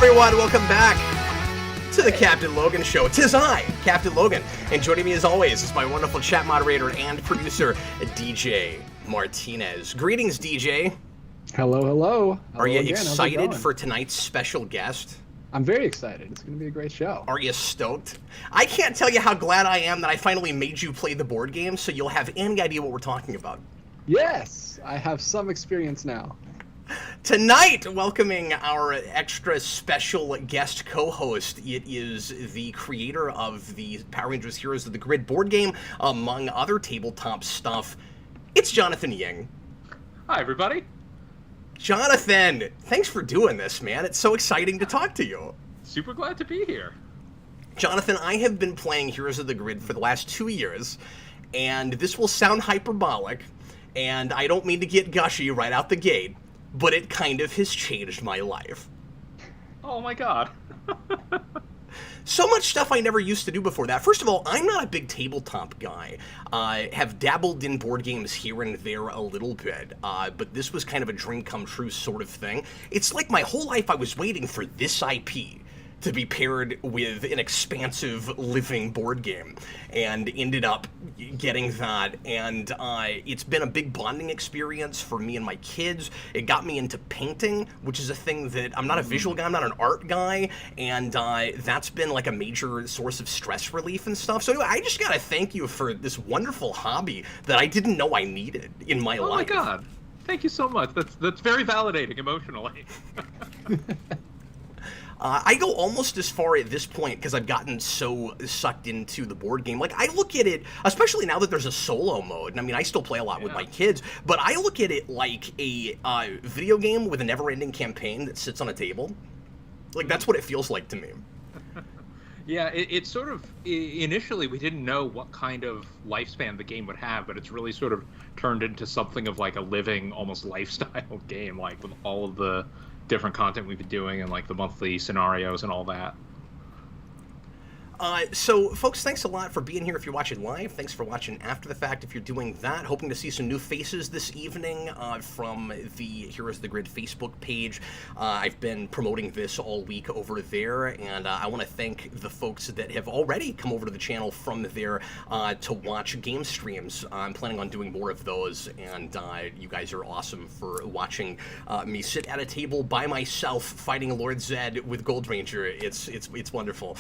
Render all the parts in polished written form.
everyone, welcome back to the Captain Logan Show. 'Tis I, Captain Logan, and joining me as always is my wonderful chat moderator and producer, DJ Martinez. Greetings, DJ. Hello, hello. Are you excited for tonight's special guest? I'm very excited. It's going to be a great show. Are you stoked? I can't tell you how glad I am that I finally made you play the board game so you'll have any idea what we're talking about. Yes, I have some experience now. Tonight, welcoming our extra special guest co-host, it is the creator of the Power Rangers Heroes of the Grid board game, among other tabletop stuff. It's Jonathan Ying. Hi, everybody. Jonathan, thanks for doing this, man. It's so exciting to talk to you. Super glad to be here. Jonathan, I have been playing Heroes of the Grid for the last 2 years, and this will sound hyperbolic, and I don't mean to get gushy right out the gate, but it kind of has changed my life. Oh my god. So much stuff I never used to do before that. First of all, I'm not a big tabletop guy. I have dabbled in board games here and there a little bit, but this was kind of a dream come true sort of thing. It's like my whole life I was waiting for this IP to be paired with an expansive living board game, and ended up getting that, and it's been a big bonding experience for me and my kids. It got me into painting, which is a thing that I'm not a visual guy, I'm not an art guy, and that's been like a major source of stress relief and stuff. So anyway, I just gotta thank you for this wonderful hobby that I didn't know I needed in my life. Oh my god, thank you so much. That's very validating emotionally. I go almost as far at this point, because I've gotten so sucked into the board game. Like, I look at it, especially now that there's a solo mode, and I mean, I still play a lot with my kids, but I look at it like a video game with a never-ending campaign that sits on a table. Like, that's what it feels like to me. Yeah, it's sort of, initially we didn't know what kind of lifespan the game would have, but it's really sort of turned into something of like a living, almost lifestyle game, like with all of the different content we've been doing and like the monthly scenarios and all that. So, folks, thanks a lot for being here if you're watching live. Thanks for watching after the fact if you're doing that. Hoping to see some new faces this evening from the Heroes of the Grid Facebook page. I've been promoting this all week over there, and I want to thank the folks that have already come over to the channel from there to watch game streams. I'm planning on doing more of those, and you guys are awesome for watching me sit at a table by myself fighting Lord Zed with Gold Ranger. It's wonderful.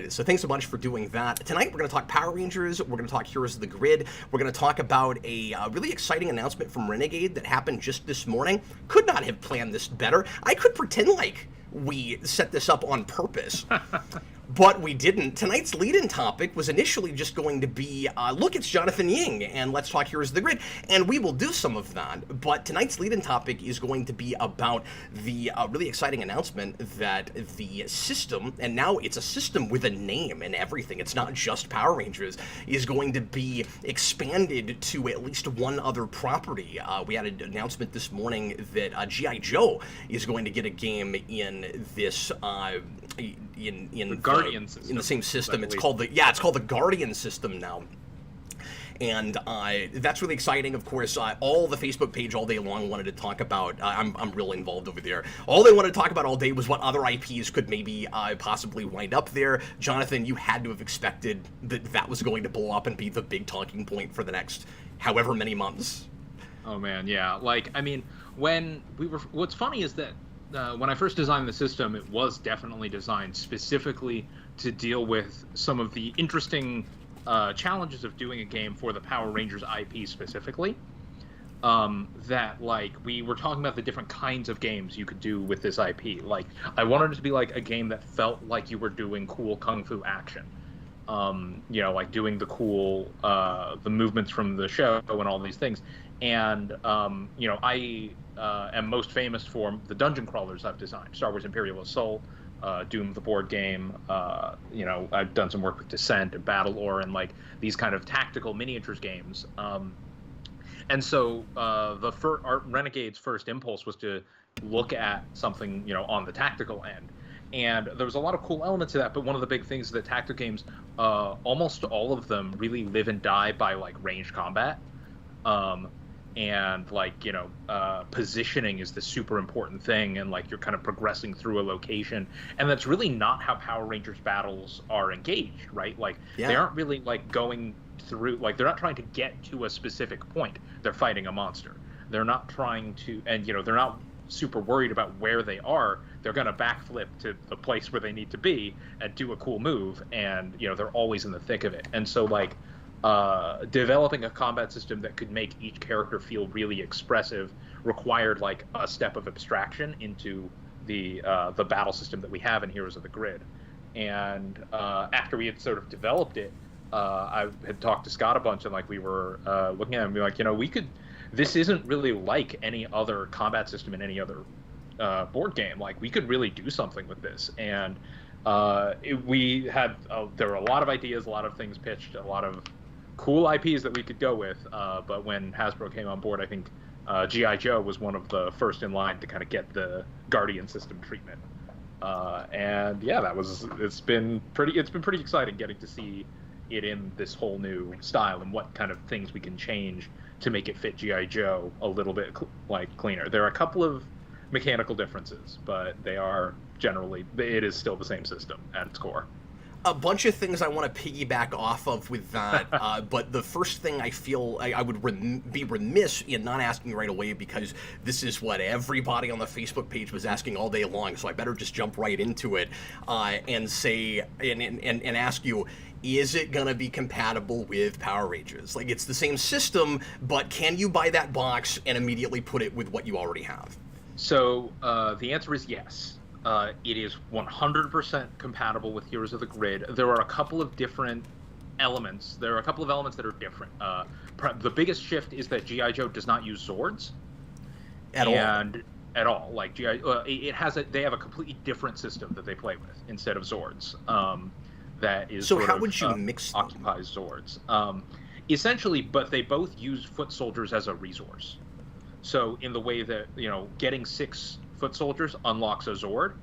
So thanks a bunch for doing that. Tonight we're going to talk Power Rangers, we're going to talk Heroes of the Grid, we're going to talk about a really exciting announcement from Renegade that happened just this morning. Could not have planned this better. I could pretend like we set this up on purpose. But we didn't. Tonight's lead-in topic was initially just going to be, look, it's Jonathan Ying, and let's talk Heroes of the Grid, and we will do some of that. But tonight's lead-in topic is going to be about the really exciting announcement that the system, and now it's a system with a name and everything, it's not just Power Rangers, is going to be expanded to at least one other property. We had an announcement this morning that G.I. Joe is going to get a game in this, in the Guardian system, in the same system. It's called the Guardian system now. And that's really exciting. Of course, all the Facebook page all day long wanted to talk about, I'm really involved over there, all they wanted to talk about all day was what other IPs could maybe possibly wind up there. Jonathan, you had to have expected that that was going to blow up and be the big talking point for the next however many months. Oh man, yeah. Like, I mean, what's funny is that when I first designed the system, it was definitely designed specifically to deal with some of the interesting challenges of doing a game for the Power Rangers IP specifically. That, like, we were talking about the different kinds of games you could do with this IP. Like, I wanted it to be like a game that felt like you were doing cool kung fu action. You know, like doing the cool, the movements from the show and all these things. And, you know, I am most famous for the dungeon crawlers I've designed. Star Wars Imperial Assault, Doom the board game, you know, I've done some work with Descent and Battlelore and like these kind of tactical miniatures games. And so Renegade's first impulse was to look at something, you know, on the tactical end. And there was a lot of cool elements to that, but one of the big things is that tactical games, almost all of them really live and die by like ranged combat. and like, positioning is the super important thing, and like you're kind of progressing through a location, and that's really not how Power Rangers battles are engaged, right? Like they aren't really like going through, like they're not trying to get to a specific point. They're fighting a monster. They're not trying to, and they're not super worried about where they are. They're going to backflip to the place where they need to be and do a cool move, and they're always in the thick of it. And so like developing a combat system that could make each character feel really expressive required like a step of abstraction into the battle system that we have in Heroes of the Grid. And after we had sort of developed it, I had talked to Scott a bunch, and like we were looking at it and be like, we could. This isn't really like any other combat system in any other board game. Like we could really do something with this. And we had there were a lot of ideas, a lot of things pitched, a lot of cool IPs that we could go with. But when Hasbro came on board, I think G.I. Joe was one of the first in line to kind of get the Guardian system treatment. And yeah, it's been pretty exciting getting to see it in this whole new style and what kind of things we can change to make it fit G.I. Joe a little bit cleaner. There are a couple of mechanical differences, but they are generally, it is still the same system at its core. A bunch of things I want to piggyback off of with that, but the first thing I feel I would be remiss in not asking right away, because this is what everybody on the Facebook page was asking all day long, so I better just jump right into it and say and ask you, is it going to be compatible with Power Rangers? Like, it's the same system, but can you buy that box and immediately put it with what you already have? So the answer is yes. It is 100% compatible with Heroes of the Grid. There are a couple of different elements. There are a couple of elements that are different. The biggest shift is that G.I. Joe does not use Zords. At all. Like, they have a completely different system that they play with instead of Zords. That is so how would you mix them? Occupies Zords. Essentially, but they both use foot soldiers as a resource. So in the way that, getting 6 foot soldiers unlocks a Zord,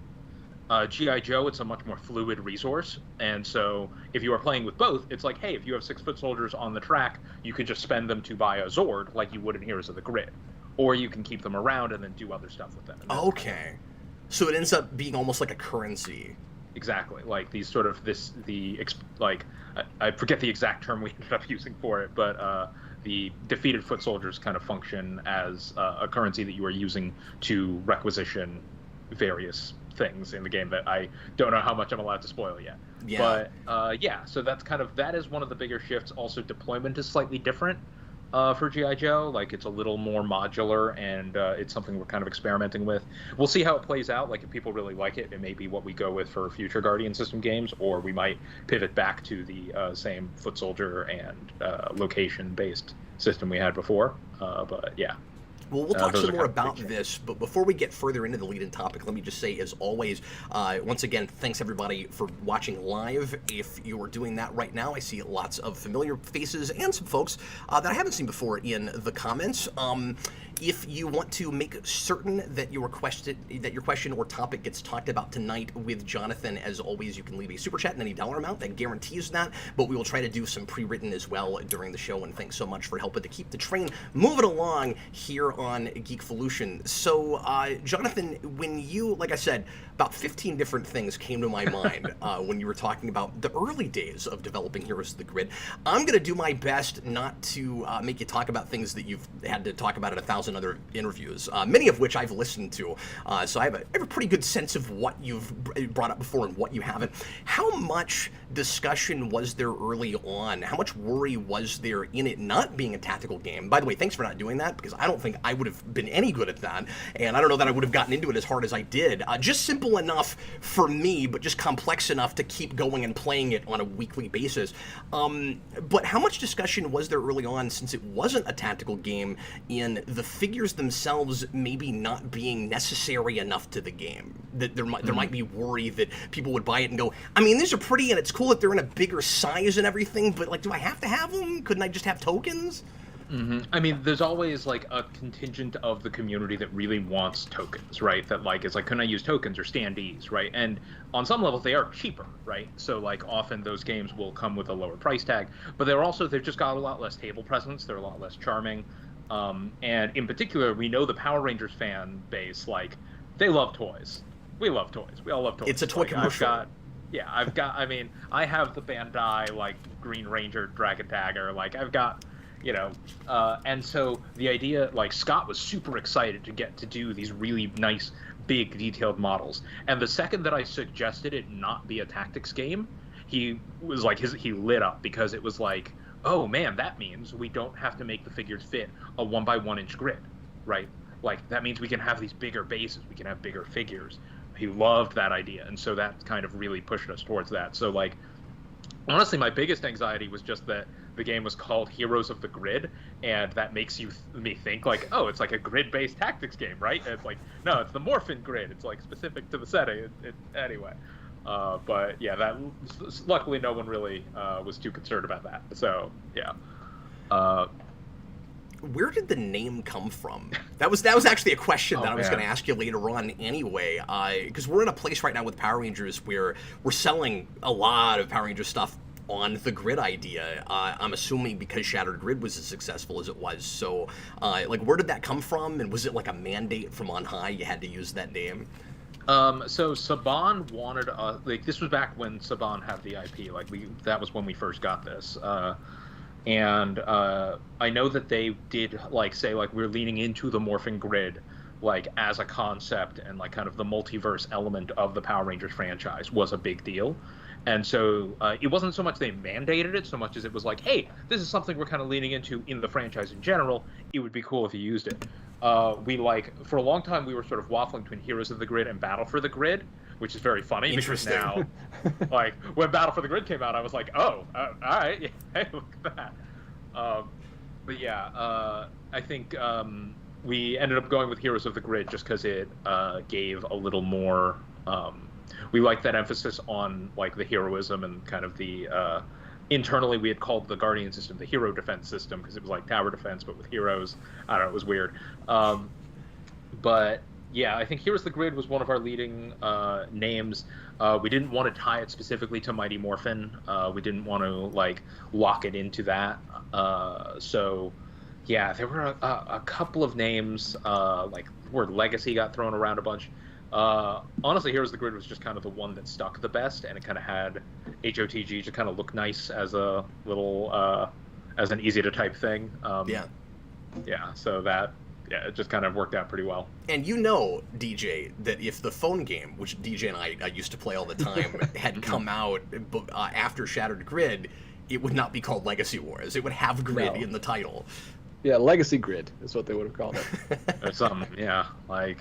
G.I. Joe, it's a much more fluid resource. And so if you are playing with both, it's like, hey, if you have 6 foot soldiers on the track, you can just spend them to buy a Zord like you would in Heroes of the Grid. Or you can keep them around and then do other stuff with them. Okay. So it ends up being almost like a currency. Exactly. Like these sort of I forget the exact term we ended up using for it, but the defeated foot soldiers kind of function as a currency that you are using to requisition various things in the game that I don't know how much I'm allowed to spoil yet. Yeah. But so that is one of the bigger shifts. Also, deployment is slightly different for G.I. Joe. Like, it's a little more modular, and it's something we're kind of experimenting with. We'll see how it plays out. Like, if people really like it, it may be what we go with for future Guardian System games, or we might pivot back to the same foot soldier and location-based system we had before. But yeah. Well, we'll talk some more about this, but before we get further into the lead-in topic, let me just say, as always, once again, thanks everybody for watching live. If you are doing that right now, I see lots of familiar faces and some folks that I haven't seen before in the comments. If you want to make certain that your question or topic gets talked about tonight with Jonathan, as always, you can leave a super chat in any dollar amount that guarantees that, but we will try to do some pre-written as well during the show, and thanks so much for helping to keep the train moving along here on Geekvolution. So, Jonathan, when you, like I said, about 15 different things came to my mind when you were talking about the early days of developing Heroes of the Grid. I'm going to do my best not to make you talk about things that you've had to talk about in 1,000 other interviews, many of which I've listened to. So I have a pretty good sense of what you've brought up before and what you haven't. How much discussion was there early on? How much worry was there in it not being a tactical game? By the way, thanks for not doing that, because I don't think I would have been any good at that, and I don't know that I would have gotten into it as hard as I did. Just simple enough for me, but just complex enough to keep going and playing it on a weekly basis. But how much discussion was there early on, since it wasn't a tactical game, in the figures themselves maybe not being necessary enough to the game? That there might be worry that people would buy it and go, I mean, these are pretty and it's cool that they're in a bigger size and everything, but like, do I have to have them? Couldn't I just have tokens? Mm-hmm. I mean, there's always like a contingent of the community that really wants tokens, right? That like, it's like, can I use tokens or standees, right? And on some level, they are cheaper, right? So like, often those games will come with a lower price tag, but they've just got a lot less table presence. They're a lot less charming. And in particular, we know the Power Rangers fan base, like, they love toys. We love toys. We all love toys. It's a toy commercial. I mean, I have the Bandai, like, Green Ranger Dragon Dagger. Like, I've got, and so the idea, like, Scott was super excited to get to do these really nice, big, detailed models. And the second that I suggested it not be a tactics game, he was like, he lit up, because it was like, oh man, that means we don't have to make the figures fit a 1x1 inch grid, right? Like, that means we can have these bigger bases, we can have bigger figures. He loved that idea, and so that kind of really pushed us towards that. So, like, honestly, my biggest anxiety was just that the game was called Heroes of the Grid, and that makes me think, like, oh, it's like a grid-based tactics game, right? And it's like, no, it's the Morphin Grid. It's, like, specific to the setting. Anyway. But yeah, that luckily no one really was too concerned about that. So yeah. Where did the name come from? That was actually a question that I was going to ask you later on anyway, because we're in a place right now with Power Rangers where we're selling a lot of Power Rangers stuff on the grid idea. I'm assuming because Shattered Grid was as successful as it was. So, like, where did that come from? And was it like a mandate from on high? You had to use that name? So Saban wanted like, this was back when Saban had the IP. Like, that was when we first got this. And I know that they did, like, say, like, we're leaning into the Morphin Grid, like, as a concept, and, like, kind of the multiverse element of the Power Rangers franchise was a big deal. And so it wasn't so much they mandated it so much as it was like, hey, this is something we're kind of leaning into in the franchise in general. It would be cool if you used it. We, like, for a long time, we were sort of waffling between Heroes of the Grid and Battle for the Grid, which is very funny, because now, like, when Battle for the Grid came out, I was like, oh, all right, yeah, hey, look at that. But yeah, I think we ended up going with Heroes of the Grid just because it gave a little more, we liked that emphasis on, like, the heroism and kind of the, internally we had called the Guardian system the Hero Defense system, because it was like tower defense but with heroes. I don't know, it was weird. But yeah, I think Heroes of the Grid was one of our leading names. We didn't want to tie it specifically to Mighty Morphin. We didn't want to, like, lock it into that. So yeah, there were a couple of names, like the word Legacy got thrown around a bunch. Honestly, Heroes of the Grid was just kind of the one that stuck the best, and it kind of had HOTG to kind of look nice as a little, as an easy to type thing. Yeah, so that, yeah, it just kind of worked out pretty well. And you know, DJ, that if the phone game, which DJ and I used to play all the time, had come out after Shattered Grid, it would not be called Legacy Wars. It would have Grid in the title. Yeah, Legacy Grid is what they would have called it. Or something, yeah, like...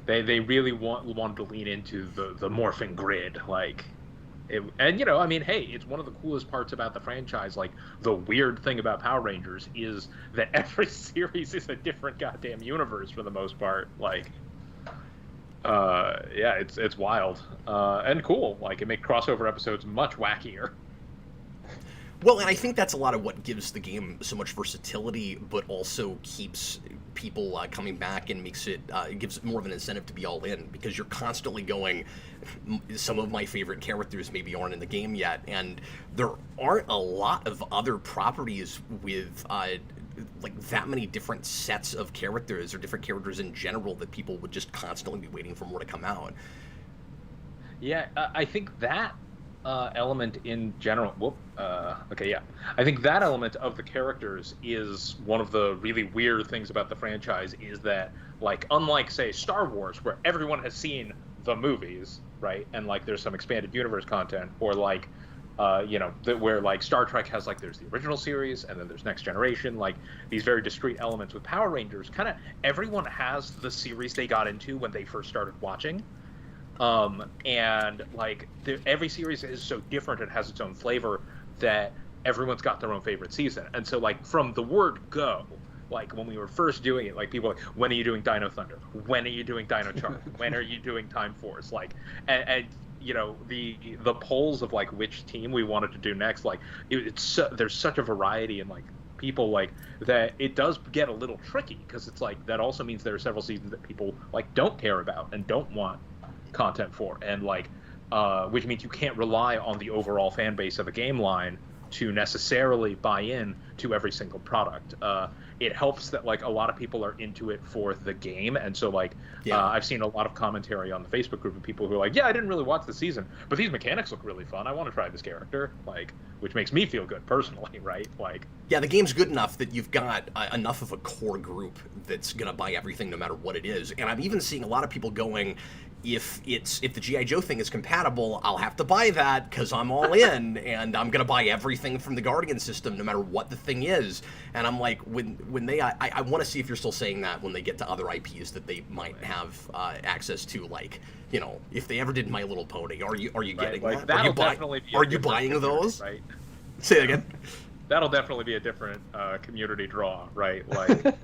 They really wanted to lean into the Morphin Grid, like, and I mean, hey, it's one of the coolest parts about the franchise. Like, the weird thing about Power Rangers is that every series is a different goddamn universe for the most part. Like, yeah, it's wild and cool. Like, it makes crossover episodes much wackier. Well, and I think that's a lot of what gives the game so much versatility, but also keeps people coming back and makes it gives it more of an incentive to be all in, because you're constantly going, some of my favorite characters maybe aren't in the game yet, and there aren't a lot of other properties with like that many different sets of characters, or different characters in general, that people would just constantly be waiting for more to come out. Yeah, I think that element in general, okay, yeah, I think that element of the characters is one of the really weird things about the franchise, is that, like, unlike, say, Star Wars, where everyone has seen the movies, right, and, like, there's some expanded universe content, or, like, where, like, Star Trek has, like, there's the original series, and then there's Next Generation, like, these very discrete elements. With Power Rangers, kind of everyone has the series they got into when they first started watching. And, like, every series is so different and has its own flavor that everyone's got their own favorite season. And so, like, from the word go, like, when we were first doing it, like, people were like, when are you doing Dino Thunder? When are you doing Dino Charge? When are you doing Time Force? Like, and the polls of, like, which team we wanted to do next, like, there's such a variety, and, like, people, like, that it does get a little tricky, because it's like, that also means there are several seasons that people, like, don't care about and don't want content for, and, like, which means you can't rely on the overall fan base of a game line to necessarily buy in to every single product. It helps that like a lot of people are into it for the game, and so like I've seen a lot of commentary on the Facebook group of people who are like, yeah, I didn't really watch the season, but these mechanics look really fun. I want to try this character, like, which makes me feel good personally, right? Like, yeah, the game's good enough that you've got enough of a core group that's gonna buy everything no matter what it is. And I'm even seeing a lot of people going, if the G.I. Joe thing is compatible, I'll have to buy that because I'm all in, and I'm gonna buy everything from the Guardian system no matter what the thing is. And I'm like, when they, I want to see if you're still saying that when they get to other IPs that they might have access to, like, you know, if they ever did My Little Pony, are you getting like, that? Are you buying those? Right? Say it again. That'll definitely be a different community draw, right? Like,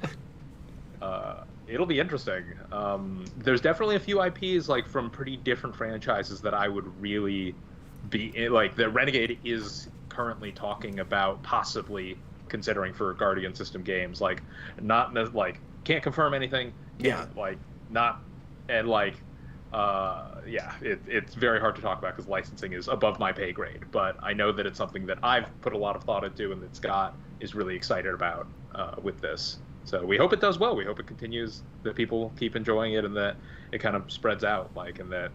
it'll be interesting. There's definitely a few IPs like from pretty different franchises that I would really be in, like the Renegade is currently talking about possibly considering for Guardian system games. Like, not like can't confirm anything. Like not and like it's very hard to talk about because licensing is above my pay grade. But I know that it's something that I've put a lot of thought into and that Scott is really excited about with this. So we hope it does well. We hope it continues, that people keep enjoying it, and that it kind of spreads out, like, and that,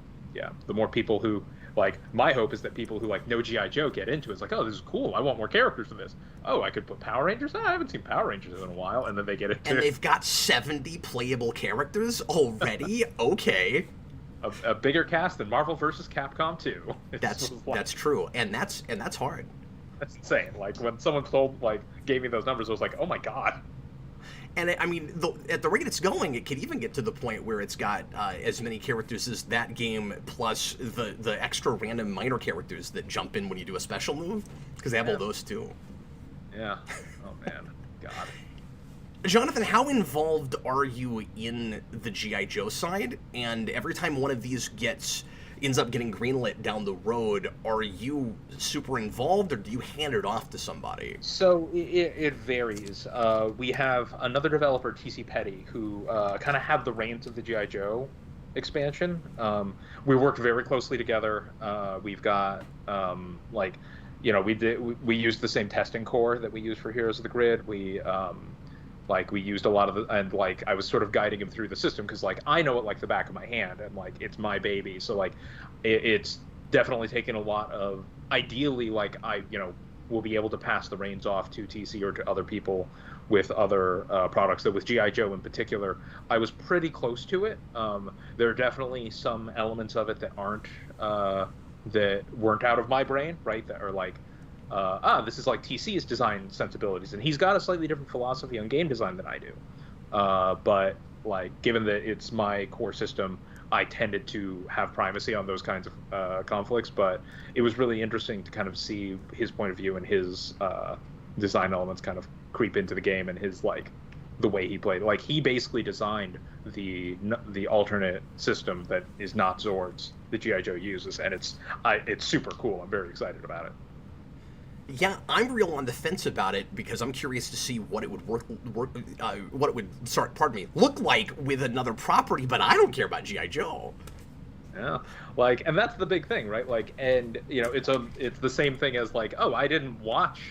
the more people who, like, my hope is that people who, like, know G.I. Joe get into it. It's like, oh, this is cool. I want more characters for this. Oh, I could put Power Rangers? I haven't seen Power Rangers in a while. And then they get into and they've got 70 playable characters already? Okay. A bigger cast than Marvel vs. Capcom 2. That's true. And that's hard. That's insane. Like, when someone gave me those numbers, I was like, oh my god. And I mean, at the rate it's going, it could even get to the point where it's got as many characters as that game, plus the extra random minor characters that jump in when you do a special move, because they have all those too. Yeah. Oh man. God. Jonathan, how involved are you in the G.I. Joe side? And every time one of these ends up getting greenlit down the road, are you super involved, or do you hand it off to somebody? So it varies. We have another developer, TC Petty, who kind of had the reins of the G.I. Joe expansion. We worked very closely together. We've got we used the same testing core that we use for Heroes of the Grid. We used a lot of and I was sort of guiding him through the system because I know it like the back of my hand, and it's my baby. So it's definitely taken a lot of, ideally we'll be able to pass the reins off to TC or to other people with other products. That with G.I. Joe in particular, I was pretty close to it. There are definitely some elements of it that weren't out of my brain, right? That are this is like TC's design sensibilities, and he's got a slightly different philosophy on game design than I do. But given that it's my core system, I tended to have primacy on those kinds of conflicts. But it was really interesting to kind of see his point of view and his design elements kind of creep into the game, and his the way he played. He basically designed the alternate system that is not Zord's that G.I. Joe uses, and it's super cool. I'm very excited about it. Yeah, I'm real on the fence about it because I'm curious to see what it would look like with another property, but I don't care about G.I. Joe. Yeah, and that's the big thing, right? And it's the same thing as oh, I didn't watch,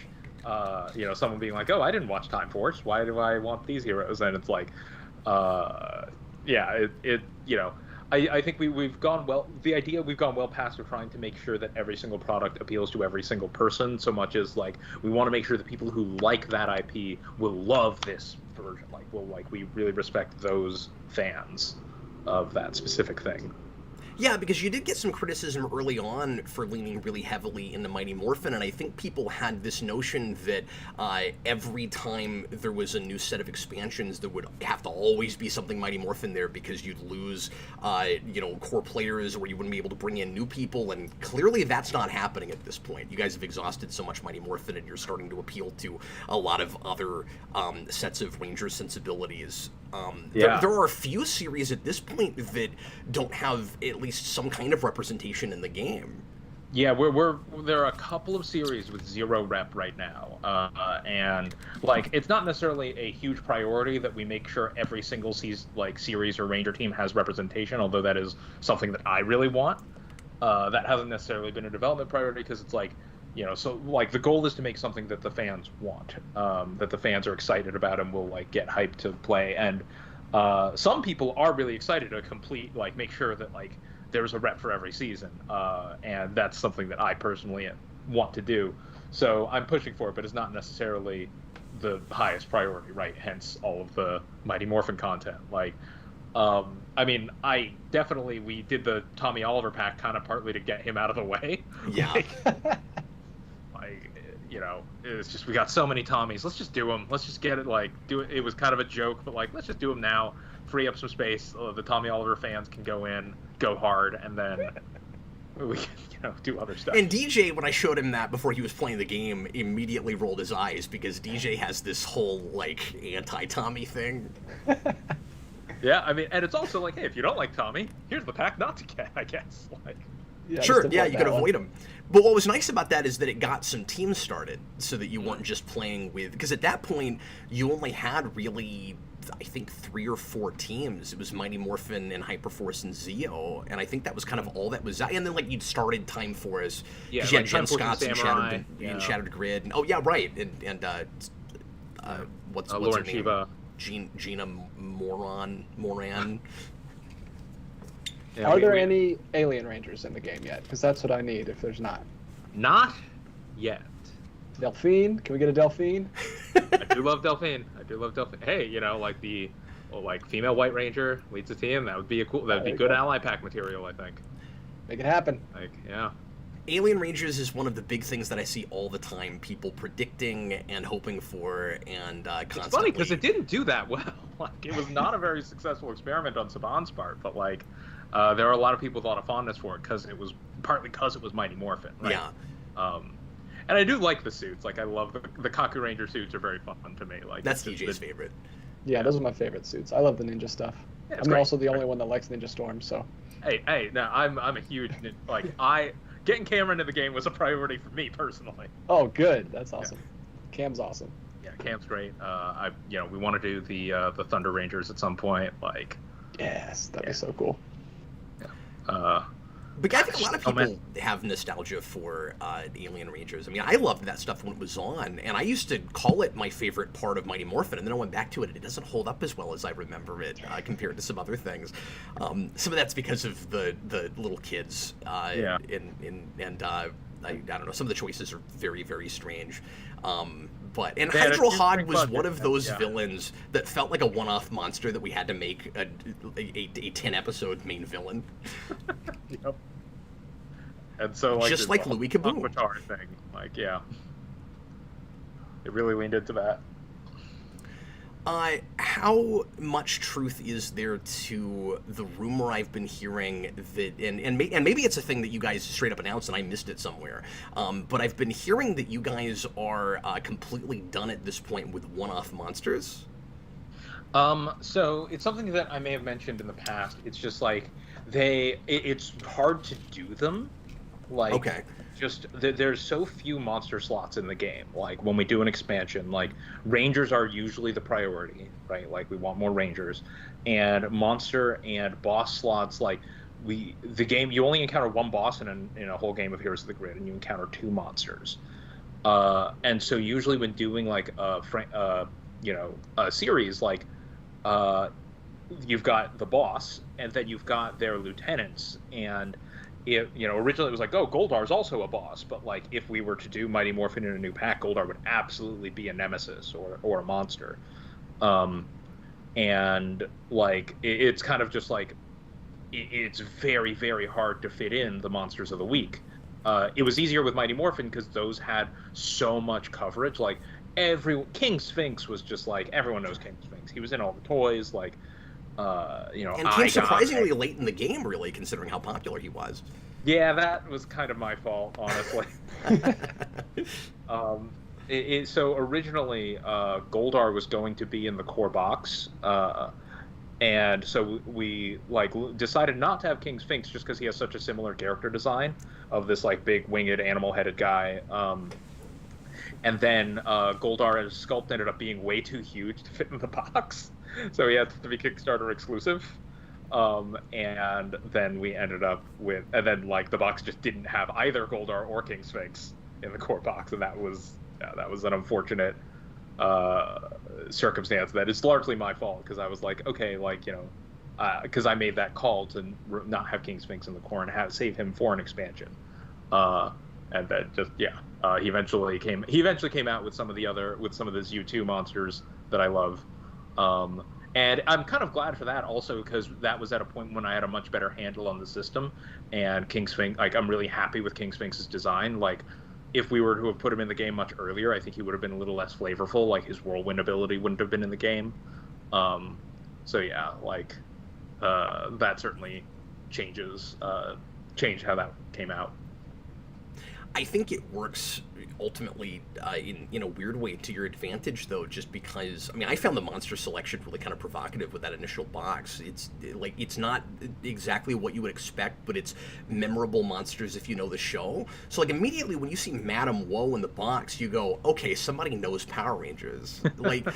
someone being like, oh, I didn't watch Time Force. Why do I want these heroes? And it's I think we've gone well past of trying to make sure that every single product appeals to every single person, so much as we want to make sure that people who like that IP will love this version. We really respect those fans of that specific thing. Yeah, because you did get some criticism early on for leaning really heavily into Mighty Morphin, and I think people had this notion that every time there was a new set of expansions, there would have to always be something Mighty Morphin there because you'd lose, core players, or you wouldn't be able to bring in new people, and clearly that's not happening at this point. You guys have exhausted so much Mighty Morphin, and you're starting to appeal to a lot of other sets of Ranger sensibilities. There are a few series at this point that don't have at least some kind of representation in the game. Yeah, there are a couple of series with 0 rep right now, and it's not necessarily a huge priority that we make sure every single series or Ranger team has representation, although that is something that I really want. That hasn't necessarily been a development priority because it's so like the goal is to make something that the fans want, that the fans are excited about and will like get hyped to play. And some people are really excited to make sure that like there's a rep for every season, and that's something that I personally want to do. So I'm pushing for it, but it's not necessarily the highest priority, right? Hence all of the Mighty Morphin content. Like, I mean, we did the Tommy Oliver pack kind of partly to get him out of the way. Yeah. It's just we got so many Tommies. Let's just do them. Let's just get it. Like, do it. It was kind of a joke, but like, let's just do them now. Free up some space. The Tommy Oliver fans can go in, go hard, and then we can, do other stuff. And DJ, when I showed him that before he was playing the game, immediately rolled his eyes because DJ has this whole like anti-Tommy thing. Yeah, I mean, and it's also like, hey, if you don't like Tommy, here's the pack not to get, I guess. Like, yeah, sure, yeah, you could avoid him. But what was nice about that is that it got some teams started so that you weren't just playing with... Because at that point, you only had really, I think, 3 or 4 teams. It was Mighty Morphin and Hyperforce and Zeo, and I think that was kind of all that was... And then, like, you'd started Time Force. Yeah, you like had Jen Scott's and Shattered Grid. And, oh, yeah, right. And what's Lauren her name? Shiva. Gina Moran. Yeah, are there any Alien Rangers in the game yet? Because that's what I need if there's not. Not yet. Delphine? Can we get a Delphine? I do love Delphine. Hey, like female White Ranger leads the team. That would be that'd be good ally pack material, I think. Make it happen. Like, yeah. Alien Rangers is one of the big things that I see all the time, people predicting and hoping for, and constantly... It's funny, because it didn't do that well. Like, it was not a very successful experiment on Saban's part, but, like, there are a lot of people with a lot of fondness for it, partly because it was Mighty Morphin, right? Yeah. And I do like the suits. Like, I love the Kaku Ranger suits are very fun to me. Like, that's DJ's favorite. Yeah, those are my favorite suits. I love the ninja stuff. Yeah, I'm also the only one that likes Ninja Storm, so... Hey, no, I'm a huge... Getting Cameron in the game was a priority for me personally. Oh, good. That's awesome. Yeah. Cam's awesome. Yeah, Cam's great. We want to do the Thunder Rangers at some point. Like, yes, that'd be so cool. Yeah. But I think a lot of people have nostalgia for Alien Rangers. I mean, I loved that stuff when it was on, and I used to call it my favorite part of Mighty Morphin, and then I went back to it, and it doesn't hold up as well as I remember it compared to some other things. Some of that's because of the little kids, and I don't know, some of the choices are very, very strange. And Hydro Hog was one of those villains that felt like a one-off monster that we had to make a 10-episode main villain. Yep. And so, like, just like Louis Kaboom thing, like, yeah, it really leaned into that. How much truth is there to the rumor I've been hearing that, and maybe it's a thing that you guys straight up announced and I missed it somewhere, but I've been hearing that you guys are completely done at this point with one-off monsters? So it's something that I may have mentioned in the past. It's just like it's hard to do them. Like, okay. Just there's so few monster slots in the game. Like, when we do an expansion, like, Rangers are usually the priority, right? Like, we want more Rangers, and monster and boss slots. Like, the game, you only encounter one boss in a whole game of Heroes of the Grid, and you encounter 2 monsters. And so usually when doing like a series, like, you've got the boss, and then you've got their lieutenants, and originally it was like, oh, Goldar's also a boss, but like, if we were to do Mighty Morphin in a new pack, Goldar would absolutely be a nemesis or a monster. And like, it's kind of just like, it's very, very hard to fit in the monsters of the week. It was easier with Mighty Morphin because those had so much coverage. Like, King Sphinx was just like, everyone knows King Sphinx. He was in all the toys, like, and came surprisingly late in the game, really, considering how popular he was. Yeah, that was kind of my fault, honestly. So originally, Goldar was going to be in the core box, and so we decided not to have King Sphinx just because he has such a similar character design of this like big winged animal-headed guy. And then Goldar's sculpt ended up being way too huge to fit in the box, so he had to be Kickstarter exclusive. And then we ended up with, and then like the box just didn't have either Goldar or King Sphinx. in the core box, and that was an unfortunate circumstance that is largely my fault, because I was like, okay, like, you know, because I made that call to not have King Sphinx in the core and save him for an expansion, and then just he eventually came out with some of the U2 monsters that I love, and I'm kind of glad for that also, because that was at a point when I had a much better handle on the system, and King Sphinx, like, I'm really happy with King Sphinx's design. Like, if we were to have put him in the game much earlier, I think he would have been a little less flavorful. Like, his whirlwind ability wouldn't have been in the game. So yeah, like, that certainly changed how that came out. I think it works ultimately in a weird way to your advantage, though, just because, I mean, I found the monster selection really kind of provocative with that initial box. It's not exactly what you would expect, but it's memorable monsters if you know the show. So, like, immediately when you see Madame Woe in the box, you go, okay, somebody knows Power Rangers. Like,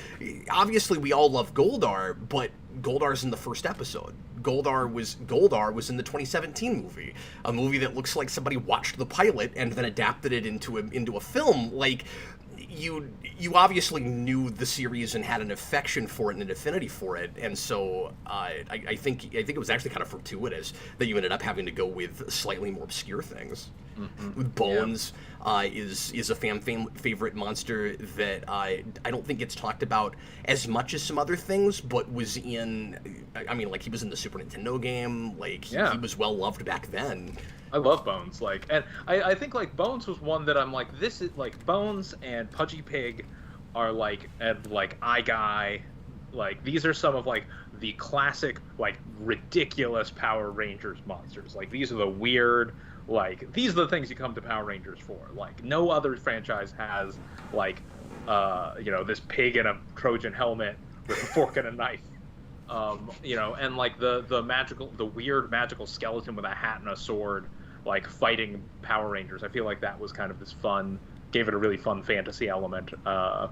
obviously we all love Goldar, but Goldar's in the first episode. Goldar was in the 2017 movie, a movie that looks like somebody watched the pilot and then adapted it into a film. Like, you obviously knew the series and had an affection for it and an affinity for it, and so I think it was actually kind of fortuitous that you ended up having to go with slightly more obscure things. Mm-hmm. Bones is a fan favorite monster that I don't think gets talked about as much as some other things, but was in, I mean, like, he was in the Super Nintendo game, like, he was well loved back then. I love Bones, like, and I think, like, Bones was one that I'm like, this is, like, Bones and Pudgy Pig are, like, and, like, Eye Guy, like, these are some of, like, the classic, like, ridiculous Power Rangers monsters. Like, these are the weird, like, these are the things you come to Power Rangers for. Like, no other franchise has, like, you know, this pig in a Trojan helmet with a fork and a knife. You know, and, like, the weird magical skeleton with a hat and a sword, like, fighting Power Rangers. I feel like that was kind of this fun, gave it a really fun fantasy element. Yeah,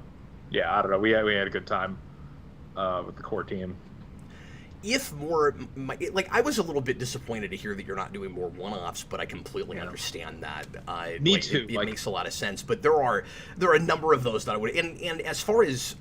I don't know. We had a good time with the core team. If more, like, I was a little bit disappointed to hear that you're not doing more one-offs, but I completely understand that. Me like, too. It makes a lot of sense, but there are a number of those that I would, and as far as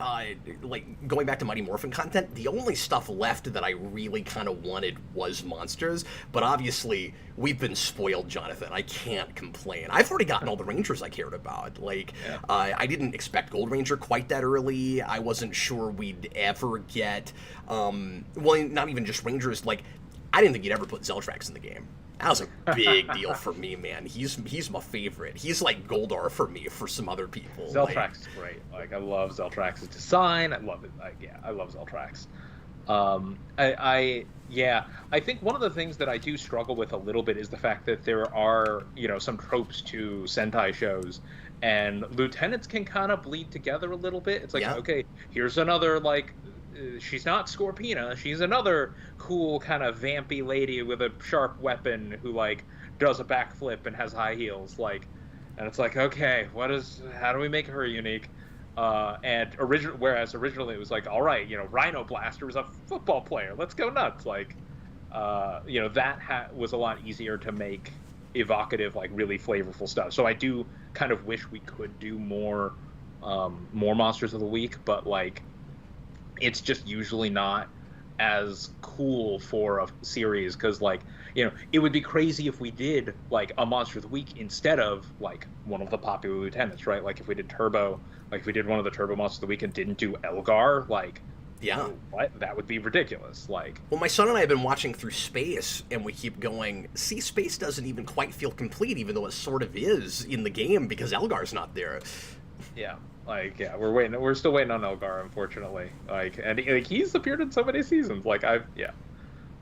like, going back to Mighty Morphin content, the only stuff left that I really kind of wanted was monsters, but obviously we've been spoiled, Jonathan. I can't complain. I've already gotten all the Rangers I cared about. Like, I didn't expect Gold Ranger quite that early. I wasn't sure we'd ever get, well, not even just Rangers. Like, I didn't think you'd ever put Zeltrax in the game. That was a big deal for me, man. He's my favorite. He's like Goldar for me, for some other people. Zeltrax is great. Like, I love Zeltrax's design. I love it. Like, yeah, I love Zeltrax. I think one of the things that I do struggle with a little bit is the fact that there are, you know, some tropes to Sentai shows, and lieutenants can kind of bleed together a little bit. It's like, okay, here's another, like, she's not Scorpina, she's another cool kind of vampy lady with a sharp weapon who, like, does a backflip and has high heels, like, and it's like, okay, how do we make her unique? Whereas originally it was like, all right, you know, Rhino Blaster was a football player, let's go nuts. Like, you know, that was a lot easier to make evocative, like, really flavorful stuff. So I do kind of wish we could do more Monsters of the Week, but, like, it's just usually not as cool for a series, because, like, you know, it would be crazy if we did, like, a Monster of the Week instead of, like, one of the popular lieutenants, right? Like, if we did Turbo, like, if we did one of the Turbo Monsters of the Week and didn't do Elgar, like, what? That would be ridiculous. Like, well, my son and I have been watching through Space, and we keep going, see, Space doesn't even quite feel complete, even though it sort of is in the game, because Elgar's not there. Yeah. Like, yeah, we're still waiting on Elgar, unfortunately. Like, and he's appeared in so many seasons. Like,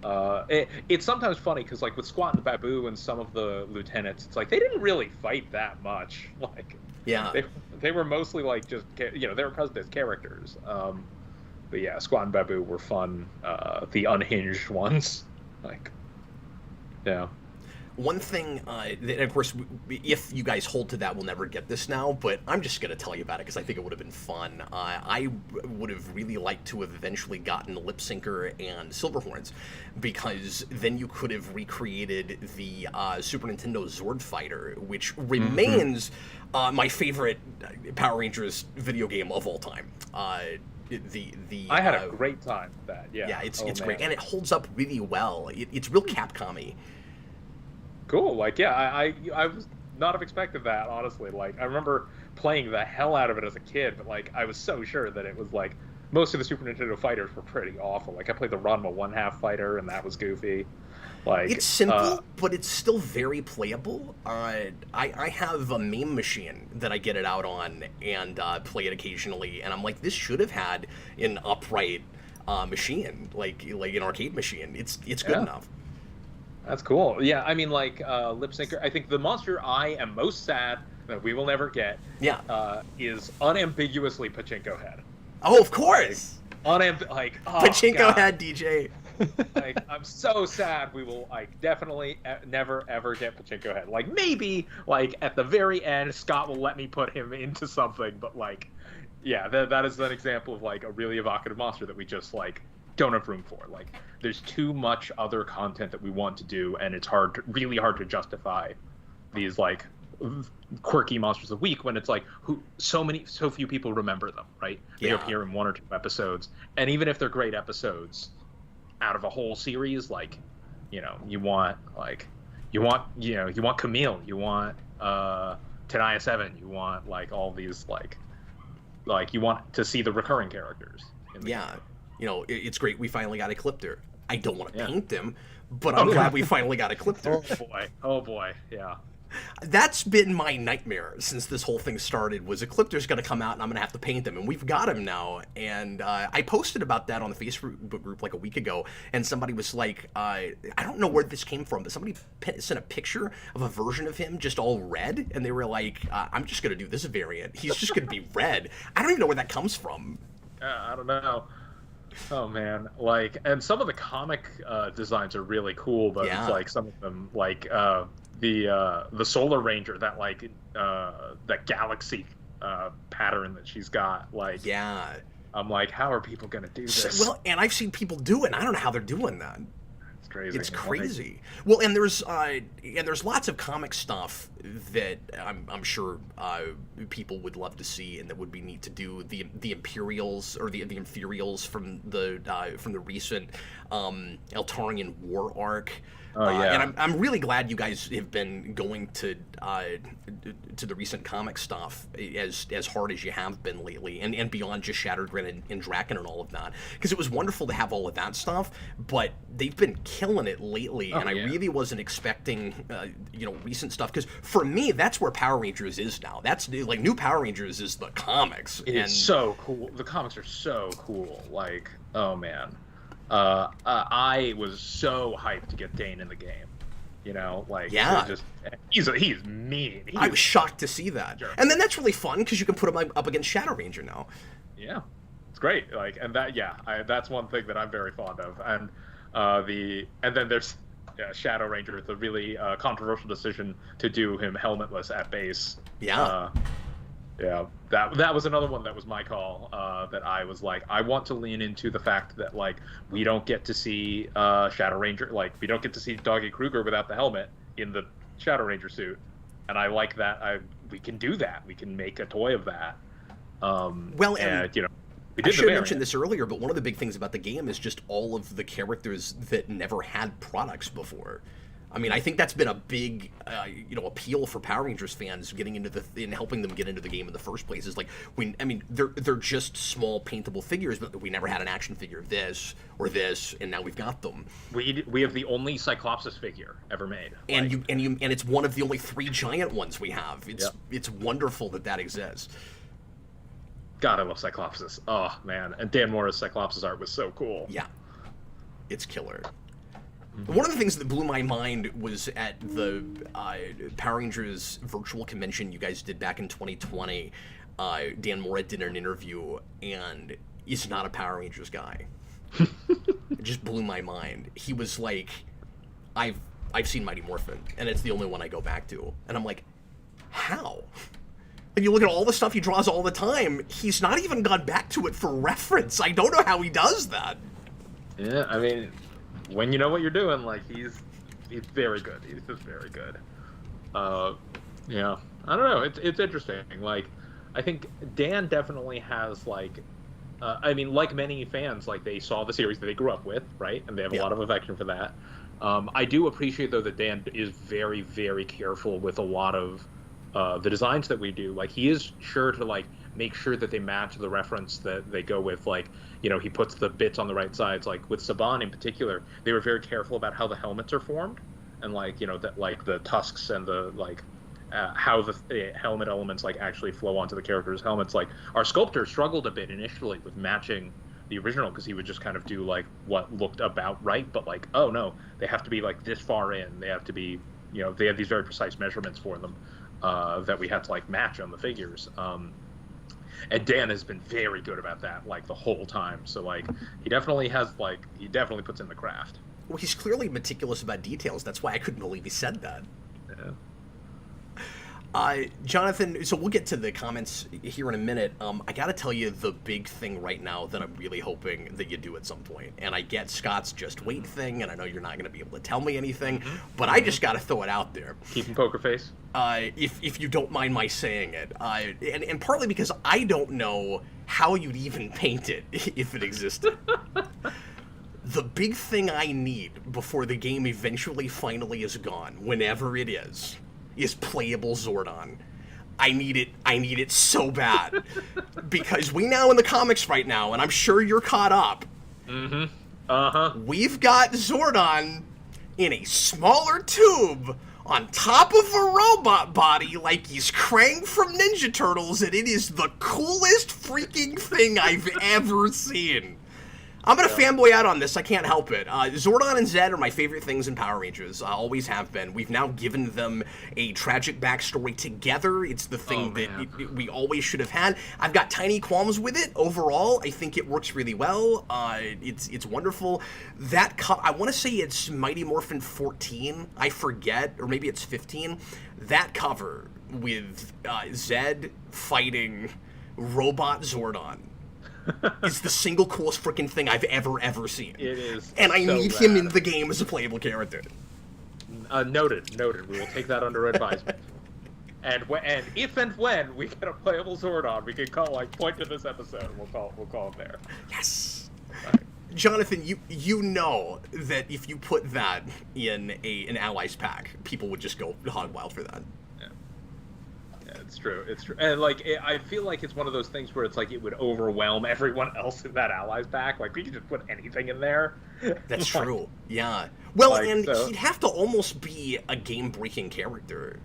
it's sometimes funny because, like, with Squat and the Babu and some of the lieutenants, it's like they didn't really fight that much. Like, they were mostly, like, just, you know, they were present as characters. But yeah, Squat and Babu were fun. The unhinged ones, like, yeah. One thing, that, of course, if you guys hold to that, we'll never get this now, but I'm just going to tell you about it because I think it would have been fun. I would have really liked to have eventually gotten Lip Syncer and Silverhorns, because then you could have recreated the Super Nintendo Zord Fighter, which remains my favorite Power Rangers video game of all time. I had a great time with that. Yeah, it's great, and it holds up really well. It's real Capcom-y. Cool. Like, yeah, I was not have expected that, honestly. Like, I remember playing the hell out of it as a kid, but like, I was so sure that it was like most of the Super Nintendo fighters were pretty awful. Like, I played the Ranma 1/2 fighter, and that was goofy. Like, it's simple, but it's still very playable. I have a MAME machine that I get it out on and play it occasionally, and I'm like, this should have had an upright machine, like an arcade machine. It's good enough. That's cool. Yeah, I mean, like, Lip Syncer, I think the monster I am most sad that we will never get is unambiguously Pachinko Head. Oh, of course! Pachinko God. Head, DJ. Like, I'm so sad we will, like, definitely never, ever get Pachinko Head. Like, maybe, like, at the very end, Scott will let me put him into something, but, like, yeah, that is an example of, like, a really evocative monster that we just, like, don't have room for. Like, there's too much other content that we want to do, and it's really hard to justify these like quirky monsters of the week when it's like so few people remember them, right? They appear in 1 or 2 episodes, and even if they're great episodes out of a whole series, like, you know, you want Camille, you want Tenaya 7, you want like all these like you want to see the recurring characters in the game. You know, it's great we finally got Ecliptor. I don't want to paint them, but I'm glad we finally got Ecliptor. Oh boy, yeah. That's been my nightmare since this whole thing started, was Ecliptor's going to come out and I'm going to have to paint him, and we've got him now. And I posted about that on the Facebook group like a week ago, and somebody was like, I don't know where this came from, but somebody sent a picture of a version of him just all red, and they were like, I'm just going to do this variant. He's just going to be red. I don't even know where that comes from. I don't know. Oh man, like, and some of the comic designs are really cool, but it's like some of them, like the Solar Ranger, that like that galaxy pattern that she's got, like, I'm like, how are people gonna do this? Well, and I've seen people do it, and I don't know how they're doing that. Crazy. It's crazy. Well, and there's lots of comic stuff that I'm sure people would love to see, and that would be neat to do. The Imperials, or the Inferials from the recent Eltarian War arc. And I'm really glad you guys have been going to the recent comic stuff as hard as you have been lately, and beyond just Shattered Grin and Draken and all of that, because it was wonderful to have all of that stuff, but they've been killing it lately, and I really wasn't expecting recent stuff, because for me that's where Power Rangers is now. That's like New Power Rangers is the comics. It's so cool. The comics are so cool. Like, oh man. I was so hyped to get Dane in the game, you know, like, he's mean. I was shocked to see that, and then that's really fun because you can put him up against Shadow Ranger now. Yeah, it's great. Like, and that, that's one thing that I'm very fond of, and then there's Shadow Ranger, the really controversial decision to do him helmetless at base. That was another one that was my call, that I was like, I want to lean into the fact that, like, we don't get to see Shadow Ranger, like, we don't get to see Doggy Kruger without the helmet in the Shadow Ranger suit, and I like that. We can do that. We can make a toy of that. And you know, I should have mentioned this earlier, but one of the big things about the game is just all of the characters that never had products before. I mean, I think that's been a big, appeal for Power Rangers fans getting into and helping them get into the game in the first place. Is like, they're just small paintable figures, but we never had an action figure of this or this, and now we've got them. We have the only Cyclopsis figure ever made, and it's one of the only 3 giant ones we have. It's wonderful that exists. God, I love Cyclopsis. Oh man, and Dan Mora's Cyclopsis art was so cool. Yeah, it's killer. One of the things that blew my mind was at the Power Rangers virtual convention you guys did back in 2020. Dan Mora did an interview, and he's not a Power Rangers guy. It just blew my mind. He was like, I've I've seen Mighty Morphin, and it's the only one I go back to. And I'm like, how? And you look at all the stuff he draws all the time, he's not even gone back to it for reference. I don't know how he does that. Yeah, I mean, when you know what you're doing, like, he's very good. He's just very good. Yeah, I don't know. It's interesting. Like, I think Dan definitely has, like, I mean, like many fans, like, they saw the series that they grew up with, right? And they have a lot of affection for that. I do appreciate, though, that Dan is very, very careful with a lot of the designs that we do. Like, he is sure to, like, make sure that they match the reference that they go with. Like, you know, he puts the bits on the right sides. Like, with Saban in particular, they were very careful about how the helmets are formed. And, like, you know, that, like, the tusks and the, like, how the helmet elements, like, actually flow onto the characters' helmets. Like, our sculptor struggled a bit initially with matching the original, because he would just kind of do, like, what looked about right, but, like, oh, no, they have to be, like, this far in. They have to be, you know, they have these very precise measurements for them that we had to, like, match on the figures. And Dan has been very good about that, like, the whole time. So, like, he definitely puts in the craft. Well, he's clearly meticulous about details. That's why I couldn't believe he said that. Yeah. Jonathan, so we'll get to the comments here in a minute. I gotta tell you the big thing right now that I'm really hoping that you do at some point. And I get Scott's just wait thing, and I know you're not gonna be able to tell me anything, but I just gotta throw it out there. Keeping poker face? If you don't mind my saying it. And partly because I don't know how you'd even paint it if it existed. The big thing I need before the game eventually finally is gone, whenever it is playable Zordon. I need it so bad. Because we now in the comics right now, and I'm sure you're caught up. Mm-hmm. Uh-huh. We've got Zordon in a smaller tube on top of a robot body like he's Krang from Ninja Turtles, and it is the coolest freaking thing I've ever seen. I'm gonna fanboy out on this, I can't help it. Zordon and Zed are my favorite things in Power Rangers, always have been. We've now given them a tragic backstory together. It's the thing that we always should have had. I've got tiny qualms with it. Overall, I think it works really well. It's wonderful. That I want to say it's Mighty Morphin 14, I forget, or maybe it's 15. That cover with Zed fighting Robot Zordon is the single coolest freaking thing I've ever seen. It is. And I need him in the game as a playable character. Noted. We will take that under advisement. And if and when we get a playable Zordon, we can point to this episode. We'll call it there. Yes. Right. Jonathan, you know that if you put that in an Allies pack, people would just go hog wild for that. It's true. And, like, I feel like it's one of those things where it's like it would overwhelm everyone else in that Allies pack. Like, we could just put anything in there. That's true. Yeah. Well, like, and he'd have to almost be a game-breaking character.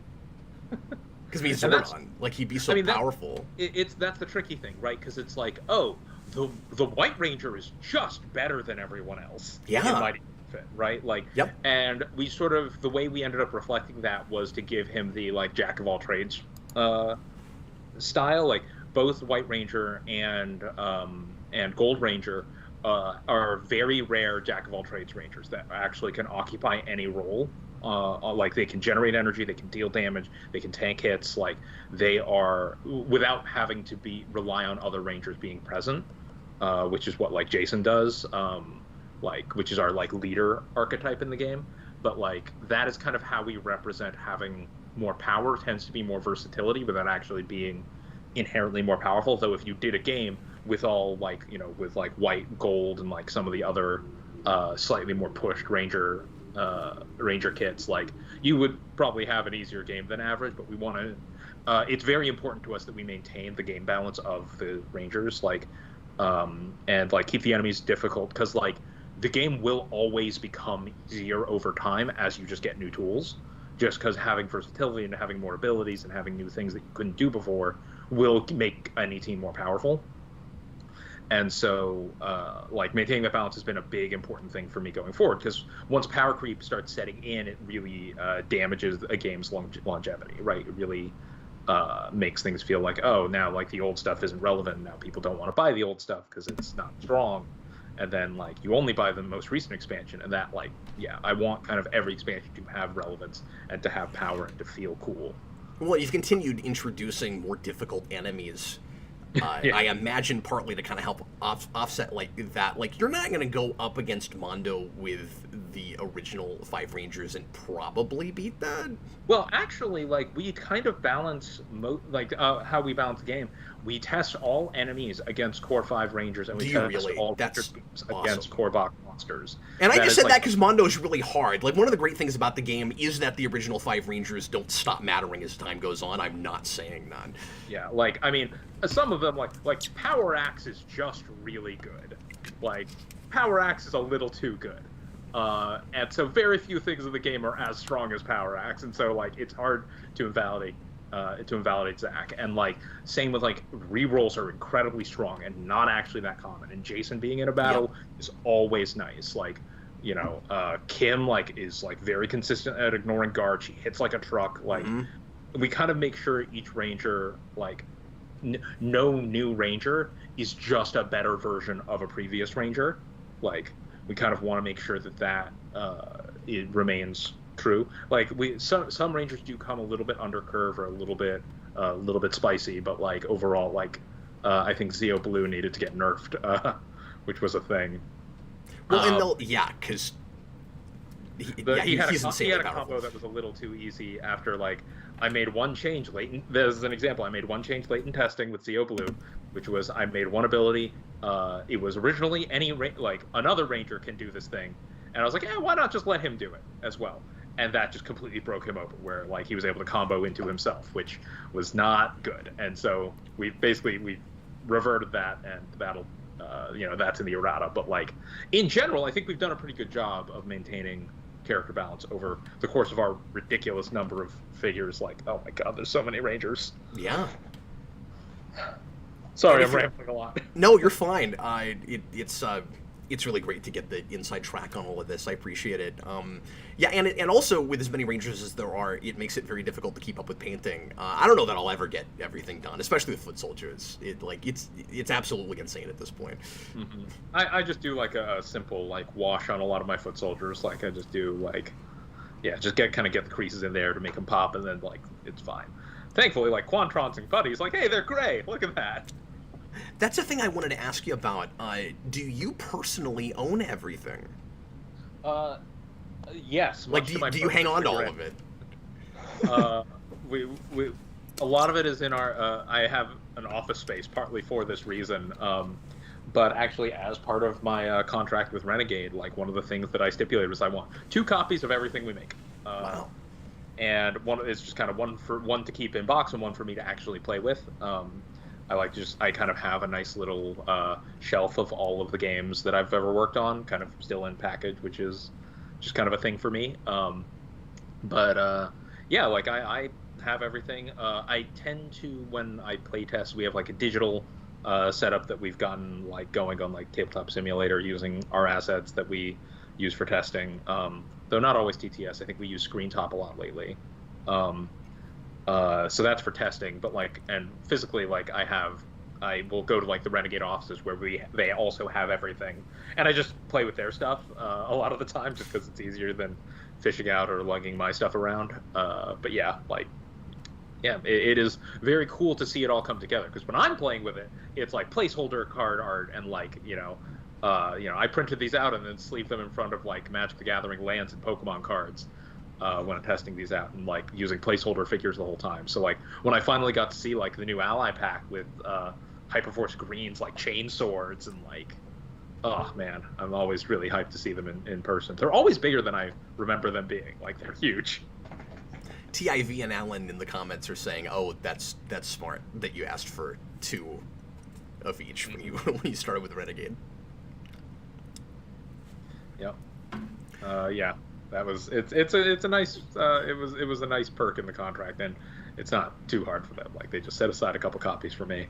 Because he's Zordon. Like, he'd be so powerful. That's the tricky thing, right? Because it's like, oh, the White Ranger is just better than everyone else. Yeah. In Mighty Morphin, right? Like, yep. And we sort of, the way we ended up reflecting that was to give him the, like, jack of all trades style. Like, both White Ranger and Gold Ranger are very rare jack of all trades rangers that actually can occupy any role. Like, they can generate energy, they can deal damage, they can tank hits. Like, they are, without having to rely on other rangers being present, which is what, like, Jason does, which is our, like, leader archetype in the game. But, like, that is kind of how we represent having more power. Tends to be more versatility without actually being inherently more powerful. Though if you did a game with all, like, you know, with, like, white, gold, and, like, some of the other slightly more pushed ranger kits, like, you would probably have an easier game than average. But we want to it's very important to us that we maintain the game balance of the rangers, like, and, like, keep the enemies difficult, because, like, the game will always become easier over time as you just get new tools. Just because having versatility and having more abilities and having new things that you couldn't do before will make any team more powerful. And so, like, maintaining that balance has been a big, important thing for me going forward, because once power creep starts setting in, it really damages a game's longevity, right? It really makes things feel like, oh, now, like, the old stuff isn't relevant. Now people don't want to buy the old stuff because it's not strong. and then like you only buy the most recent expansion, and that like I want kind of every expansion to have relevance and to have power and to feel cool. Well, you've continued introducing more difficult enemies. I imagine partly to kind of help offset like that. Like, you're not going to go up against Mondo with the original 5 Rangers and probably beat that. Well, actually, like, we kind of balance how we balance the game. We test all enemies against core 5 Rangers, and we test all That's awesome. against core box monsters. And I just said that because Mondo's really hard. Like, one of the great things about the game is that the original 5 Rangers don't stop mattering as time goes on. I'm not saying that. Yeah, like, I mean, some of them, like Power Axe is just really good. Like, Power Axe is a little too good. And so very few things in the game are as strong as Power Axe, and so, like, it's hard to invalidate Zack. And, like, same with, like, rerolls are incredibly strong and not actually that common. And Jason being in a battle is always nice. Like, you know, Kim, like, is, like, very consistent at ignoring guard. She hits like a truck. Like, we kind of make sure each Ranger, like, no new Ranger is just a better version of a previous Ranger. Like, we kind of want to make sure that it remains true. Like, some Rangers do come a little bit under curve or a little bit spicy, but like overall, like I think Zeo Blue needed to get nerfed, which was a thing. Well, because he had a combo that was a little too easy after, like, I made one change late in, there's an example, I made one change late in testing with Zeo Blue, which was I made one ability, it was originally another Ranger can do this thing, and I was like, why not just let him do it as well? And that just completely broke him open, where, like, he was able to combo into himself, which was not good. And so we reverted that, and that'll, that's in the errata. But, like, in general, I think we've done a pretty good job of maintaining character balance over the course of our ridiculous number of figures. Like, oh my god, there's so many Rangers. Yeah. Sorry, I'm rambling a lot. No, you're fine. It's really great to get the inside track on all of this. I appreciate it. And also with as many Rangers as there are, it makes it very difficult to keep up with painting. I don't know that I'll ever get everything done, especially with foot soldiers. It's absolutely insane at this point. Mm-hmm. I just do like a simple like wash on a lot of my foot soldiers. Like, I just do like, just get the creases in there to make them pop, and then like it's fine. Thankfully, like Quantrons and Putties, like, hey, they're gray. Look at that. That's a thing I wanted to ask you about. Do you personally own everything? Yes. Like, do you hang on to all of it? We a lot of it is in our. I have an office space partly for this reason. But actually, as part of my contract with Renegade, like, one of the things that I stipulated was I want 2 copies of everything we make. Wow. And one is just kind of one to keep in box and one for me to actually play with. I kind of have a nice little shelf of all of the games that I've ever worked on, kind of still in package, which is just kind of a thing for me. Like, I have everything. I tend to, when I play test, we have like a digital setup that we've gotten like going on like Tabletop Simulator using our assets that we use for testing. Though not always TTS. I think we use Screen Top a lot lately. So that's for testing, but like, and physically, like, I will go to like the Renegade offices where they also have everything, and I just play with their stuff a lot of the time, just because it's easier than fishing out or lugging my stuff around. It is very cool to see it all come together, because when I'm playing with it, it's like placeholder card art, and like, I printed these out and then sleeve them in front of like Magic the Gathering lands and Pokemon cards. When I'm testing these out, and like using placeholder figures the whole time. So like when I finally got to see like the new ally pack with Hyperforce Greens, like chain swords, and like, oh man, I'm always really hyped to see them in person. They're always bigger than I remember them being. Like, they're huge. TIV and Alan in the comments are saying, "Oh, that's smart that you asked for 2 of each when you started with Renegade." Yep. That was it's a nice it was a nice perk in the contract, and it's not too hard for them. Like, they just set aside a couple copies for me.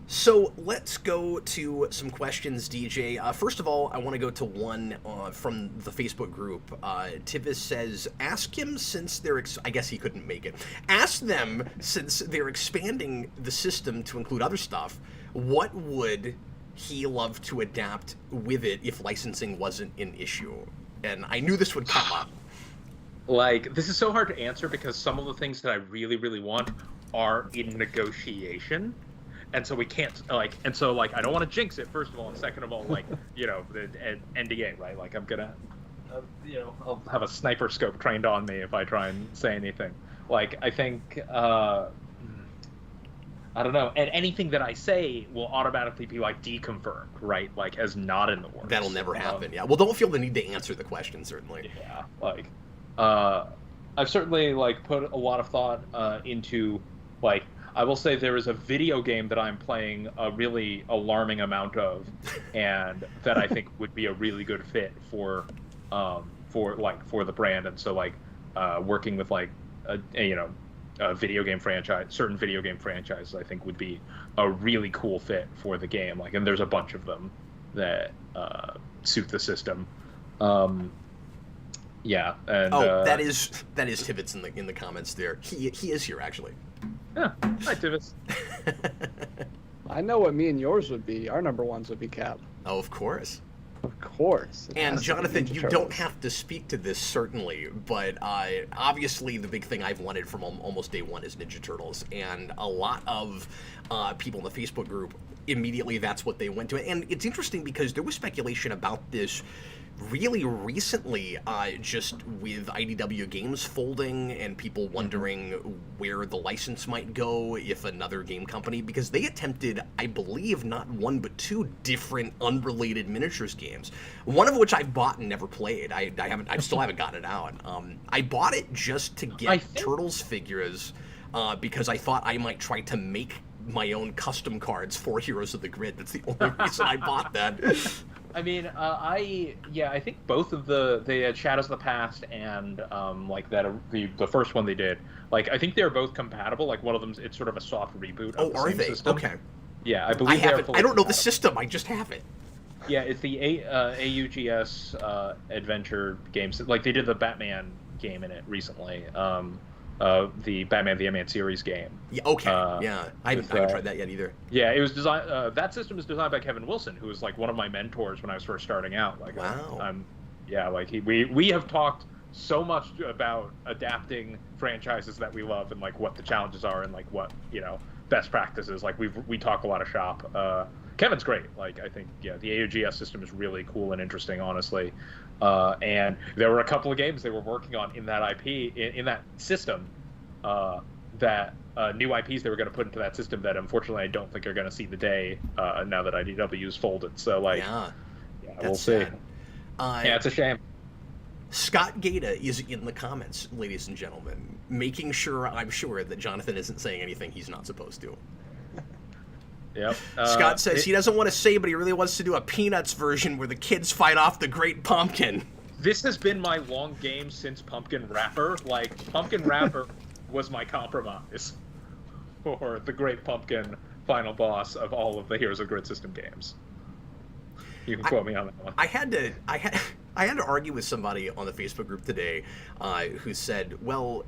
So let's go to some questions, DJ. First of all, I want to go to one from the Facebook group. Tivis says, ask him since they're... I guess he couldn't make it. Ask them, since they're expanding the system to include other stuff, what would he loved to adapt with it if licensing wasn't an issue. And I knew this would come up. Like, this is so hard to answer because some of the things that I really, really want are in negotiation. And so we can't, like, I don't want to jinx it, first of all, and second of all, like, you know, the NDA, right? Like, I'm gonna, you know, I'll have a sniper scope trained on me if I try and say anything. Like, I think, I don't know, and anything that I say will automatically be, like, deconfirmed, right? Like, as not in the works. That'll never happen, yeah. Well, don't feel the need to answer the question, certainly. Yeah, like, I've certainly, like, put a lot of thought into, like, I will say there is a video game that I'm playing a really alarming amount of, and that I think would be a really good fit for the brand. And so, like, working with, like, a video game franchise, certain video game franchises, I think would be a really cool fit for the game. Like, and there's a bunch of them that suit the system. Yeah, and that is Tibbets in the comments there. He is here actually. Yeah, hi Tibbets. I know what me and yours would be. Our number ones would be Cap. Oh, of course. Of course. And Jonathan, you don't have to speak to this certainly, but obviously the big thing I've wanted from almost day one is Ninja Turtles, and a lot of people in the Facebook group immediately that's what they went to. And it's interesting because there was speculation about this really recently, just with IDW Games folding and people wondering where the license might go if another game company, because they attempted, I believe, not one but two different unrelated miniatures games, one of which I've bought and never played. I still haven't gotten it out. I bought it just to get Turtles figures because I thought I might try to make my own custom cards for Heroes of the Grid. That's the only reason I bought that. I mean, I think both of they had Shadows of the Past and like that the first one they did. Like, I think they're both compatible. Like, one of them, it's sort of a soft reboot. Of the are same they? System. Okay. Yeah, I believe I haven't. I don't know the compatible. system. I just have it. Yeah, it's the AUGS adventure games. Like, they did the Batman game in it recently. The Batman the Animated Series game. Yeah. Okay. Yeah. I haven't tried that yet either. Yeah, it was designed. That system was designed by Kevin Wilson, who was like one of my mentors when I was first starting out. Like, wow. Yeah, like we have talked so much about adapting franchises that we love and like what the challenges are and like what, you know, best practices. Like we talk a lot of shop. Kevin's great. Like, I think, yeah, the AOGS system is really cool and interesting, honestly. And there were a couple of games they were working on in that IP, in that system, that new IPs they were going to put into that system that unfortunately I don't think are going to see the day now that IDW's folded. So, like, yeah we'll see. Yeah, it's a shame. Scott Gata is in the comments, ladies and gentlemen, making sure I'm sure that Jonathan isn't saying anything he's not supposed to. Yep. Scott says he doesn't want to say, but he really wants to do a Peanuts version where the kids fight off the Great Pumpkin. This has been my long game since Pumpkin Rapper. Like, Pumpkin Rapper was my compromise for the Great Pumpkin final boss of all of the Heroes of Grid system games. You can quote me on that one. I had to argue with somebody on the Facebook group today who said, well,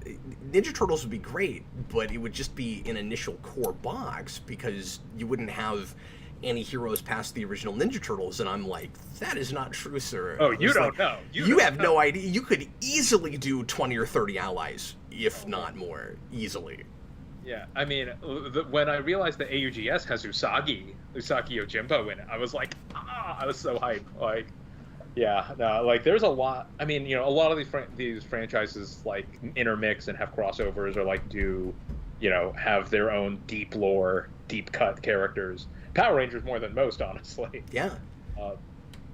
Ninja Turtles would be great, but it would just be an initial core box because you wouldn't have any heroes past the original Ninja Turtles. And I'm like, that is not true, sir. Oh, you don't know. You have no idea. You could easily do 20 or 30 allies, if not more, easily. Yeah, I mean, when I realized that AUGS has Usagi Yojimbo in it, I was like, I was so hyped. Like, yeah, no, like, there's a lot. I mean, you know, a lot of these franchises like intermix and have crossovers, or like do, you know, have their own deep lore, deep cut characters. Power Rangers more than most, honestly. Yeah.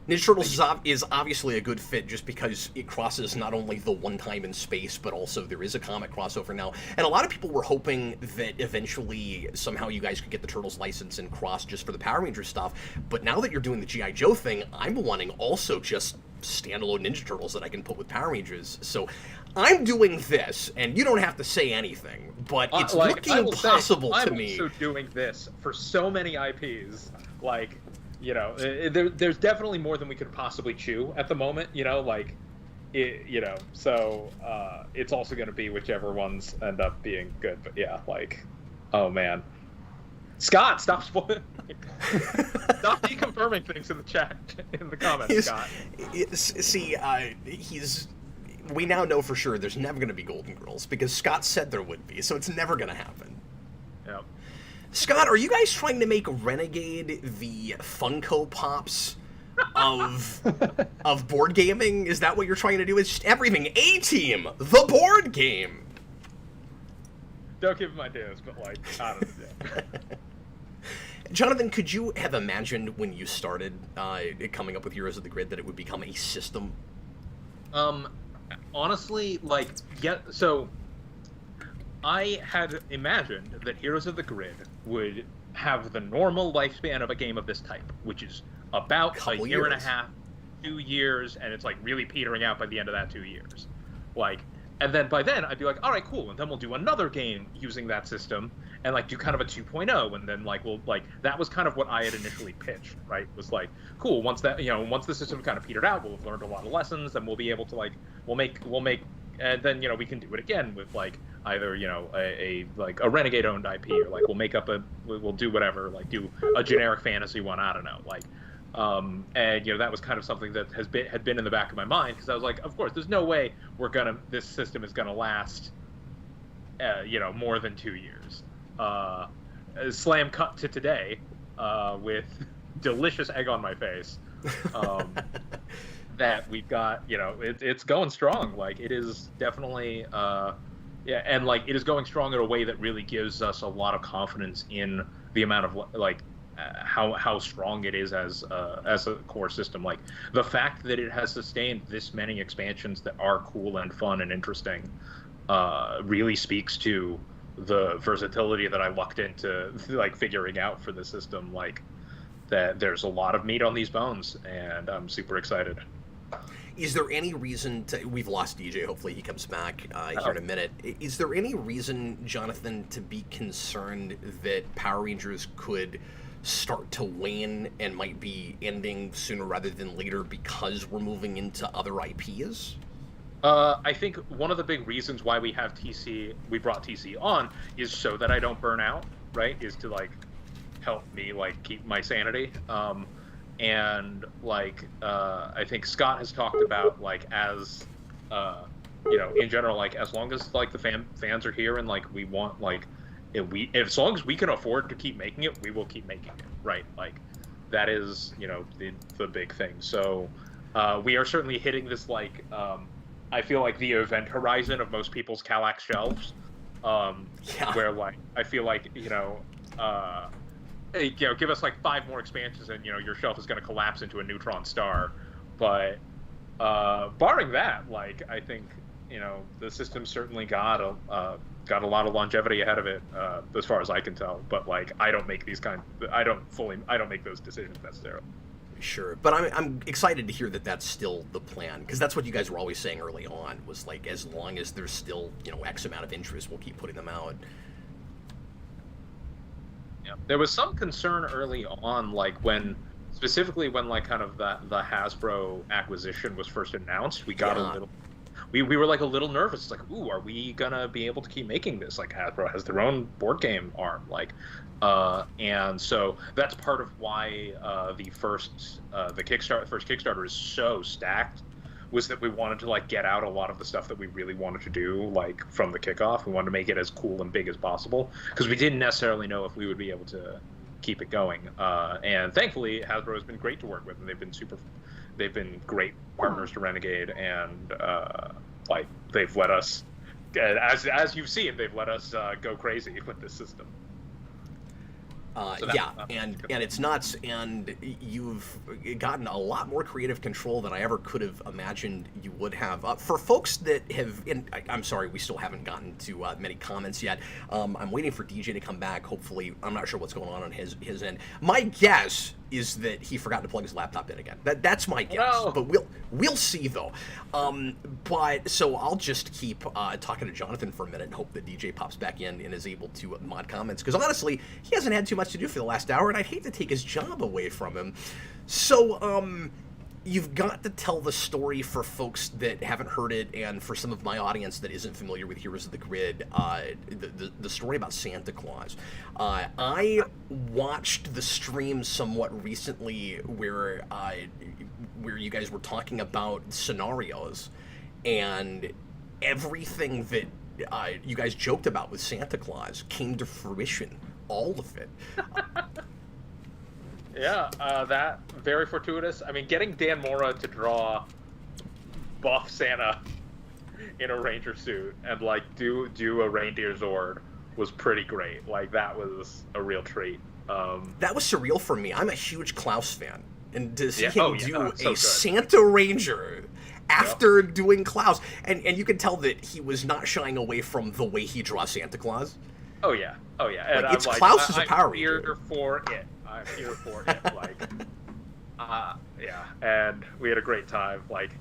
Ninja Turtles is obviously a good fit just because it crosses not only the one time in space, but also there is a comic crossover now. And a lot of people were hoping that eventually somehow you guys could get the Turtles license and cross just for the Power Rangers stuff. But now that you're doing the G.I. Joe thing, I'm wanting also just standalone Ninja Turtles that I can put with Power Rangers. So I'm doing this, and you don't have to say anything, but it's looking possible to me. I'm also doing this for so many IPs, like... You know, there's definitely more than we could possibly chew at the moment, you know, like, you know, so it's also going to be whichever ones end up being good. But yeah, like, oh man. Scott, stop spoiling. Stop deconfirming things in the chat, in the comments, Scott. We now know for sure there's never going to be Golden Girls because Scott said there would be, so it's never going to happen. Yep. Scott, are you guys trying to make Renegade the Funko Pops of board gaming? Is that what you're trying to do? It's just everything. A-Team, the board game. Don't give him ideas, but like, I don't know. Jonathan, could you have imagined when you started coming up with Heroes of the Grid that it would become a system? Honestly, like, yeah, so I had imagined that Heroes of the Grid would have the normal lifespan of a game of this type, which is about a year and a half, 2 years, and it's like really petering out by the end of that 2 years. Like, and then by then I'd be like, all right, cool, and then we'll do another game using that system, and like do kind of a 2.0, and then like we'll like that was kind of what I had initially pitched, right? Was like, cool, once that once the system kind of petered out, we'll have learned a lot of lessons, then we'll be able to like we'll make and then we can do it again with like either a Renegade owned IP, or like we'll do whatever, like do a generic fantasy one, I don't know, like and that was kind of something that had been in the back of my mind, because I was like, of course there's no way this system is gonna last more than 2 years. Slam cut to today with delicious egg on my face. That we've got, it's going strong. Like, it is definitely, and like it is going strong in a way that really gives us a lot of confidence in the amount of like how strong it is as a core system. Like, the fact that it has sustained this many expansions that are cool and fun and interesting really speaks to the versatility that I lucked into like figuring out for the system. Like, that there's a lot of meat on these bones, and I'm super excited. Is there any reason we've lost DJ, hopefully he comes back here in a minute. Is there any reason, Jonathan, to be concerned that Power Rangers could start to wane and might be ending sooner rather than later because we're moving into other IPs? I think one of the big reasons why we brought TC on is so that I don't burn out, right? Is to like help me like keep my sanity. And like I think Scott has talked about, like, as in general, like, as long as like the fans are here and like we want, like, as long as we can afford to keep making it, we will keep making it, right? Like, that is the big thing. So we are certainly hitting this like I feel like the event horizon of most people's Kallax shelves, where like I feel like give us like 5 more expansions and your shelf is going to collapse into a neutron star. But barring that, like, I think the system certainly got a lot of longevity ahead of it, as far as I can tell. But like, I don't make those decisions necessarily. Sure, but I'm excited to hear that that's still the plan, because that's what you guys were always saying early on, was like, as long as there's still X amount of interest, we'll keep putting them out. Yeah, there was some concern early on, like specifically when like kind of the Hasbro acquisition was first announced. We got a little, we were like a little nervous. It's like, ooh, are we gonna be able to keep making this? Like, Hasbro has their own board game arm, like, and so that's part of why the first Kickstarter is so stacked. Was that we wanted to like get out a lot of the stuff that we really wanted to do, like, from the kickoff. We wanted to make it as cool and big as possible, because we didn't necessarily know if we would be able to keep it going. And thankfully, Hasbro has been great to work with, and they've been great partners to Renegade, and like, they've let us, as you've seen, they've let us go crazy with this system. And it's nuts, and you've gotten a lot more creative control than I ever could have imagined you would have. For folks that have, and I'm sorry, we still haven't gotten to many comments yet. I'm waiting for DJ to come back. Hopefully, I'm not sure what's going on his end. My guess is that he forgot to plug his laptop in again. That's my guess, but we'll see though. But so I'll just keep talking to Jonathan for a minute and hope that DJ pops back in and is able to mod comments, because honestly, he hasn't had too much to do for the last hour, and I'd hate to take his job away from him. So you've got to tell the story for folks that haven't heard it, and for some of my audience that isn't familiar with Heroes of the Grid, the story about Santa Claus. I watched the stream somewhat recently where you guys were talking about scenarios, and everything that you guys joked about with Santa Claus came to fruition. All of it. Yeah, that very fortuitous. I mean, getting Dan Mora to draw buff Santa in a ranger suit and like do a reindeer Zord was pretty great. Like that was a real treat. That was surreal for me. I'm a huge Klaus fan, and to see him do so a Santa Ranger after doing Klaus, and you can tell that he was not shying away from the way he draws Santa Claus. Oh yeah. And like, it's Klaus is a Power Ranger. I'm here for it. I'm here for it. Like, yeah. And we had a great time. Like,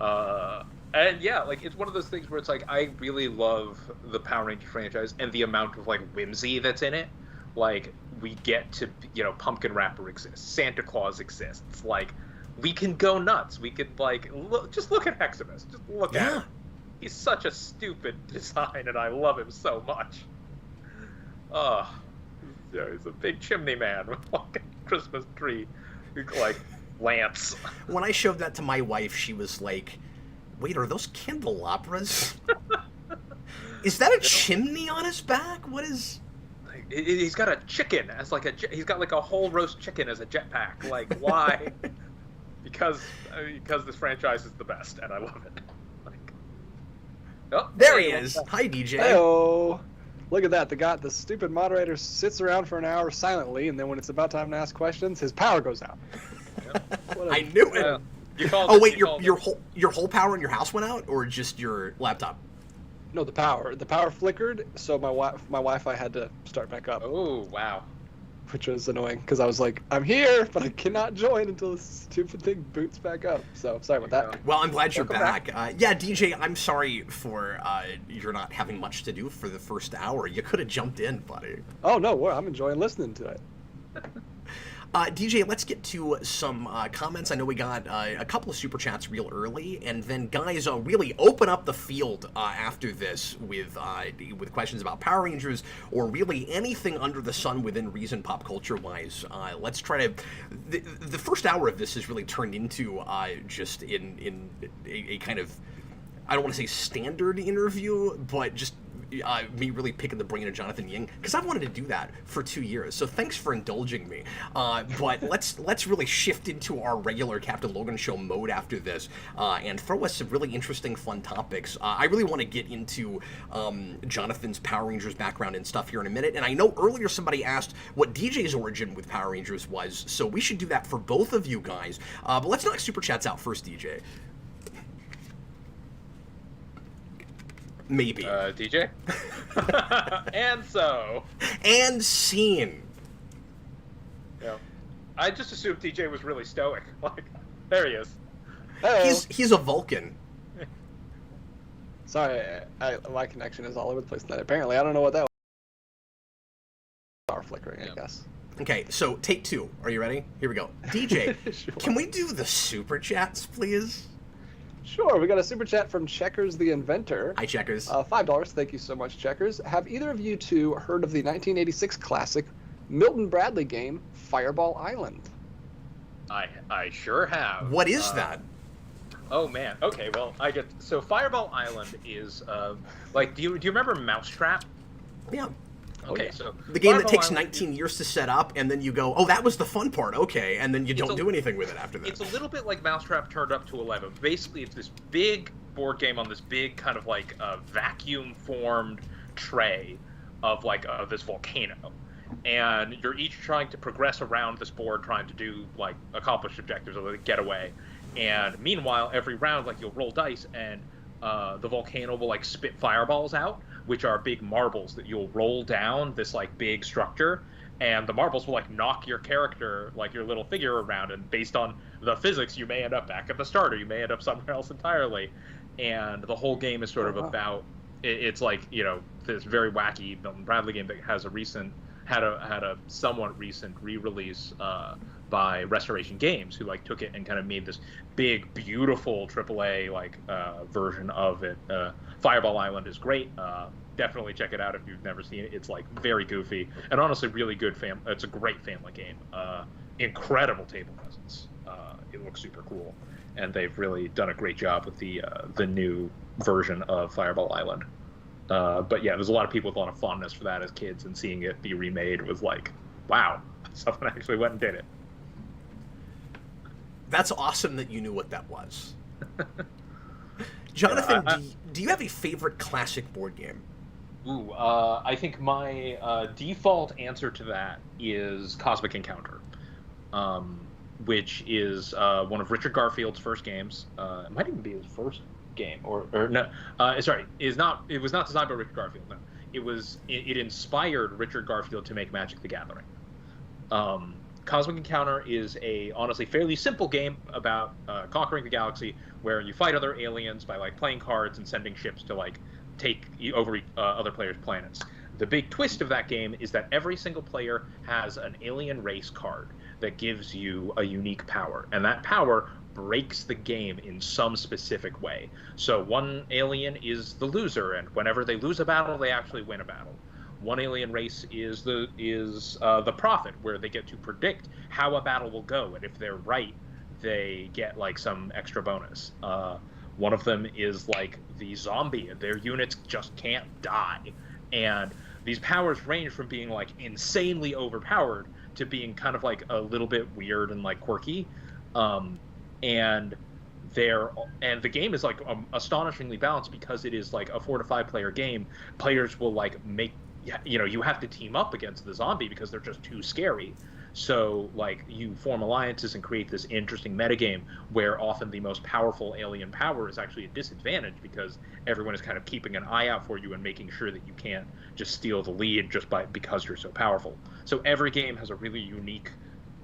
and yeah, like it's one of those things where it's like I really love the Power Ranger franchise and the amount of like whimsy that's in it. Like we get to, Pumpkin Rapper exists, Santa Claus exists. Like we can go nuts. We could like just look at Heximus. Just look at him. He's such a stupid design, and I love him so much. Yeah, he's a big chimney man with like a Christmas tree, like lance. When I showed that to my wife, she was like, "Wait, are those candelabras? Is that a chimney on his back? What is?" He's got a chicken as like he's got like a whole roast chicken as a jetpack. Like why? because this franchise is the best, and I love it. Like, oh, there he is. Hi, DJ. Heyo. Look at that. The stupid moderator sits around for an hour silently, and then when it's about time to ask questions, his power goes out. I knew it. Oh wait, your whole power in your house went out, or just your laptop? No, the power flickered, so my Wi-Fi had to start back up. Oh wow. Which was annoying because I was like, I'm here, but I cannot join until this stupid thing boots back up. So sorry about that. Well, I'm glad you're back. Yeah, DJ, I'm sorry for you're not having much to do for the first hour. You could have jumped in, buddy. Oh no, I'm enjoying listening to it. DJ, let's get to some comments. I know we got a couple of super chats real early, and then guys, really open up the field after this with questions about Power Rangers or really anything under the sun within reason, pop culture wise. Let's try to. The first hour of this has really turned into just in a kind of, I don't want to say standard interview, but just. Me really picking the brain of Jonathan Ying, because I've wanted to do that for 2 years. So thanks for indulging me. But let's really shift into our regular Captain Logan show mode after this, and throw us some really interesting, fun topics. I really want to get into Jonathan's Power Rangers background and stuff here in a minute. And I know earlier somebody asked what DJ's origin with Power Rangers was, so we should do that for both of you guys. But let's knock super chats out first, DJ. Maybe. DJ? And scene. Yeah. I just assumed DJ was really stoic. Like, there he is. Hello. He's a Vulcan. Sorry, my connection is all over the place tonight. Apparently, I don't know what that was. Power flickering, I guess. Okay, so take 2. Are you ready? Here we go. DJ, Sure. Can we do the super chats, please? Sure, we got a super chat from Checkers the Inventor. Hi, Checkers. $5. Thank you so much, Checkers. Have either of you two heard of the 1986 classic Milton Bradley game, Fireball Island? I sure have. What is that? Oh man. Okay. Well, so Fireball Island is like do you remember Mousetrap? Yeah. Okay, so the game Fireball that takes Island 19 years to set up, and then you go, oh, that was the fun part, okay, and then you don't do anything with it after that. It's a little bit like Mousetrap turned up to 11. Basically, it's this big board game on this big kind of like vacuum-formed tray of like this volcano, and you're each trying to progress around this board, trying to do like accomplish objectives or like, get away. And meanwhile, every round, like you'll roll dice, and the volcano will like spit fireballs out, which are big marbles that you'll roll down this like big structure, and the marbles will like knock your character, like your little figure around, and based on the physics you may end up back at the start or you may end up somewhere else entirely. And the whole game is sort of about it's like this very wacky Milton Bradley game that has had a somewhat recent re-release by Restoration Games, who like took it and kind of made this big, beautiful AAA version of it. Fireball Island is great. Definitely check it out if you've never seen it. It's like very goofy and honestly really good. It's a great family game. Incredible table presence. It looks super cool, and they've really done a great job with the new version of Fireball Island. But yeah, there's a lot of people with a lot of fondness for that as kids, and seeing it be remade was like, wow, someone actually went and did it. That's awesome that you knew what that was. Jonathan, do you have a favorite classic board game? Ooh, I think my default answer to that is Cosmic Encounter, which is one of Richard Garfield's first games. It might even be his first game, or no, sorry, it was not designed by Richard Garfield. No, it inspired Richard Garfield to make Magic the Gathering. Cosmic Encounter is a honestly fairly simple game about conquering the galaxy, where you fight other aliens by like playing cards and sending ships to like take over other players' planets. The big twist of that game is that every single player has an alien race card that gives you a unique power, and that power breaks the game in some specific way. So one alien is the loser, and whenever they lose a battle, they actually win a battle. One alien race is the prophet, where they get to predict how a battle will go, and if they're right, they get like some extra bonus. One of them is like the zombie, and their units just can't die. And these powers range from being like insanely overpowered to being kind of like a little bit weird and like quirky. And the game is like astonishingly balanced because it is like a 4 to 5 player game. Players will like you have to team up against the zombie because they're just too scary. So like you form alliances and create this interesting metagame where often the most powerful alien power is actually a disadvantage because everyone is kind of keeping an eye out for you and making sure that you can't just steal the lead because you're so powerful. So every game has a really unique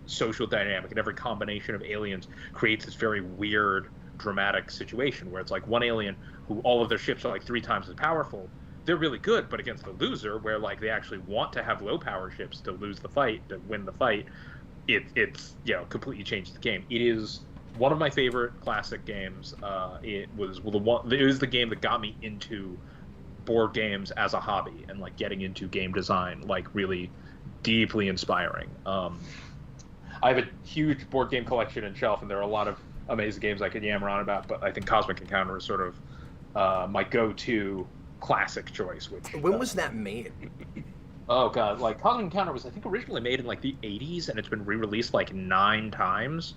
social dynamic, and every combination of aliens creates this very weird, dramatic situation where it's like one alien who all of their ships are like 3 times as powerful. They're really good, but against the loser, where like they actually want to have low power ships to lose the fight, to win the fight, it's completely changed the game. It is one of my favorite classic games. It was the game that got me into board games as a hobby and like getting into game design, like really deeply inspiring. I have a huge board game collection and shelf, and there are a lot of amazing games I could yammer on about, but I think Cosmic Encounter is sort of my go-to classic choice. When was that made? Oh god, like Cosmic Encounter was I think originally made in like the 80s, and it's been re-released like 9 times,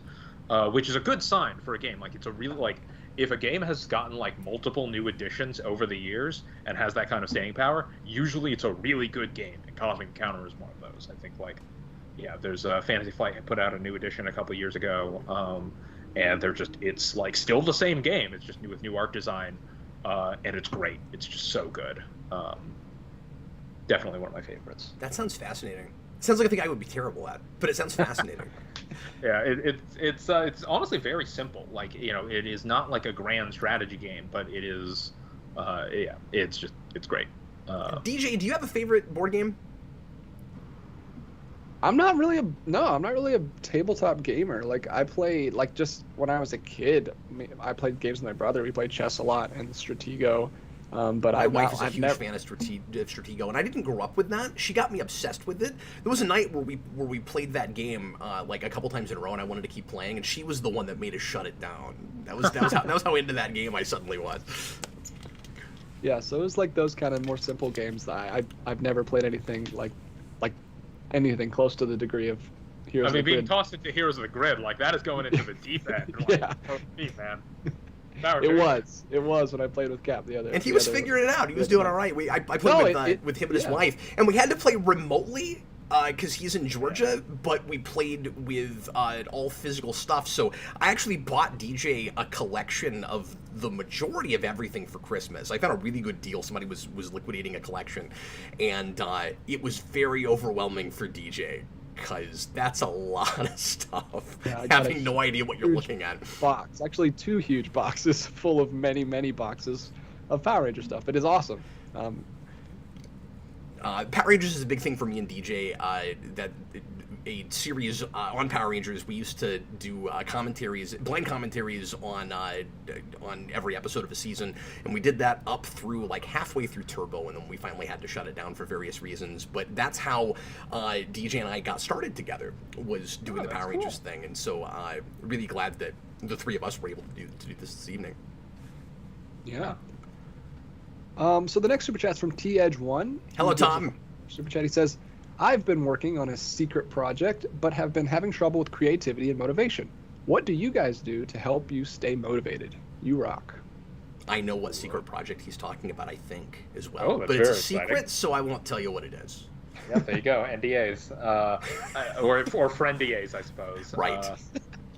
which is a good sign for a game. Like it's a really like if a game has gotten like multiple new editions over the years and has that kind of staying power, usually it's a really good game, and Cosmic Encounter is one of those. I think like there's Fantasy Flight put out a new edition a couple years ago, and it's like still the same game, it's just with new art design. And it's great. It's just so good. Definitely one of my favorites. That sounds fascinating. It sounds like a thing I would be terrible at, but it sounds fascinating. Yeah, it's honestly very simple. Like it is not like a grand strategy game, but it is. It's great. DJ, do you have a favorite board game? I'm not really a tabletop gamer. Like I play just when I was a kid, I played games with my brother. We played chess a lot and Stratego. But my wife is a huge fan of Stratego, and I didn't grow up with that. She got me obsessed with it. There was a night where we played that game like a couple times in a row, and I wanted to keep playing, and she was the one that made us shut it down. That was how into that game I suddenly was. Yeah, so it was like those kind of more simple games that I've never played anything like anything close to the degree of Heroes of the Grid. Being tossed into Heroes of the Grid, like that is going into the deep end. Like, yeah. Deep, man. It was when I played with Cap the other. And he was figuring it out. He was doing all right. I played with him and his wife, and we had to play remotely because he's in Georgia. But we played with all physical stuff. So I actually bought DJ a collection of the majority of everything for Christmas. I found a really good deal. Somebody was liquidating a collection, and it was very overwhelming for DJ. Because that's a lot of stuff. Yeah, having no idea what you're looking at. Box, actually 2 huge boxes full of many boxes of Power Ranger stuff. It is awesome. Power Rangers is a big thing for me and DJ. That series on Power Rangers. We used to do commentaries, blind commentaries on every episode of a season, and we did that up through like halfway through Turbo, and then we finally had to shut it down for various reasons. But that's how DJ and I got started together, was doing the Power Rangers thing, and so really glad that the three of us were able to do this evening. Yeah. So the next super chat's from T-Edge1. Hello, Tom. Super chat, he says, I've been working on a secret project, but have been having trouble with creativity and motivation. What do you guys do to help you stay motivated? You rock. I know what secret project he's talking about, I think, as well. Oh, that's but it's a very secret, exciting. So I won't tell you what it is. Yeah, there you go. NDAs, or friend DAs, I suppose. Right.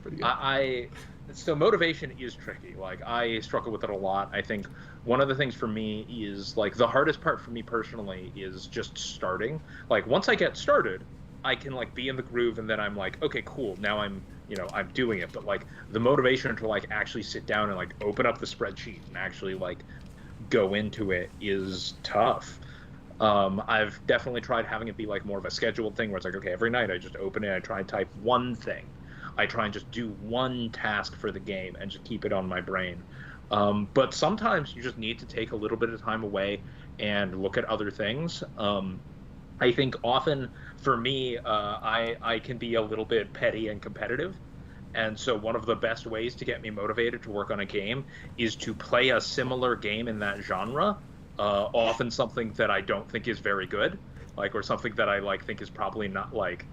Pretty good. So motivation is tricky. Like, I struggle with it a lot. I think one of the things for me is, like, the hardest part for me personally is just starting. Like, once I get started, I can, like, be in the groove, and then I'm like, okay, cool, now I'm doing it. But, like, the motivation to, like, actually sit down and, like, open up the spreadsheet and actually, like, go into it is tough. I've definitely tried having it be, like, more of a scheduled thing where it's like, okay, every night I just open it, I try and type one thing. I try and just do one task for the game and just keep it on my brain. But sometimes you just need to take a little bit of time away and look at other things. I think often for me, I can be a little bit petty and competitive. And so one of the best ways to get me motivated to work on a game is to play a similar game in that genre, often something that I don't think is very good, like, or something that I, like, think is probably not, like,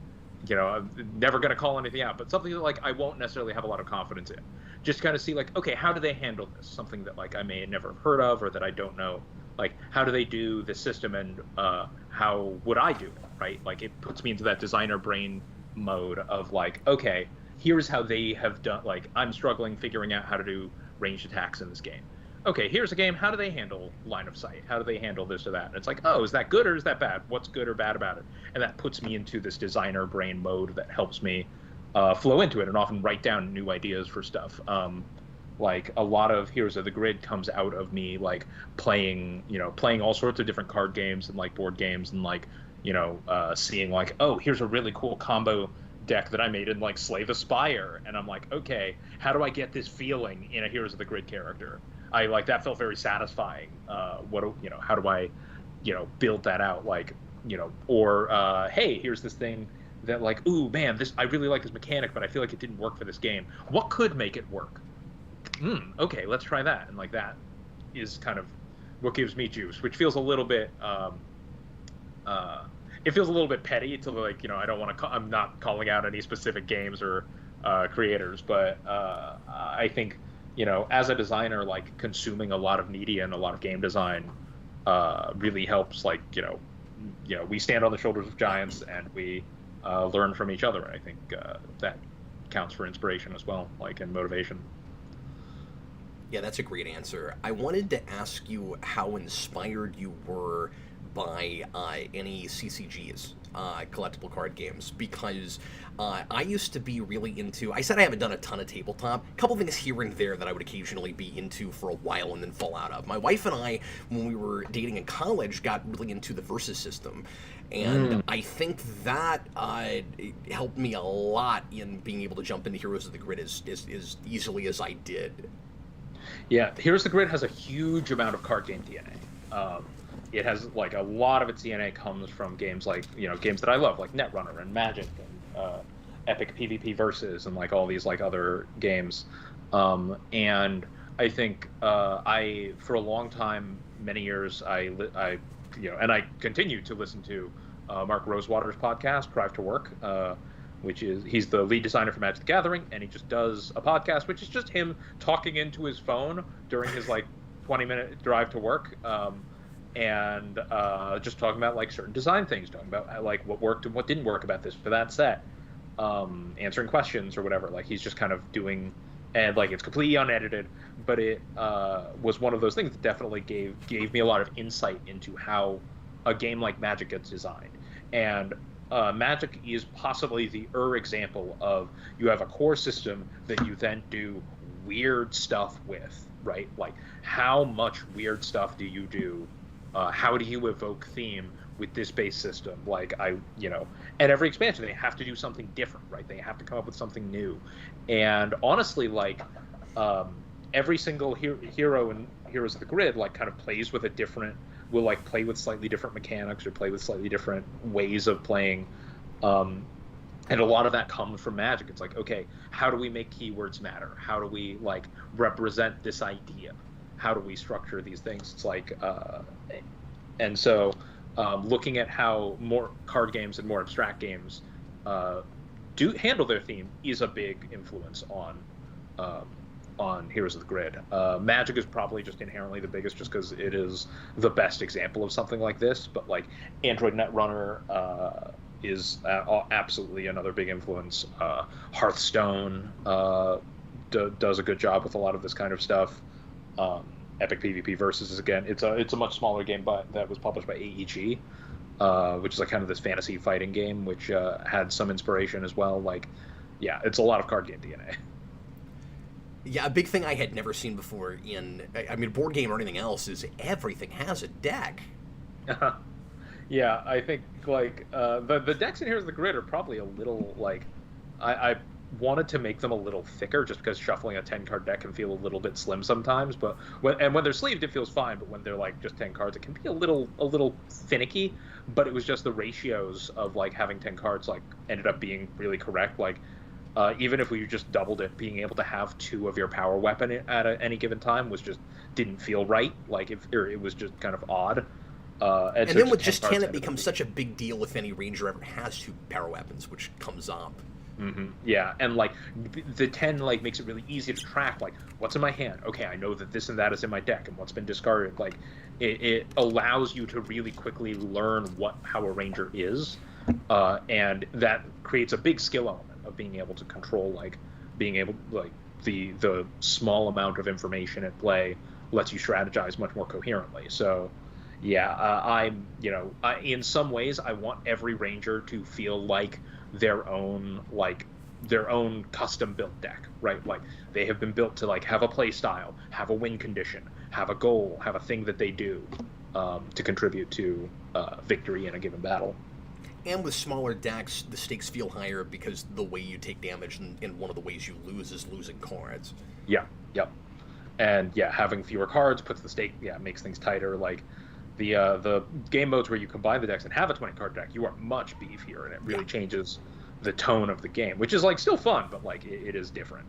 I'm never going to call anything out, but something that, like, I won't necessarily have a lot of confidence in. Just kind of see, like, okay, how do they handle this? Something that, like, I may never have heard of or that I don't know. Like, how do they do the system, and how would I do it, right? Like, it puts me into that designer brain mode of, like, okay, here's how they have done, like, I'm struggling figuring out how to do ranged attacks in this game. Okay, here's a game, how do they handle line of sight? How do they handle this or that? And it's like, oh, is that good or is that bad? What's good or bad about it? And that puts me into this designer brain mode that helps me flow into it and often write down new ideas for stuff. Like, a lot of Heroes of the Grid comes out of me, like, playing all sorts of different card games and, like, board games and, like, seeing, like, oh, here's a really cool combo deck that I made in, like, Slay the Spire. And I'm like, okay, how do I get this feeling in a Heroes of the Grid character? That felt very satisfying. How do I, build that out? Like, or hey, here's this thing that, like, ooh, man, I really like this mechanic, but I feel like it didn't work for this game. What could make it work? Okay, let's try that. And, like, that is kind of what gives me juice, which feels a little bit, it feels a little bit petty to, like, I don't want to, I'm not calling out any specific games or creators, but I think, as a designer, like, consuming a lot of media and a lot of game design really helps. Like, we stand on the shoulders of giants and we learn from each other. And I think that counts for inspiration as well, like, and motivation. Yeah, that's a great answer. I wanted to ask you how inspired you were by any CCGs, collectible card games, because I used to be really into, I said I haven't done a ton of tabletop, a couple things here and there that I would occasionally be into for a while and then fall out of. My wife and I, when we were dating in college, got really into the Versus system, and I think that helped me a lot in being able to jump into Heroes of the Grid as easily as I did. Yeah, Heroes of the Grid has a huge amount of card game DNA. It has, like, a lot of its DNA comes from games like, games that I love, like Netrunner and Magic and Epic PvP Versus and, like, all these, like, other games. And I think for a long time, many years, and I continue to listen to Mark Rosewater's podcast, Drive to Work, he's the lead designer for Magic the Gathering, and he just does a podcast, which is just him talking into his phone during his, like, 20-minute drive to work. And just talking about, like, certain design things, talking about, like, what worked and what didn't work about this for that set, answering questions or whatever. Like, he's just kind of doing, and, like, it's completely unedited, but it was one of those things that definitely gave me a lot of insight into how a game like Magic gets designed. And Magic is possibly the example of, you have a core system that you then do weird stuff with, right? Like, how much weird stuff do you do how do you evoke theme with this base system? Like and every expansion they have to do something different, right? They have to come up with something new. And honestly, like every single hero in Heroes of the Grid like kind of plays with will like play with slightly different mechanics or play with slightly different ways of playing. And a lot of that comes from Magic. It's like, okay, how do we make keywords matter? How do we like represent this idea? How do we structure these things? It's like, and so looking at how more card games and more abstract games do handle their theme is a big influence on Heroes of the Grid. Magic is probably just inherently the biggest, just because it is the best example of something like this. But like Android Netrunner is absolutely another big influence. Hearthstone does a good job with a lot of this kind of stuff. Epic PvP Versus is again, it's a much smaller game, but that was published by AEG, which is like kind of this fantasy fighting game, which had some inspiration as well. Like, yeah, it's a lot of card game DNA. Yeah, a big thing I had never seen before I mean, board game or anything else, is everything has a deck. Yeah, I think like the decks in Heroes of the Grid are probably a little like I wanted to make them a little thicker, just because shuffling a 10-card deck can feel a little bit slim sometimes. But when they're sleeved, it feels fine. But when they're like just 10 cards, it can be a little finicky. But it was just the ratios of like having 10 cards like ended up being really correct. Like even if we just doubled it, being able to have 2 of your power weapon at any given time didn't feel right. Like it was just kind of odd. And then with just 10, it becomes such a big deal if any ranger ever has 2 power weapons, which comes up. Mm-hmm. Yeah, and like the 10 like makes it really easy to track like what's in my hand. Okay, I know that this and that is in my deck, and what's been discarded. Like it allows you to really quickly learn how a ranger is, and that creates a big skill element of being able to control the small amount of information at play lets you strategize much more coherently. So yeah, in some ways I want every ranger to feel like their own custom built deck, right? Like they have been built to like have a play style, have a win condition, have a goal, have a thing that they do to contribute to victory in a given battle. And with smaller decks, the stakes feel higher because the way you take damage and one of the ways you lose is losing cards. Yeah, yep. And yeah, having fewer cards puts the stake, makes things tighter. Like the game modes where you combine the decks and have a 20-card deck, you are much beefier, and it really changes the tone of the game, which is like still fun, but like it is different.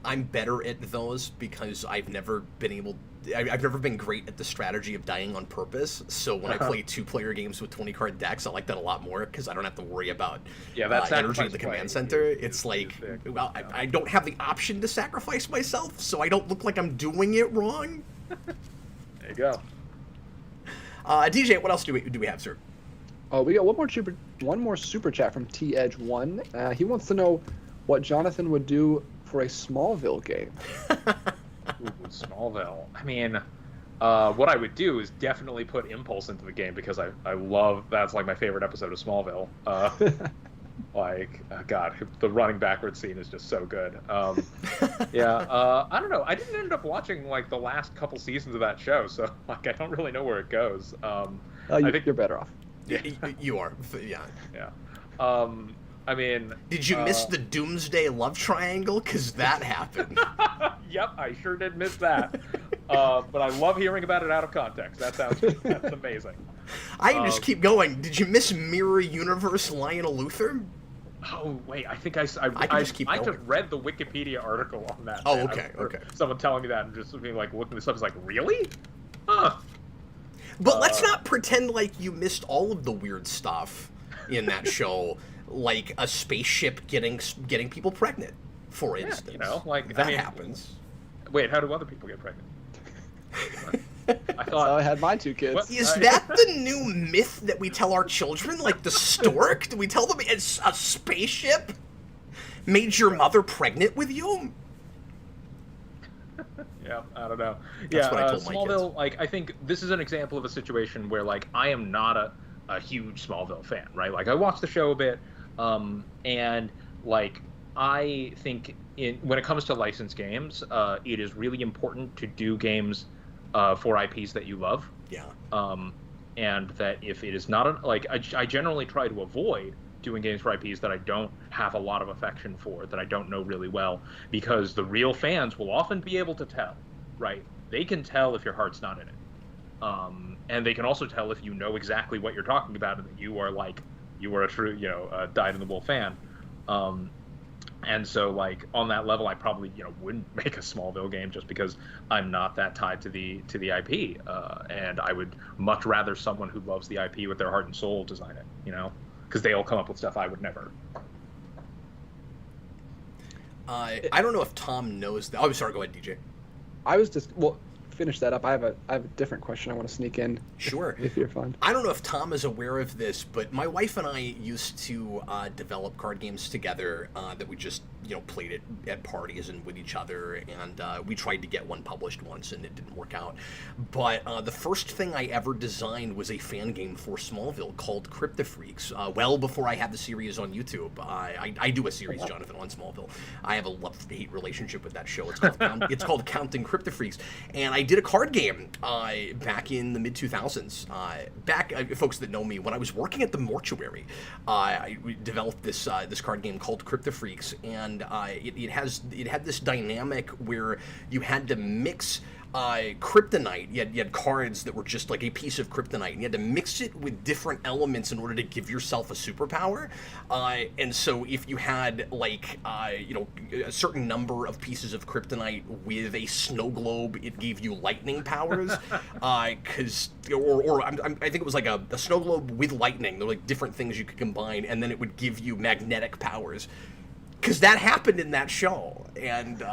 I'm better at those because I've never been great at the strategy of dying on purpose. So when I play 2-player games with 20-card decks, I like that a lot more because I don't have to worry about energy in the command center. It's like, well, I don't have the option to sacrifice myself, so I don't look like I'm doing it wrong. There you go. DJ, what else do we have, sir? Oh, we got one more super chat from T-Edge1. He wants to know what Jonathan would do for a Smallville game. Ooh, Smallville. I mean, what I would do is definitely put Impulse into the game, because I love, that's like my favorite episode of Smallville. God, the running backwards scene is just so good. I don't know. I didn't end up watching like the last couple seasons of that show, so like I don't really know where it goes. I think you're better off. Yeah, you are. Yeah. Yeah. I mean, did you miss the Doomsday love triangle? Because that happened. Yep, I sure did miss that. But I love hearing about it out of context. That's amazing. I can just keep going. Did you miss Mirror Universe Lionel Luthor? Oh wait, I think I just read the Wikipedia article on that. Oh, okay. Someone telling me that and just being like looking this up is like, really? Huh. But let's not pretend like you missed all of the weird stuff in that show, like a spaceship getting people pregnant, for instance. You know, like that happens. Wait, how do other people get pregnant? I thought I had my 2 kids. What? Is that the new myth that we tell our children? Like the stork? Do we tell them it's a spaceship made your mother pregnant with you? Yeah, I don't know. That's what I told my Smallville, kids. like I think this is an example of a situation where like I am not a huge Smallville fan, right? Like I watched the show a bit, and like I think when it comes to licensed games, it is really important to do games for IPs that you love. Yeah. And that if it is not I generally try to avoid doing games for IPs that I don't have a lot of affection for, that I don't know really well, because the real fans will often be able to tell, right? They can tell if your heart's not in it. And they can also tell if you know exactly what you're talking about and that you are a true, dyed-in-the-wool fan. And so, like, on that level, I probably, wouldn't make a Smallville game just because I'm not that tied to the IP. And I would much rather someone who loves the IP with their heart and soul design it, because they'll come up with stuff I would never. I don't know if Tom knows that. Oh, I'm sorry. Go ahead, DJ. I was just finish that up. I have a different question I want to sneak in. Sure. If you're fun. I don't know if Tom is aware of this, but my wife and I used to develop card games together that we just played at parties and with each other, and we tried to get one published once and it didn't work out. But the first thing I ever designed was a fan game for Smallville called Cryptofreaks. Well before I had the series on YouTube. I do a series, Jonathan, on Smallville. I have a love-hate relationship with that show. It's called Counting Cryptofreaks, and I did a card game back in the mid 2000s. Folks that know me, when I was working at the mortuary, I developed this card game called Cryptofreaks, and it had this dynamic where you had to mix kryptonite. You had cards that were just like a piece of kryptonite, and you had to mix it with different elements in order to give yourself a superpower. And so if you had a certain number of pieces of kryptonite with a snow globe, it gave you lightning powers. I think it was like a snow globe with lightning. They're like different things you could combine, and then it would give you magnetic powers. Because that happened in that show, and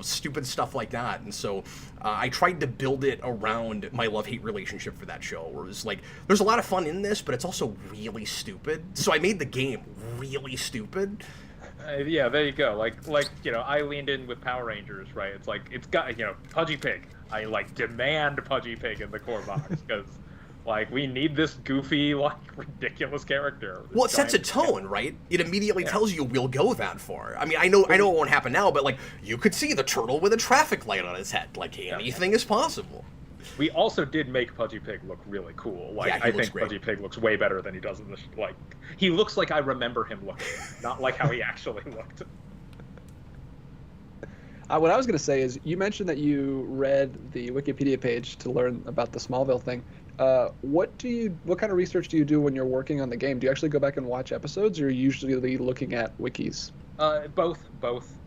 stupid stuff like that. And so I tried to build it around my love-hate relationship for that show, where it was like, there's a lot of fun in this, but it's also really stupid. So I made the game really stupid. Yeah, there you go. I leaned in with Power Rangers, right? It's like, it's got, Pudgy Pig. I demand Pudgy Pig in the core box because. We need this goofy, ridiculous character. Well, it sets a tone, right? It immediately tells you we'll go that far. I mean, I know it won't happen now, but, you could see the turtle with a traffic light on his head. Anything is possible. We also did make Pudgy Pig look really cool. I think Pudgy Pig looks way better than he does in the he looks like I remember him looking, not like how he actually looked. What I was going to say is, you mentioned that you read the Wikipedia page to learn about the Smallville thing. What kind of research do you do when you're working on the game? Do you actually go back and watch episodes, or are you usually looking at wikis? Both.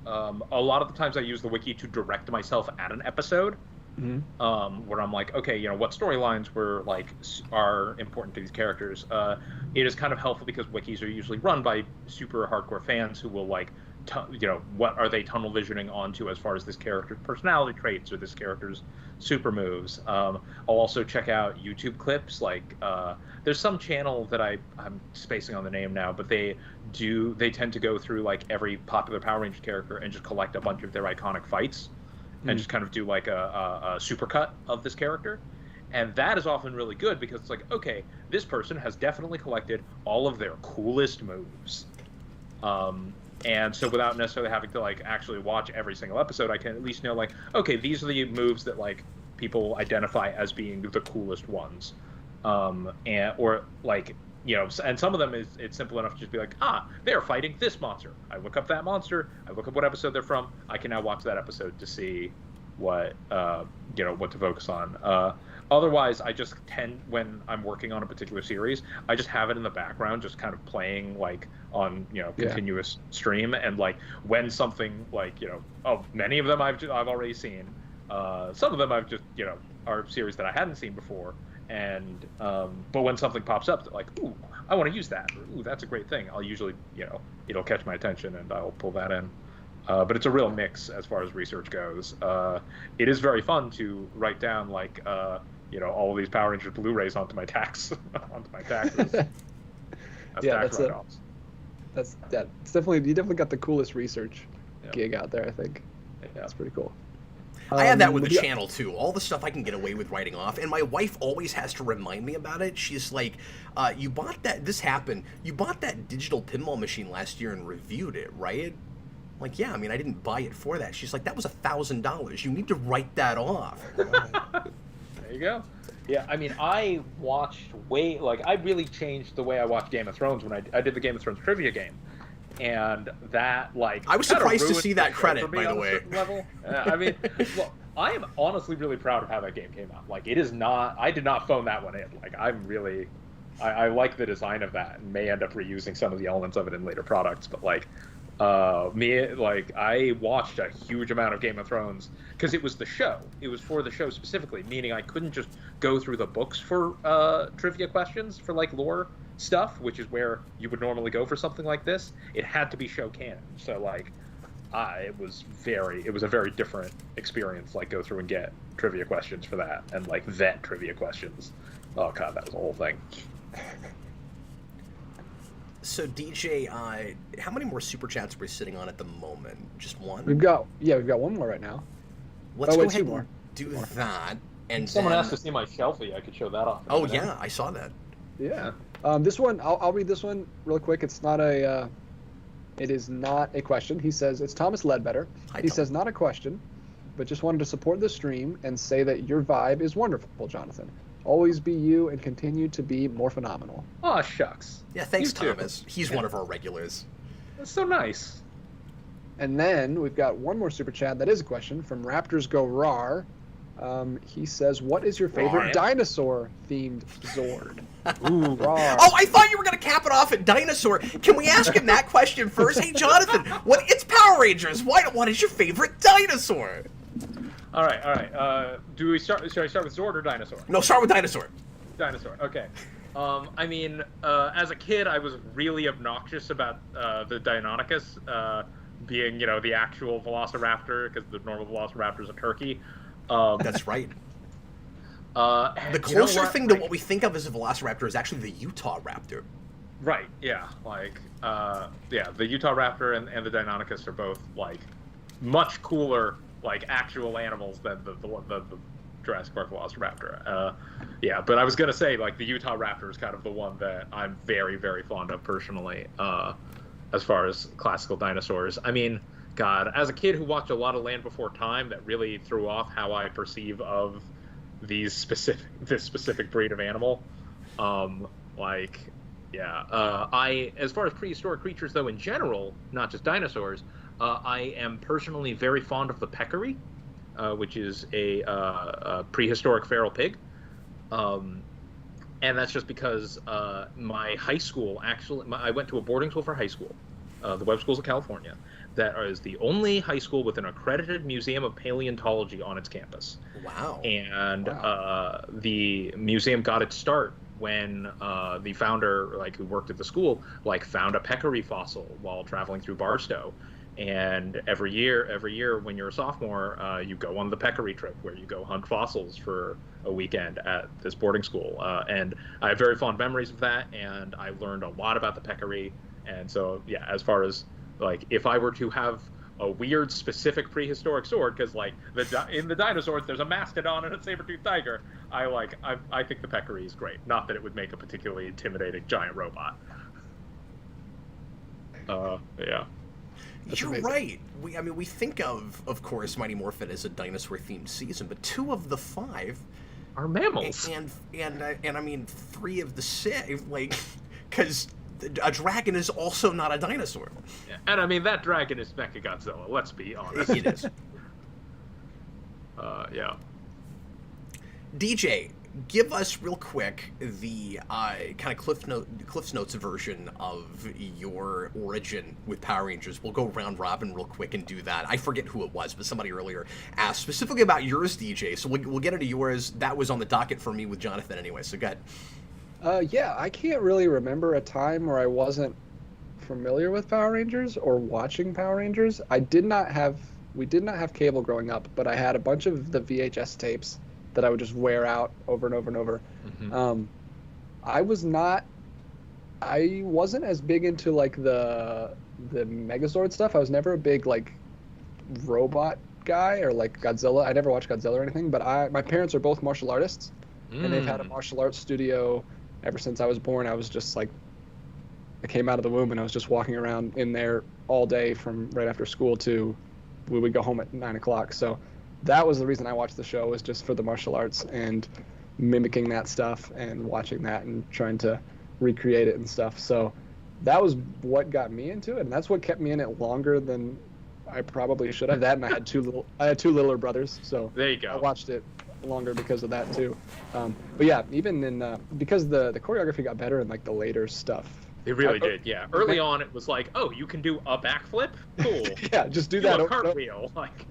A lot of the times I use the wiki to direct myself at an episode, where I'm like, okay, what storylines are important to these characters. It is kind of helpful because wikis are usually run by super hardcore fans who will what are they tunnel visioning onto as far as this character's personality traits or this character's super moves. I'll also check out YouTube clips. There's some channel that I'm spacing on the name now, but they tend to go through every popular Power Ranger character and just collect a bunch of their iconic fights and just kind of do a supercut of this character. And that is often really good because it's okay, this person has definitely collected all of their coolest moves. And so without necessarily having to actually watch every single episode, I can at least know okay, these are the moves that people identify as being the coolest ones. And some of them it's simple enough to just be they're fighting this monster. I look up that monster, I look up what episode they're from, I can now watch that episode to see what what to focus on. Otherwise, I just tend, when I'm working on a particular series, I just have it in the background, just kind of playing on continuous stream, and when something many of them I've already seen, some of them I've just are series that I hadn't seen before, and but when something pops up that ooh, I want to use that, or ooh, that's a great thing, I'll usually it'll catch my attention and I'll pull that in. But it's a real mix as far as research goes. It is very fun to write down all of these Power Rangers Blu-rays onto my taxes. It's definitely, you definitely got the coolest research gig out there, I think. Yeah, that's pretty cool. I have that with the channel too. All the stuff I can get away with writing off, and my wife always has to remind me about it. She's like, "You bought that? This happened. You bought that digital pinball machine last year and reviewed it, right?" I'm like, yeah, I mean, I didn't buy it for that. She's like, that was $1,000. You need to write that off. you go. Yeah, I mean, I watched I really changed the way I watched Game of Thrones when I did the Game of Thrones trivia game, and that like I was kinda surprised to ruined see the that show credit, for me by the on a way. certain level. I mean, well, I am honestly really proud of how that game came out. Like, it is not. I did not phone that one in. Like, I'm really. I like the design of that, and may end up reusing some of the elements of it in later products. But like, I watched a huge amount of Game of Thrones because it was the show. It was for the show specifically, meaning I couldn't just go through the books for trivia questions for like lore stuff, which is where you would normally go for something like this. It had to be show canon. So like, it was a very different experience. Like, go through and get trivia questions for that, and like vet trivia questions. Oh god, that was a whole thing. So DJ, how many more super chats are we sitting on at the moment? Just one? We've got one more right now. Let's Oh, go wait, ahead two more. and do that. And Someone then... asked to see my shelfie. I could show that off. Oh yeah, I saw that. Yeah. This one, I'll read this one real quick. It is not a question. He says, it's Thomas Ledbetter. Hi, He Tom. says, not a question, but just wanted to support the stream and say that your vibe is wonderful, Jonathan. Always be you and continue to be more phenomenal. Oh shucks. Yeah, thanks, You too. Thomas. He's one of our regulars. That's so nice. And then we've got one more super chat that is a question from Raptors Go Rar. He says, what is your favorite Rar. dinosaur-themed Zord? Ooh. Rar. Oh, I thought you were going to cap it off at Dinosaur. Can we ask him that question first? Hey, Jonathan, it's Power Rangers. What is your favorite dinosaur? All right. Should I start with Zord or Dinosaur? No, start with Dinosaur. Dinosaur. Okay. I mean, as a kid, I was really obnoxious about the Deinonychus being, the actual Velociraptor, because the normal Velociraptor is a turkey. That's right. The closer thing to what we think of as a Velociraptor is actually the Utah Raptor. Right. Yeah. Like, the Utah Raptor and the Deinonychus are both like much cooler, like actual animals than the Jurassic Park Velociraptor. But I was gonna say, like, the Utah Raptor is kind of the one that I'm very, very fond of personally, as far as classical dinosaurs. I mean, God, as a kid who watched a lot of Land Before Time, that really threw off how I perceive of this specific breed of animal. As far as prehistoric creatures, though, in general, not just dinosaurs, I am personally very fond of the peccary, which is a prehistoric feral pig. And that's just because my high school, I went to a boarding school for high school, the Webb Schools of California, that is the only high school with an accredited museum of paleontology on its campus. Wow. And the museum got its start when the founder, who worked at the school, found a peccary fossil while traveling through Barstow. And every year when you're a sophomore, you go on the peccary trip, where you go hunt fossils for a weekend at this boarding school. And I have very fond memories of that, and I learned a lot about the peccary. And so, yeah, as far as, if I were to have a weird specific prehistoric sword, because in the dinosaurs there's a mastodon and a saber-toothed tiger, I think the peccary is great. Not that it would make a particularly intimidating giant robot. Yeah. That's You're amazing. right. We think of course, Mighty Morphin as a dinosaur-themed season, but 2 of the 5 are mammals, and I mean 3 of the 6, because a dragon is also not a dinosaur. Yeah. And I mean, that dragon is Mechagodzilla. Let's be honest. It is. Yeah. DJ, give us real quick the kind of Cliff's Notes version of your origin with Power Rangers. We'll go round robin real quick and do that. I forget who it was, but somebody earlier asked specifically about yours, DJ. So we'll get into yours. That was on the docket for me with Jonathan anyway. So go ahead. Yeah, I can't really remember a time where I wasn't familiar with Power Rangers or watching Power Rangers. We did not have cable growing up, but I had a bunch of the VHS tapes that I would just wear out over and over and over. Mm-hmm. I wasn't as big into the Megazord stuff. I was never a big robot guy or Godzilla. I never watched Godzilla or anything, but my parents are both martial artists, and they've had a martial arts studio ever since I was born. I was just I came out of the womb and I was just walking around in there all day from right after school to we would go home at 9 o'clock. So that was the reason I watched the show, was just for the martial arts and mimicking that stuff and watching that and trying to recreate it and stuff. So that was what got me into it, and that's what kept me in it longer than I probably should have. That, and I had two littler brothers, so There you go. I watched it longer because of that too. But yeah, even in because the choreography got better in like the later stuff. It really did, yeah. Early on, it was like, oh, you can do a backflip? Cool. Yeah, just do Do that. a cartwheel. Like,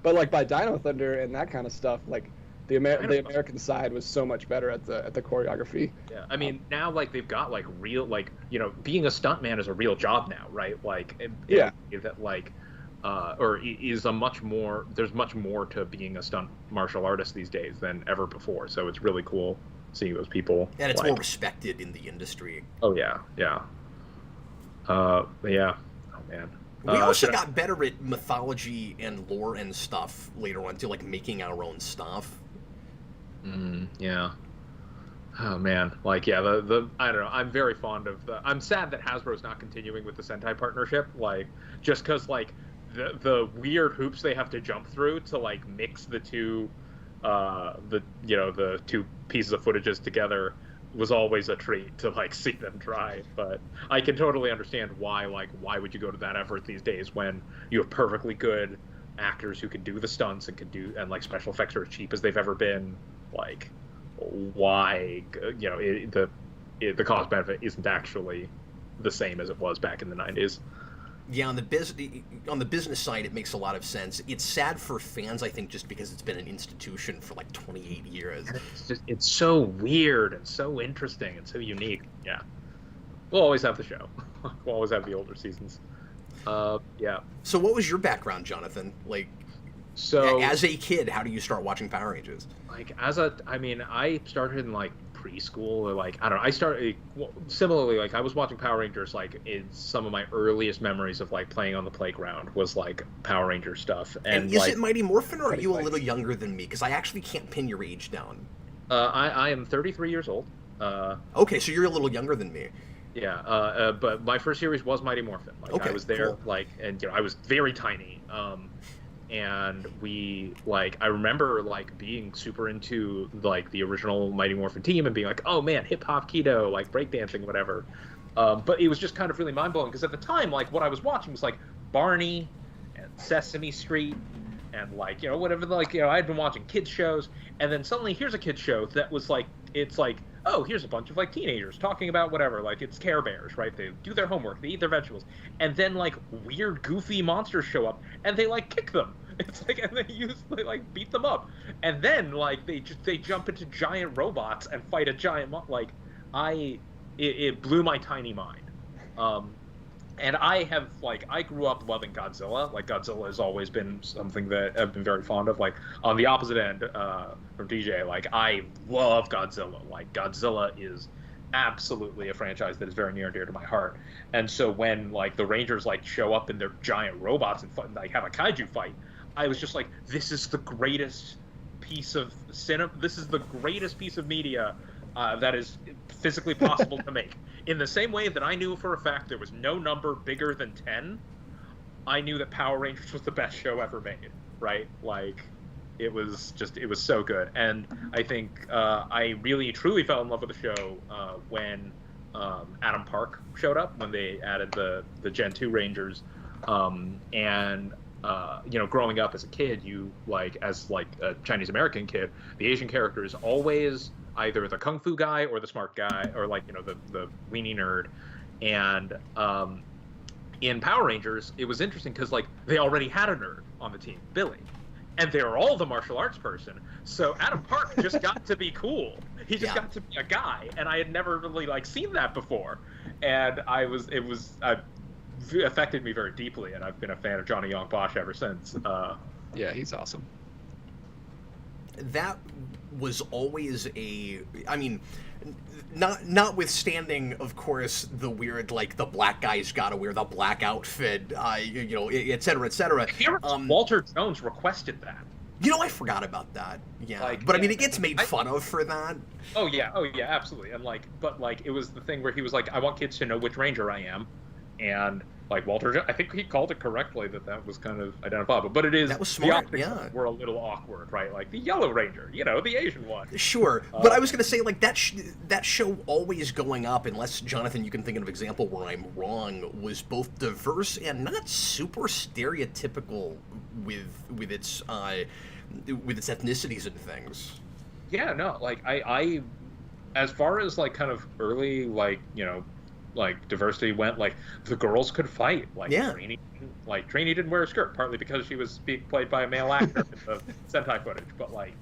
But like by Dino Thunder and that kind of stuff, like the American side was so much better at the choreography. yeah, I mean, now like they've got like real, like, you know, being a stuntman is a real job now, right? Like, Yeah. that like, or is a much more. There's much more to being a stunt martial artist these days than ever before. So it's really cool seeing those people. And it's like, more respected in the industry. Oh yeah, yeah. Yeah. Oh man. We also should I- got better at mythology and lore and stuff later on too, like making our own stuff. Yeah. Oh man, like yeah, the I don't know. I'm very fond of the. I'm sad that Hasbro's not continuing with the Sentai partnership, like just because like the weird hoops they have to jump through to like mix the two, the two pieces of footages together was always a treat to like see them try. But I can totally understand why would you go to that effort these days when you have perfectly good actors who can do the stunts and like special effects are as cheap as they've ever been. Like, why, you know, the cost benefit isn't actually the same as it was back in the 90s. Yeah, on the business side, it makes a lot of sense. It's sad for fans, I think, just because it's been an institution for like 28 years. It's so weird and so interesting and so unique. Yeah, we'll always have the show. We'll always have the older seasons. Yeah. So, what was your background, Jonathan? Like, So as a kid, how do you start watching Power Rangers? like I started in like preschool, or like I don't know. I started similarly. Like I was watching Power Rangers. Like it's some of my earliest memories of like playing on the playground was like Power Ranger stuff. And is like, it Mighty Morphin, or are you a Fights. little younger than me? Because I actually can't pin your age down. I am 33 years old. Okay, so you're a little younger than me. Yeah, but my first series was Mighty Morphin. Like Okay, I was there, cool. like, and you know, I was very tiny. And we like I remember like being super into like the original Mighty Morphin team and being like, oh man, hip hop, keto, like breakdancing, whatever. But it was just kind of really mind blowing because at the time, like what I was watching was like Barney and Sesame Street and like, you know, whatever, like, you know, I'd been watching kids shows, and then suddenly here's a kids show that was like, it's like, oh, here's a bunch of like teenagers talking about whatever, like it's Care Bears, right? They do their homework, they eat their vegetables, and then like weird goofy monsters show up and they like kick them. It's like, and they like beat them up, and then like they jump into giant robots and fight a giant like it blew my tiny mind. And I grew up loving Godzilla. Like Godzilla has always been something that I've been very fond of. Like on the opposite end from DJ, like I love Godzilla. Like Godzilla is absolutely a franchise that is very near and dear to my heart. And so when like the Rangers like show up in their giant robots and like have a kaiju fight, I was just like, this is the greatest piece of cinema. This is the greatest piece of media that is physically possible to make. In the same way that I knew for a fact there was no number bigger than 10, I knew that Power Rangers was the best show ever made, right? Like, it was so good. And I think I really, truly fell in love with the show when Adam Park showed up, when they added the Gen 2 Rangers. You know, growing up as a kid, as a Chinese American kid, the Asian character is always either the kung fu guy or the smart guy, or like, you know, the weenie nerd. And in Power Rangers, it was interesting because like they already had a nerd on the team, Billy, and they were all the martial arts person. So Adam Park just got to be cool. He just got to be a guy, and I had never really like seen that before. And it affected me very deeply, and I've been a fan of Johnny Young Bosch ever since. Yeah, he's awesome. That was always I mean, notwithstanding, of course, the weird, like, the black guy's gotta wear the black outfit, you know, et cetera, et cetera. Walter Jones requested that. You know, I forgot about that. Yeah, Like, but I yeah, mean, it gets made fun of for that. Oh yeah, absolutely. And like, but like, it was the thing where he was like, I want kids to know which Ranger I am, and like Walter. I think he called it correctly that was kind of identifiable, but it is That was smart, the optics yeah. were a little awkward, right? Like the Yellow Ranger, the Asian one. Sure, but I was going to say, like, that show always going up, unless, Jonathan, you can think of an example where I'm wrong, was both diverse and not super stereotypical with its ethnicities and things. Yeah, no, like I as far as like kind of early like like diversity went, like the girls could fight. Like yeah. Trini didn't wear a skirt, partly because she was being played by a male actor in the Sentai footage. But like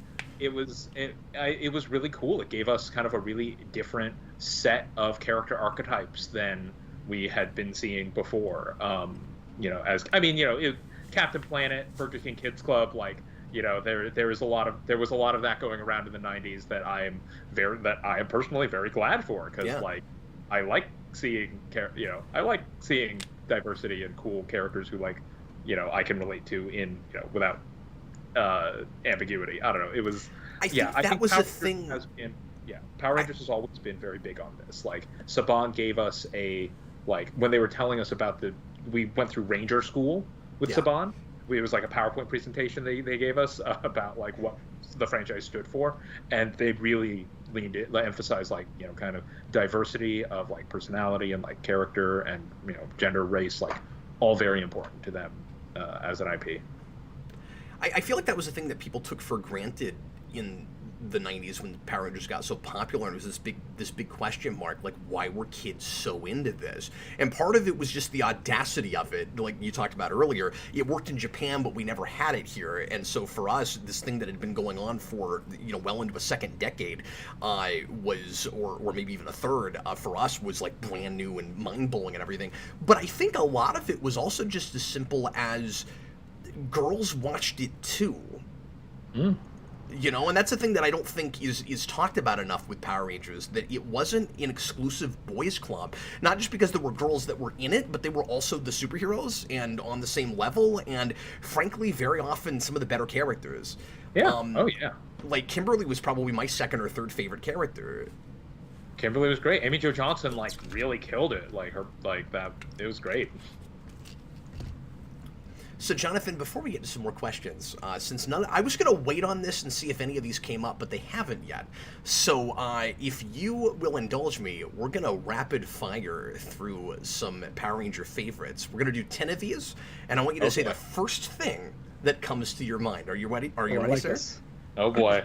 it was really cool. It gave us kind of a really different set of character archetypes than we had been seeing before. Captain Planet, Burger King Kids Club, like. There was a lot of that going around in the '90s that I am personally very glad for, because like I like seeing diversity and cool characters who I can relate to in without ambiguity. I don't know. It was I think was a thing. Power Rangers has always been very big on this. Like Saban gave us when they were telling us about we went through Ranger School with Saban. It was like a PowerPoint presentation they gave us about like what the franchise stood for, and they really emphasized kind of diversity of like personality and like character and gender, race, like all very important to them as an IP. I feel like that was a thing that people took for granted in the 90s when Power Rangers got so popular, and it was this big question mark, like, why were kids so into this? And part of it was just the audacity of it, like you talked about earlier. It worked in Japan, but we never had it here, and so for us, this thing that had been going on for well into a second decade was, or maybe even a third, for us was like brand new and mind-blowing and everything. But I think a lot of it was also just as simple as girls watched it too. And that's the thing that I don't think is talked about enough with Power Rangers, that it wasn't an exclusive boys club. Not just because there were girls that were in it, but they were also the superheroes and on the same level, and frankly, very often some of the better characters. Yeah. Like Kimberly was probably my second or third favorite character. Kimberly was great. Amy Jo Johnson really killed it. It was great. So, Jonathan, before we get to some more questions, since I was going to wait on this and see if any of these came up, but they haven't yet. So, if you will indulge me, we're going to rapid fire through some Power Ranger favorites. We're going to do 10 of these, and I want you to say the first thing that comes to your mind. Are you ready? Are you ready, sir? This. Oh boy.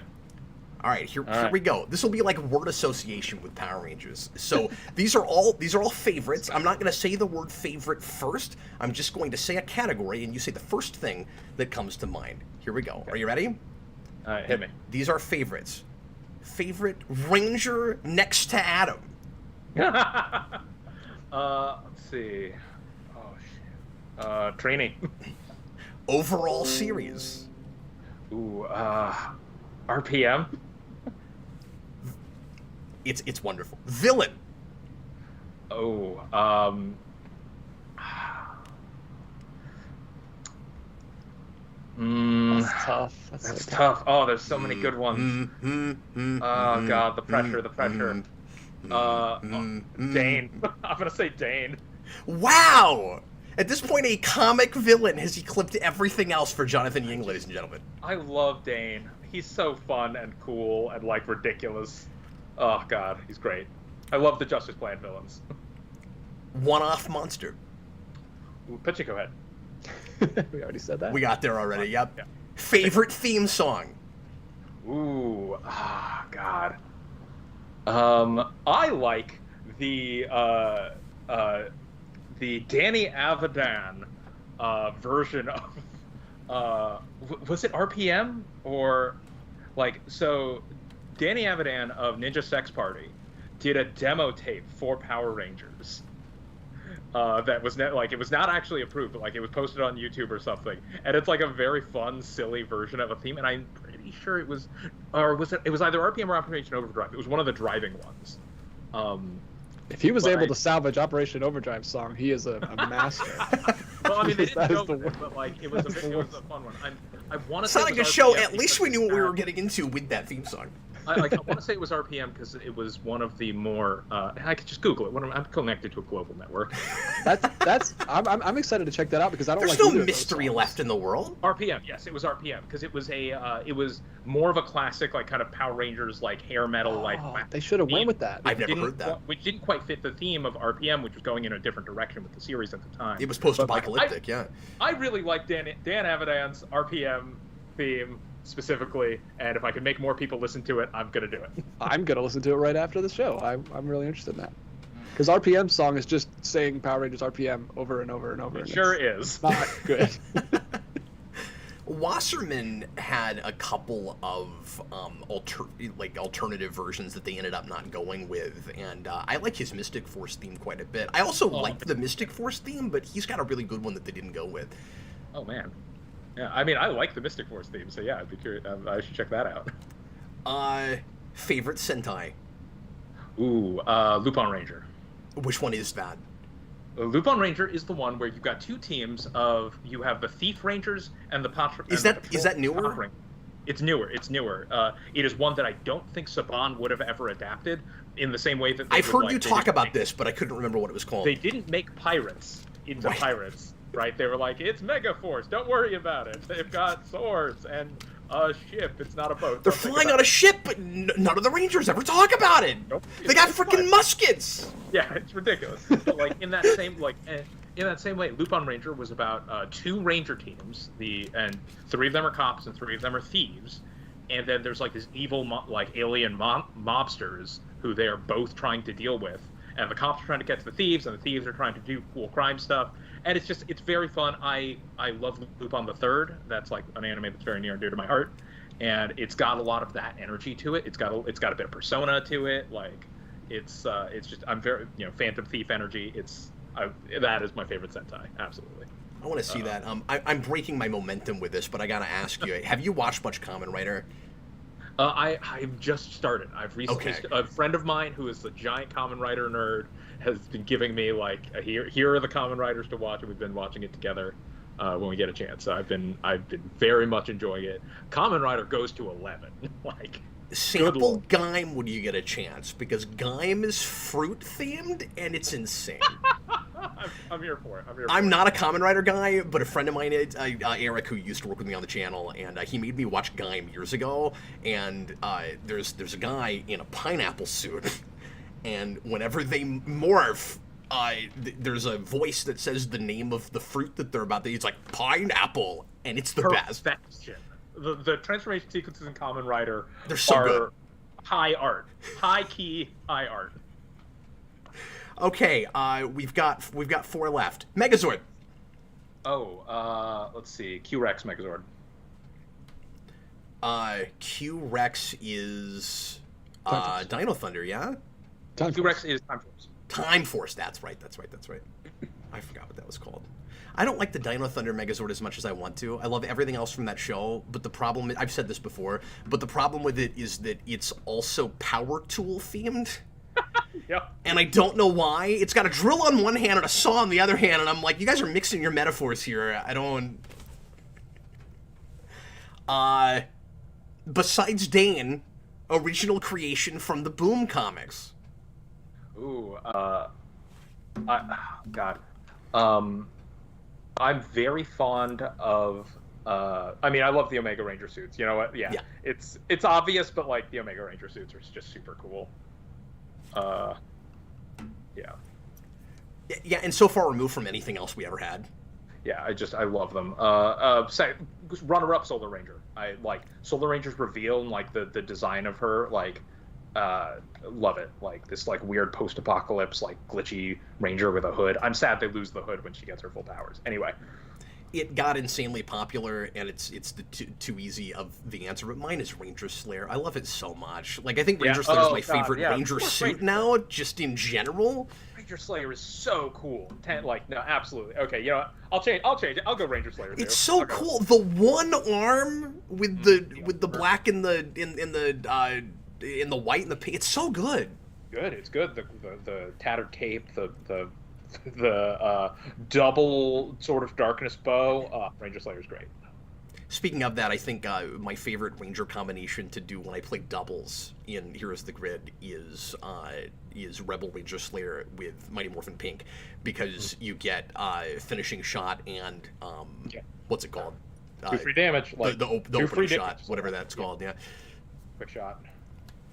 All right, here we go. This will be like word association with Power Rangers. So these are all favorites. I'm not going to say the word favorite first. I'm just going to say a category, and you say the first thing that comes to mind. Here we go. Okay. Are you ready? All right, hit me. These are favorites. Favorite Ranger next to Adam. Let's see. Oh shit. Training. Overall series. Ooh. RPM. It's wonderful. Villain. Oh, That's tough. That's tough. Oh, there's so many good ones. Oh god, the pressure. Dane. I'm gonna say Dane. Wow. At this point, a comic villain has eclipsed everything else for Jonathan Ying, ladies and gentlemen. I love Dane. He's so fun and cool and ridiculous. Oh god, he's great. I love the Justice Plan villains. One-off monster. Ooh, Pachinko Head. We already said that. We got there already. Yep. Yeah. Favorite theme song. Ooh, god. I like the Danny Avidan version of was it RPM or so Danny Avidan of Ninja Sex Party did a demo tape for Power Rangers that was it was not actually approved, but it was posted on YouTube or something, and it's a very fun, silly version of a theme, and I'm pretty sure it was either RPM or Operation Overdrive. It was one of the driving ones. If he was able to salvage Operation Overdrive song, he is a master. Well, I mean, they didn't go with it, but it was a fun one. I want to say it's not like a show. At least we knew what we were getting into with that theme song. I want to say it was RPM because it was one of the more. I could just Google it. I'm connected to a global network. I'm excited to check that out because I don't There's like no either of those mystery songs. left in the world. RPM, yes, it was RPM because it was more of a classic, like kind of Power Rangers, like hair metal, like. They should have went theme. with that. I've never heard that. Which didn't quite fit the theme of RPM, which was going in a different direction with the series at the time. It was post-apocalyptic, yeah. I really like Dan Avidan's RPM theme specifically, and if I can make more people listen to it, I'm gonna do it. I'm gonna listen to it right after the show. I'm really interested in that. Because RPM song is just saying Power Rangers RPM over and over and over. It sure is. Not good. Wasserman had a couple of alternative versions that they ended up not going with, and I like his Mystic Force theme quite a bit. I also like the Mystic Force theme, but he's got a really good one that they didn't go with. Oh man, yeah. I mean, I like the Mystic Force theme, so yeah, I'd be curious. I should check that out. Favorite Sentai? Ooh, Lupin Ranger. Which one is that? Lupin Ranger is the one where you've got two teams of you have the Thief Rangers and the Patrol. Is that newer? It's newer. It is one that I don't think Saban would have ever adapted in the same way that I've heard you talk about this, but I couldn't remember what it was called. They didn't make pirates into pirates, right? They were like, it's Mega Force. Don't worry about it. They've got swords and a ship. It's not a boat. They're flying on a ship, but none of the Rangers ever talk about it. Nope. They got freaking muskets. Yeah, it's ridiculous. Like in that same way, Lupin Ranger was about two Ranger teams. And three of them are cops and three of them are thieves. And then there's like this evil alien mobsters who they are both trying to deal with. And the cops are trying to catch the thieves, and the thieves are trying to do cool crime stuff. And it's very fun. I love Lupin the Third. That's like an anime that's very near and dear to my heart, and it's got a lot of that energy to it. It's got a bit of persona to it. Like it's just I'm very Phantom Thief energy. That is my favorite Sentai. Absolutely. I want to see that. I'm breaking my momentum with this, but I gotta ask you: have you watched much Kamen Rider? I've just started. I've recently a friend of mine who is a giant Kamen Rider nerd has been giving me here are the Kamen Riders to watch, and we've been watching it together when we get a chance. So I've been very much enjoying it. Kamen Rider goes to 11. Sample Gaim when you get a chance, because Gaim is fruit themed and it's insane. I'm here for it. I'm not a Kamen Rider guy, but a friend of mine, Eric, who used to work with me on the channel, and he made me watch Gaim years ago. And there's a guy in a pineapple suit, and whenever they morph, there's a voice that says the name of the fruit that they're about to eat. It's like pineapple, and it's the best. The transformation sequences in Kamen Rider they're so good. High art, high key, high art. Okay, we've got 4 left. Megazord. Let's see. Q-Rex Megazord. Q-Rex is Dino Thunder, yeah? Q-Rex is Time Force. Time Force, that's right. I forgot what that was called. I don't like the Dino Thunder Megazord as much as I want to. I love everything else from that show, but the problem, I've said this before, but the problem with it is that it's also power tool themed. Yep. And I don't know why. It's got a drill on one hand and a saw on the other hand, and I'm like, you guys are mixing your metaphors here. I don't... Besides Dane, original creation from the Boom comics. Ooh, God. I'm very fond of. I mean, I love the Omega Ranger suits. You know what? Yeah. It's obvious, but like the Omega Ranger suits are just super cool. Yeah. Yeah, and so far removed from anything else we ever had. Yeah, I love them. Runner-up Solar Ranger. I like Solar Ranger's reveal and like the design of her. Like, love it. Like this like weird post-apocalypse like glitchy ranger with a hood. I'm sad they lose the hood when she gets her full powers. Anyway, it got insanely popular, and it's the too easy of the answer. But mine is Ranger Slayer. I love it so much. Like I think Ranger Slayer is my favorite Ranger suit now, just in general. Ranger Slayer is so cool. No, absolutely. Okay, you know what? I'll change it. I'll go Ranger Slayer. It's so cool. The one arm with the black and the in the white and the pink. It's so good. Good. It's good. The tattered cape. The double sort of darkness bow. Ranger Slayer's great. Speaking of that, I think my favorite Ranger combination to do when I play doubles in Heroes of the Grid is Rebel Ranger Slayer with Mighty Morphin Pink, because you get finishing shot and what's it called? 2 free damage. Like the opening shot, whatever that's called. Yeah. Quick shot.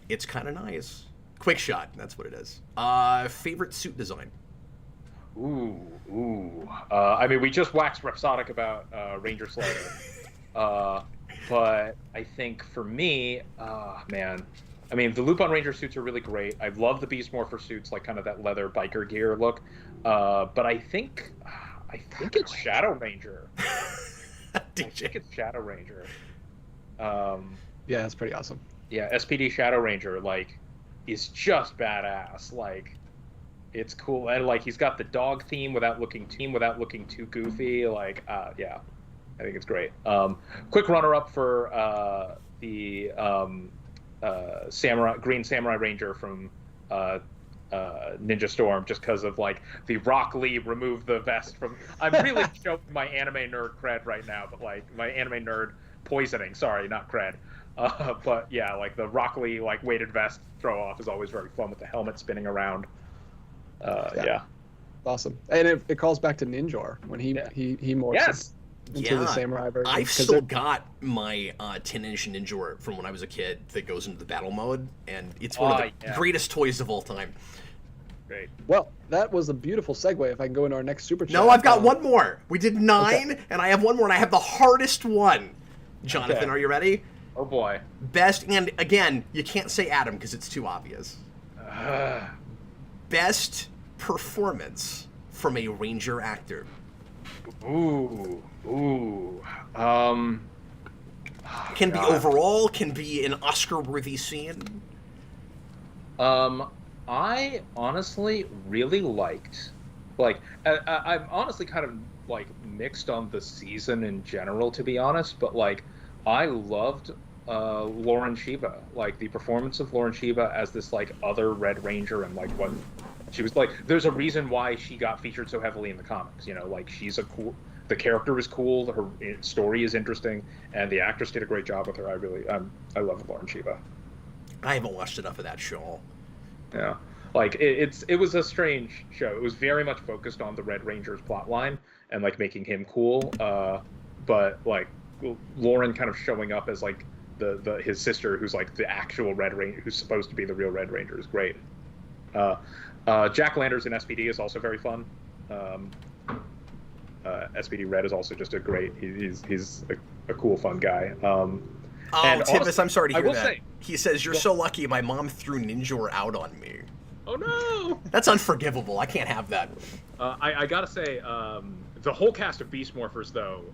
It's kind of nice. Quick shot. That's what it is. Favorite suit design. Ooh. I mean, we just waxed rhapsodic about Ranger Slayer. But I think for me, man, I mean, the Lupin Ranger suits are really great. I love the Beast Morpher suits, like kind of that leather biker gear look. But I think it's Shadow Ranger. I think it's Shadow Ranger. Yeah, that's pretty awesome. Yeah, SPD Shadow Ranger, like, is just badass. Like, it's cool, and like he's got the dog theme without looking too goofy. Like, yeah, I think it's great. Quick runner-up for the Green Samurai Ranger from Ninja Storm, just because of like the Rock Lee remove the vest from. I'm really showing my anime nerd cred right now, but like my anime nerd poisoning. Sorry, not cred. But yeah, like the Rock Lee like weighted vest throw off is always very fun with the helmet spinning around. Yeah. Awesome. And it calls back to Ninjor when he morphs into the samurai version. I've still got my 10-inch Ninjor from when I was a kid that goes into the battle mode, and it's one of the greatest toys of all time. Great. Well, that was a beautiful segue. If I can go into our next super chat. No, I've got one more. We did 9, and I have one more, and I have the hardest one. Jonathan, are you ready? Oh boy. Best, and again, you can't say Adam because it's too obvious. Best performance from a Ranger actor. Ooh. Can be overall, can be an Oscar-worthy scene. I honestly really liked, like, I'm honestly kind of like mixed on the season in general, to be honest, but like, I loved Lauren Shiva, like the performance of Lauren Shiva as this like other Red Ranger, and like what she was like. There's a reason why she got featured so heavily in the comics. You know, like she's the character is cool, her story is interesting, and the actress did a great job with her. I love Lauren Shiva. I haven't watched enough of that show. Yeah, like it was a strange show. It was very much focused on the Red Ranger's plotline and like making him cool, but like Lauren kind of showing up as like his sister, who's like the actual Red Ranger, who's supposed to be the real Red Ranger, is great. Jack Landers in SPD is also very fun. SPD Red is also just a great. He's a cool, fun guy. And Tibbus, I'm sorry to hear that. Say, he says, "You're so lucky my mom threw Ninjor out on me." Oh no! That's unforgivable. I can't have that. I gotta say, the whole cast of Beast Morphers though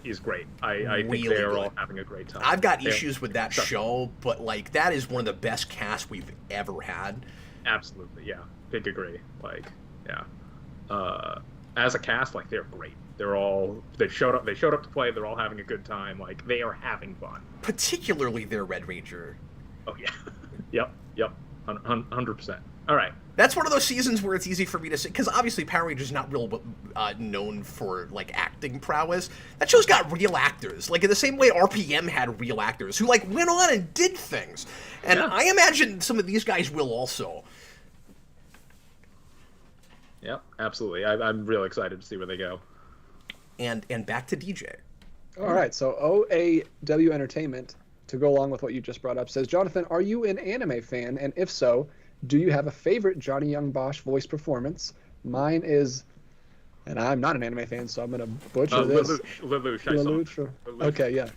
is great. I think they're all having a great time. I've got issues with that show, but like that is one of the best casts we've ever had. Absolutely, yeah. Big agree. Like, yeah. As a cast, like they're great. They showed up to play. They're all having a good time. Like they are having fun. Particularly their Red Ranger. Oh yeah. Yep. 100%. All right. That's one of those seasons where it's easy for me to say, because obviously Power Rangers not real known for like acting prowess. That show's got real actors, like in the same way RPM had real actors who like went on and did things, and I imagine some of these guys will also. Yep, absolutely. I'm really excited to see where they go. And back to DJ. All right, so OAW Entertainment, to go along with what you just brought up, says, Jonathan, are you an anime fan? And if so, do you have a favorite Johnny Young Bosch voice performance? Mine is, and I'm not an anime fan, so I'm going to butcher this. Lelouch. Okay, yeah.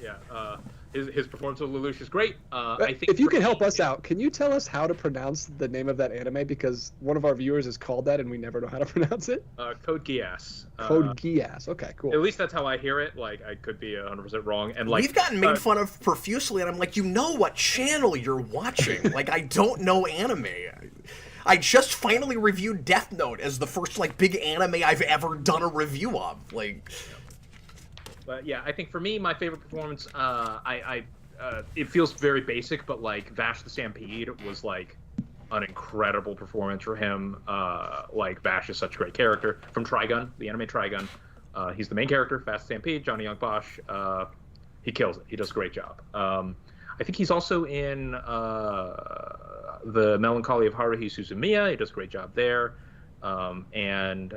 Yeah. His performance of Lelouch is great. I think if you can help us out, can you tell us how to pronounce the name of that anime? Because one of our viewers is called that, and we never know how to pronounce it. Code Geass. Code Geass. Okay, cool. At least that's how I hear it. Like, I could be 100% wrong. And like, we've gotten made fun of profusely, and I'm like, you know what channel you're watching? Like, I don't know anime. I just finally reviewed Death Note as the first like big anime I've ever done a review of. Like. But yeah, I think for me, my favorite performance, it feels very basic, but like Vash the Stampede was like an incredible performance for him. Like Vash is such a great character from Trigun, the anime Trigun. He's the main character, Vash the Stampede, Johnny Young Bosch. He kills it. He does a great job. I think he's also in the Melancholy of Haruhi Suzumiya. He does a great job there. And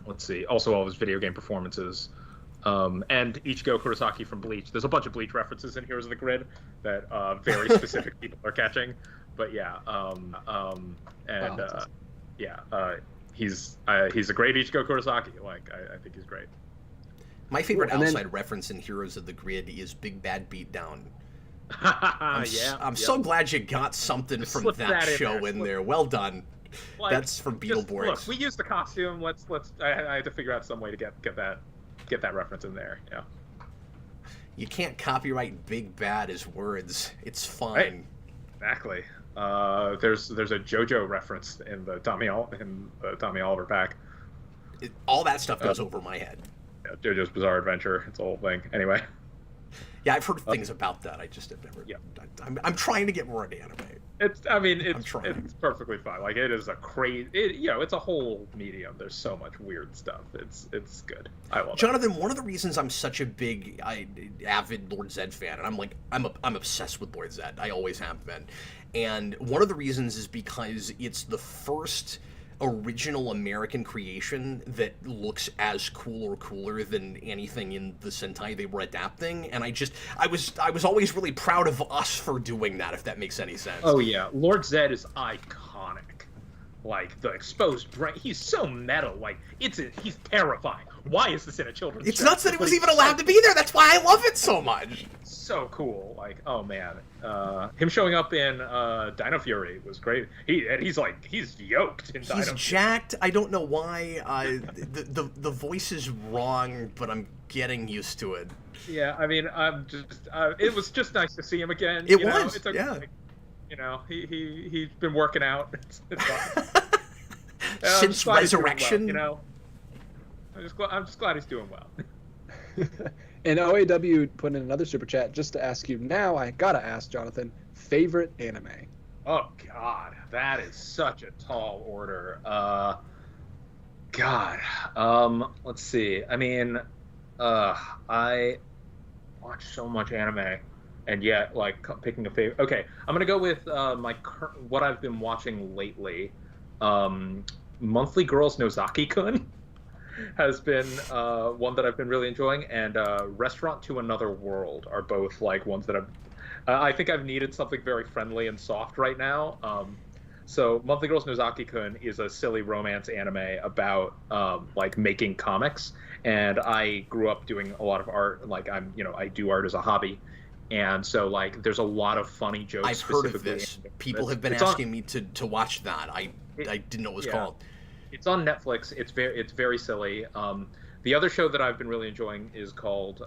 let's see, also all of his video game performances. And Ichigo Kurosaki from Bleach. There's a bunch of Bleach references in Heroes of the Grid that very specific people are catching. But yeah, he's a great Ichigo Kurosaki. Like I think he's great. My favorite outside reference in Heroes of the Grid is Big Bad Beatdown. I'm so glad you got something from that show in there. Well done. Like, that's from Beetleborgs. Look, we used the costume. Let's. I had to figure out some way to get that reference in there. Yeah. You can't copyright Big Bad as words. It's fine. Right. Exactly. There's a JoJo reference in the Tommy Oliver pack. All that stuff goes over my head. Yeah, JoJo's Bizarre Adventure. It's a whole thing. Anyway. Yeah, I've heard things about that. I just have never. Yeah. I'm trying to get more into anime. It's perfectly fine. Like it is a crazy. It's a whole medium. There's so much weird stuff. It's good. I love it. Jonathan, one of the reasons I'm such a big, avid Lord Zed fan, and I'm obsessed with Lord Zed. I always have been, and one of the reasons is because it's the first original American creation that looks as cool or cooler than anything in the Sentai they were adapting, and I was always really proud of us for doing that, if that makes any sense. Oh yeah, Lord Zed is iconic. Like the exposed brain, he's so metal. Like he's terrifying. Why is this in a children's? It's nuts that it was even allowed to be there. That's why I love it so much. So cool. Like, oh man, him showing up in Dino Fury was great. He's yoked in Dino. He's jacked. I don't know why. The voice is wrong, but I'm getting used to it. Yeah, I mean, I'm just. It was just nice to see him again. It was. It's okay. Yeah. He's been working out. It's fine. Since Resurrection. Well, I'm just glad he's doing well. And OAW put in another super chat just to ask you. Now I gotta ask Jonathan, favorite anime. Oh God, that is such a tall order. Let's see. I mean, I watch so much anime. And yet, like, picking a favorite. Okay, I'm gonna go with what I've been watching lately. Monthly Girls Nozaki-kun has been one that I've been really enjoying, and Restaurant to Another World are both like ones that I think I've needed something very friendly and soft right now. So Monthly Girls Nozaki-kun is a silly romance anime about like making comics, and I grew up doing a lot of art. Like I do art as a hobby. And so, like, there's a lot of funny jokes. I've heard of this. People have been asking me to watch that. I didn't know what it was called. It's on Netflix. It's very silly. The other show that I've been really enjoying is called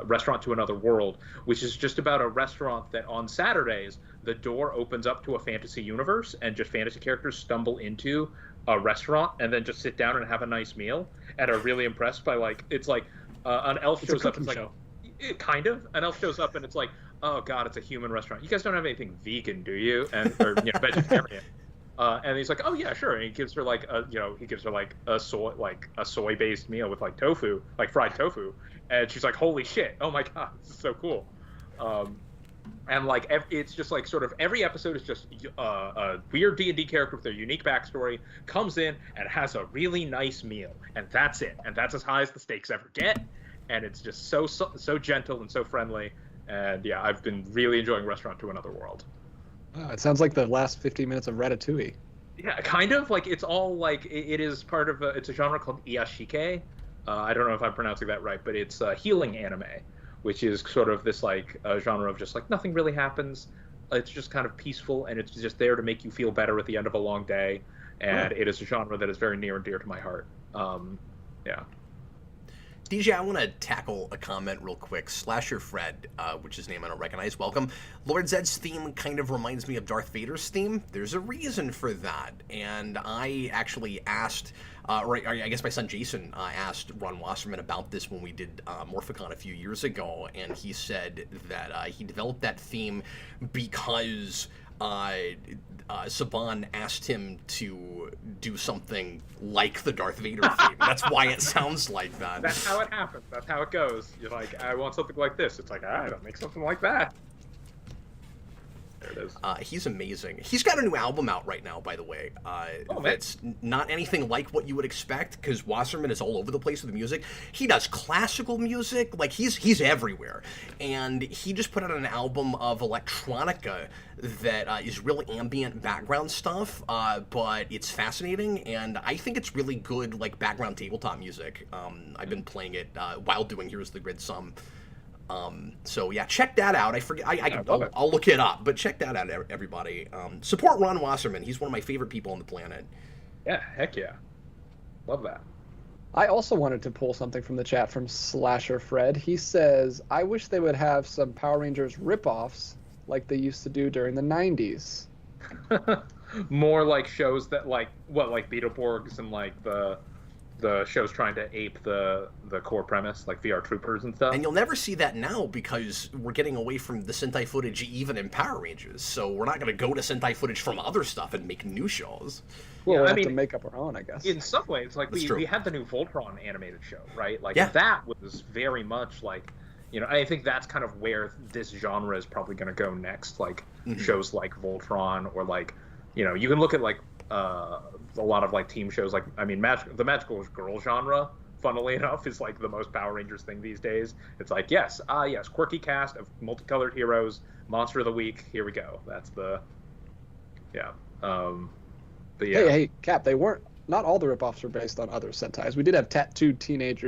Restaurant to Another World, which is just about a restaurant that on Saturdays the door opens up to a fantasy universe, and just fantasy characters stumble into a restaurant and then just sit down and have a nice meal, and are really impressed by an elf shows up and it's like. Kind of. An elf shows up and it's like, oh god, it's a human restaurant. You guys don't have anything vegan, do you? Or vegetarian. And he's like, oh yeah, sure. And he gives her a soy based meal with like tofu, like fried tofu. And she's like, holy shit, oh my god, this is so cool. And like it's just like sort of every episode is just a weird D&D character with a unique backstory comes in and has a really nice meal, and that's it. And that's as high as the stakes ever get. And it's just so gentle and so friendly. And yeah, I've been really enjoying Restaurant to Another World. Wow, it sounds like the last 15 minutes of Ratatouille. Yeah, kind of. Like, it's all like, it is part of it's a genre called Iyashike. I don't know if I'm pronouncing that right, but it's healing anime, which is sort of this like genre of just like nothing really happens. It's just kind of peaceful, and it's just there to make you feel better at the end of a long day. And It is a genre that is very near and dear to my heart. Yeah. DJ, I want to tackle a comment real quick. Slasher Fred, which is name I don't recognize, welcome. Lord Zed's theme kind of reminds me of Darth Vader's theme. There's a reason for that. And I actually asked, I guess my son Jason asked Ron Wasserman about this when we did Morphicon a few years ago. And he said that he developed that theme because Saban asked him to do something like the Darth Vader theme. That's why it sounds like that. That's how it happens. That's how it goes. You're like, I want something like this. It's like, I don't make something like that. There it is. He's amazing. He's got a new album out right now, by the way. It's not anything like what you would expect, because Wasserman is all over the place with the music. He does classical music, like he's everywhere. And he just put out an album of electronica that is really ambient background stuff, but it's fascinating, and I think it's really good, like, background tabletop music. I've been playing it while doing Here's the Grid some. So yeah, check that out. I forget. I'll look it up, but check that out, everybody. Support Ron Wasserman. He's one of my favorite people on the planet. Yeah, heck yeah, love that. I also wanted to pull something from the chat from Slasher Fred. He says, "I wish they would have some Power Rangers ripoffs like they used to do during the '90s." More like shows that like Beetleborgs and like the shows trying to ape the core premise, like VR Troopers and stuff. And you'll never see that now because we're getting away from the Sentai footage even in Power Rangers. So we're not going to go to Sentai footage from other stuff and make new shows. Well, we'll have to make up our own, I guess. In some ways, like we had the new Voltron animated show, right? Like that was very much like, I think that's kind of where this genre is probably going to go next. Like shows like Voltron, or like, you can look at like a lot of like team shows, like the magical girl genre, funnily enough, is like the most Power Rangers thing these days. It's like, yes, quirky cast of multicolored heroes, monster of the week, here we go. That's the but yeah. Hey, Cap, not all the ripoffs were based on other Sentais. We did have tattooed teenage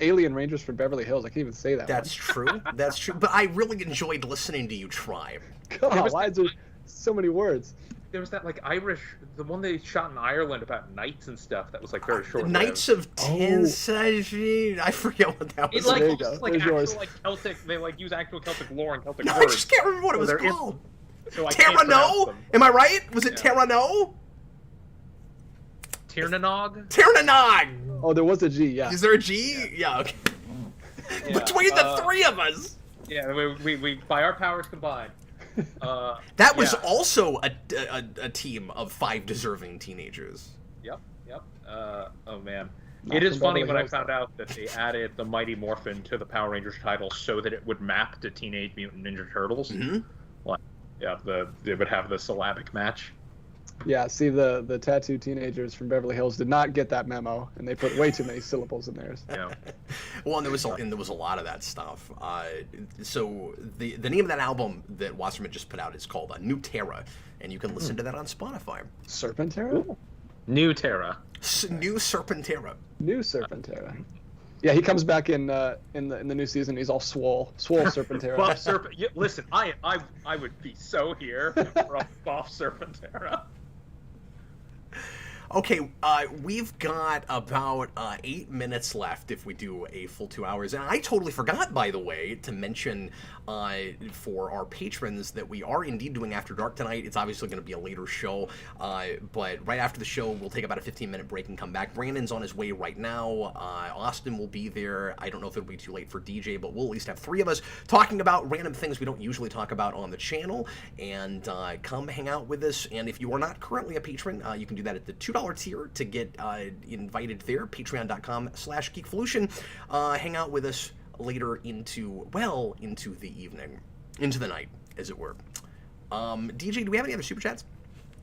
alien rangers from Beverly Hills. I can't even say that. That's true. That's true. But I really enjoyed listening to you try. God, why is there so many words? There was that like the one they shot in Ireland about knights and stuff that was like very short. Knights of Tensage. I forget what that was. It's like, there you go. Like There's actual yours. like Celtic. They like use actual Celtic lore and Celtic No, words. I just can't remember what it was called. So Terrano? Am I right? Was it Terrano? Tirnanog? Tirnanog! Oh, there was a G, yeah. Is there a G? Yeah, okay. Yeah, Between the three of us. Yeah, we by our powers combined. That was also a team of 5 deserving teenagers. Yep. Oh man, it is funny when I found out that they added the Mighty Morphin to the Power Rangers title so that it would map to Teenage Mutant Ninja Turtles. Mm-hmm. Like, they would have the syllabic match. Yeah, see, the tattooed teenagers from Beverly Hills did not get that memo, and they put way too many syllables in theirs. Yeah. Well, and there was a lot of that stuff. So the name of that album that Wasserman just put out is called New Terra, and you can listen to that on Spotify. Serpentera? New Terra. New Serpentera. New Serpentera. Yeah, he comes back in the new season. He's all swole Serpentera. Buff Serpent. Yeah, listen, I would be so here for a buff Serpentera. Okay, we've got about 8 minutes left if we do a full 2 hours. And I totally forgot, by the way, to mention for our patrons that we are indeed doing After Dark tonight. It's obviously going to be a later show, but right after the show, we'll take about a 15-minute break and come back. Brandon's on his way right now. Austin will be there. I don't know if it'll be too late for DJ, but we'll at least have 3 of us talking about random things we don't usually talk about on the channel. And come hang out with us. And if you are not currently a patron, you can do that at the $2 tier to get invited there, patreon.com/geekvolution. Hang out with us later into the evening, into the night, as it were. DJ, do we have any other super chats?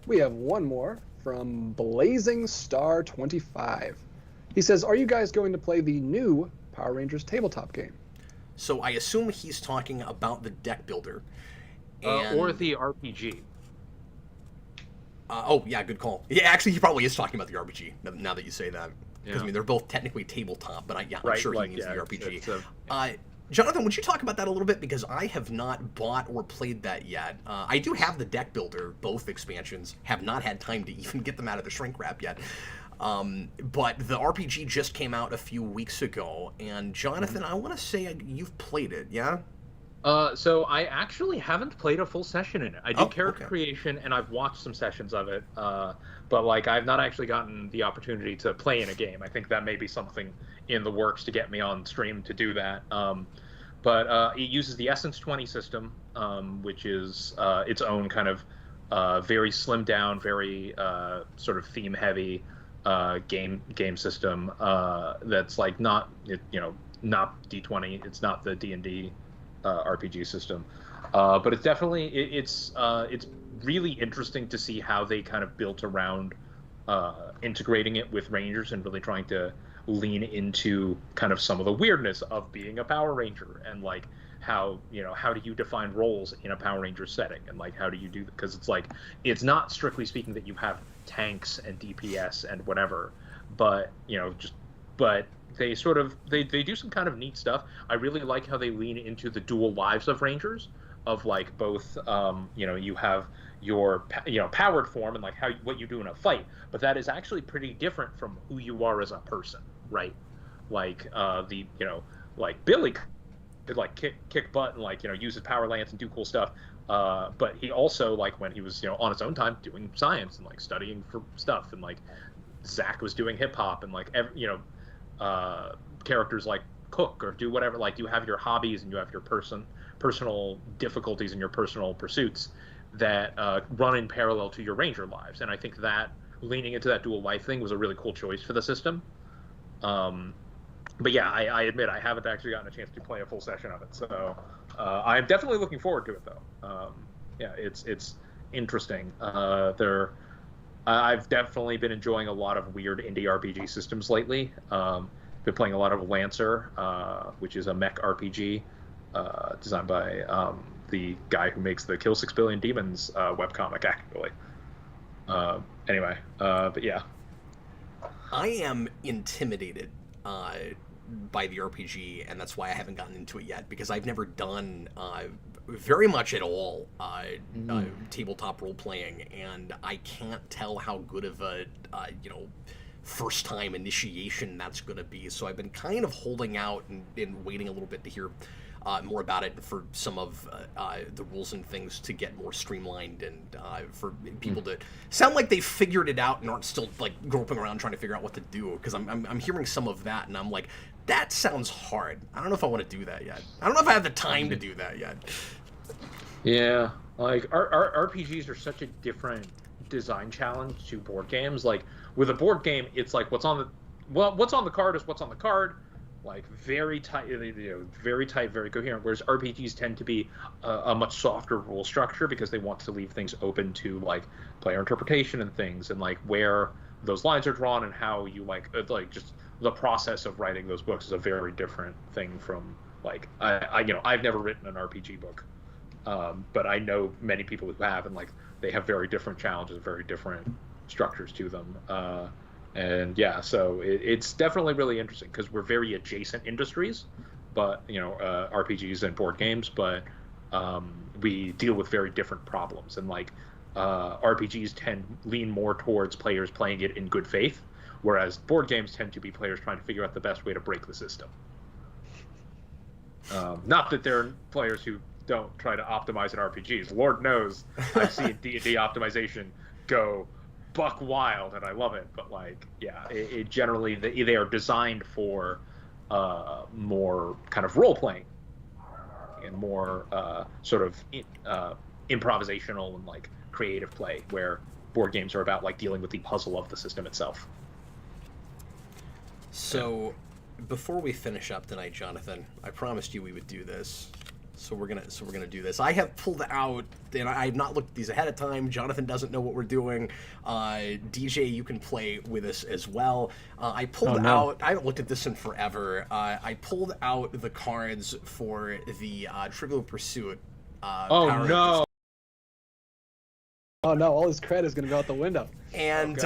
We have one more from Blazing Star 25. He says, "Are you guys going to play the new Power Rangers tabletop game?" So I assume he's talking about the deck builder, or the RPG. Oh, yeah, good call. Yeah, actually, he probably is talking about the RPG, now that you say that. Because, I mean, they're both technically tabletop, but I'm sure he means the RPG. Jonathan, would you talk about that a little bit? Because I have not bought or played that yet. I do have the deck builder, both expansions. Have not had time to even get them out of the shrink wrap yet. But the RPG just came out a few weeks ago. And, Jonathan, I want to say you've played it, yeah? So I actually haven't played a full session in it. I did character creation, and I've watched some sessions of it, but like I've not actually gotten the opportunity to play in a game. I think that may be something in the works to get me on stream to do that. But it uses the Essence 20 system, which is its own kind of very slimmed down, very sort of theme heavy game system. That's like not not D20. It's not the D&D RPG system, but it's definitely it's really interesting to see how they kind of built around integrating it with Rangers and really trying to lean into kind of some of the weirdness of being a Power Ranger and like how do you define roles in a Power Ranger setting, and like how do you do, because it's like it's not strictly speaking that you have tanks and DPS and whatever, but but they sort of they do some kind of neat stuff. I really like how they lean into the dual lives of Rangers, of like both you have your powered form and like what you do in a fight, but that is actually pretty different from who you are as a person, right? Like like Billy could like kick butt and like use his power lance and do cool stuff, but he also, like when he was on his own time doing science and like studying for stuff, and like Zach was doing hip hop, and like characters like cook or do whatever. Like you have your hobbies and you have your personal difficulties and your personal pursuits that run in parallel to your Ranger lives, and I think that leaning into that dual life thing was a really cool choice for the system. But yeah, I admit I haven't actually gotten a chance to play a full session of it, so I'm definitely looking forward to it though. Yeah, it's interesting. I've definitely been enjoying a lot of weird indie RPG systems lately. Been playing a lot of Lancer, which is a mech RPG designed by the guy who makes the Kill 6 Billion Demons webcomic, actually. Anyway, but yeah. I am intimidated by the RPG, and that's why I haven't gotten into it yet, because I've never done very much at all tabletop role-playing, and I can't tell how good of a first-time initiation that's going to be. So I've been kind of holding out and waiting a little bit to hear more about it, for some of the rules and things to get more streamlined, and for people to sound like they figured it out and aren't still like groping around trying to figure out what to do. Because I'm hearing some of that, and I'm like, that sounds hard. I don't know if I want to do that yet. I don't know if I have the time to do that yet. Yeah, like our RPGs are such a different design challenge to board games. Like with a board game, it's like what's on the card is what's on the card. Like very tight, very tight, very coherent. Whereas RPGs tend to be a much softer rule structure, because they want to leave things open to like player interpretation and things, and like where those lines are drawn and how you like just the process of writing those books is a very different thing from like I've never written an RPG book, but I know many people who have, and like they have very different challenges, very different structures to them. And yeah, so it's definitely really interesting, because we're very adjacent industries, but RPGs and board games, but we deal with very different problems. And like RPGs lean more towards players playing it in good faith, whereas board games tend to be players trying to figure out the best way to break the system. Not that there are players who don't try to optimize in RPGs. Lord knows I've seen D&D optimization go buck wild, and I love it. But like, yeah, it generally they are designed for more kind of role playing and more sort of improvisational and like creative play, where board games are about like dealing with the puzzle of the system itself. So, before we finish up tonight, Jonathan, I promised you we would do this. So we're gonna do this. I have pulled out, and I have not looked at these ahead of time. Jonathan doesn't know what we're doing. DJ, you can play with us as well. I pulled out. I haven't looked at this in forever. I pulled out the cards for the Trivial Pursuit. Oh no! Oh no! All his credit is gonna go out the window. And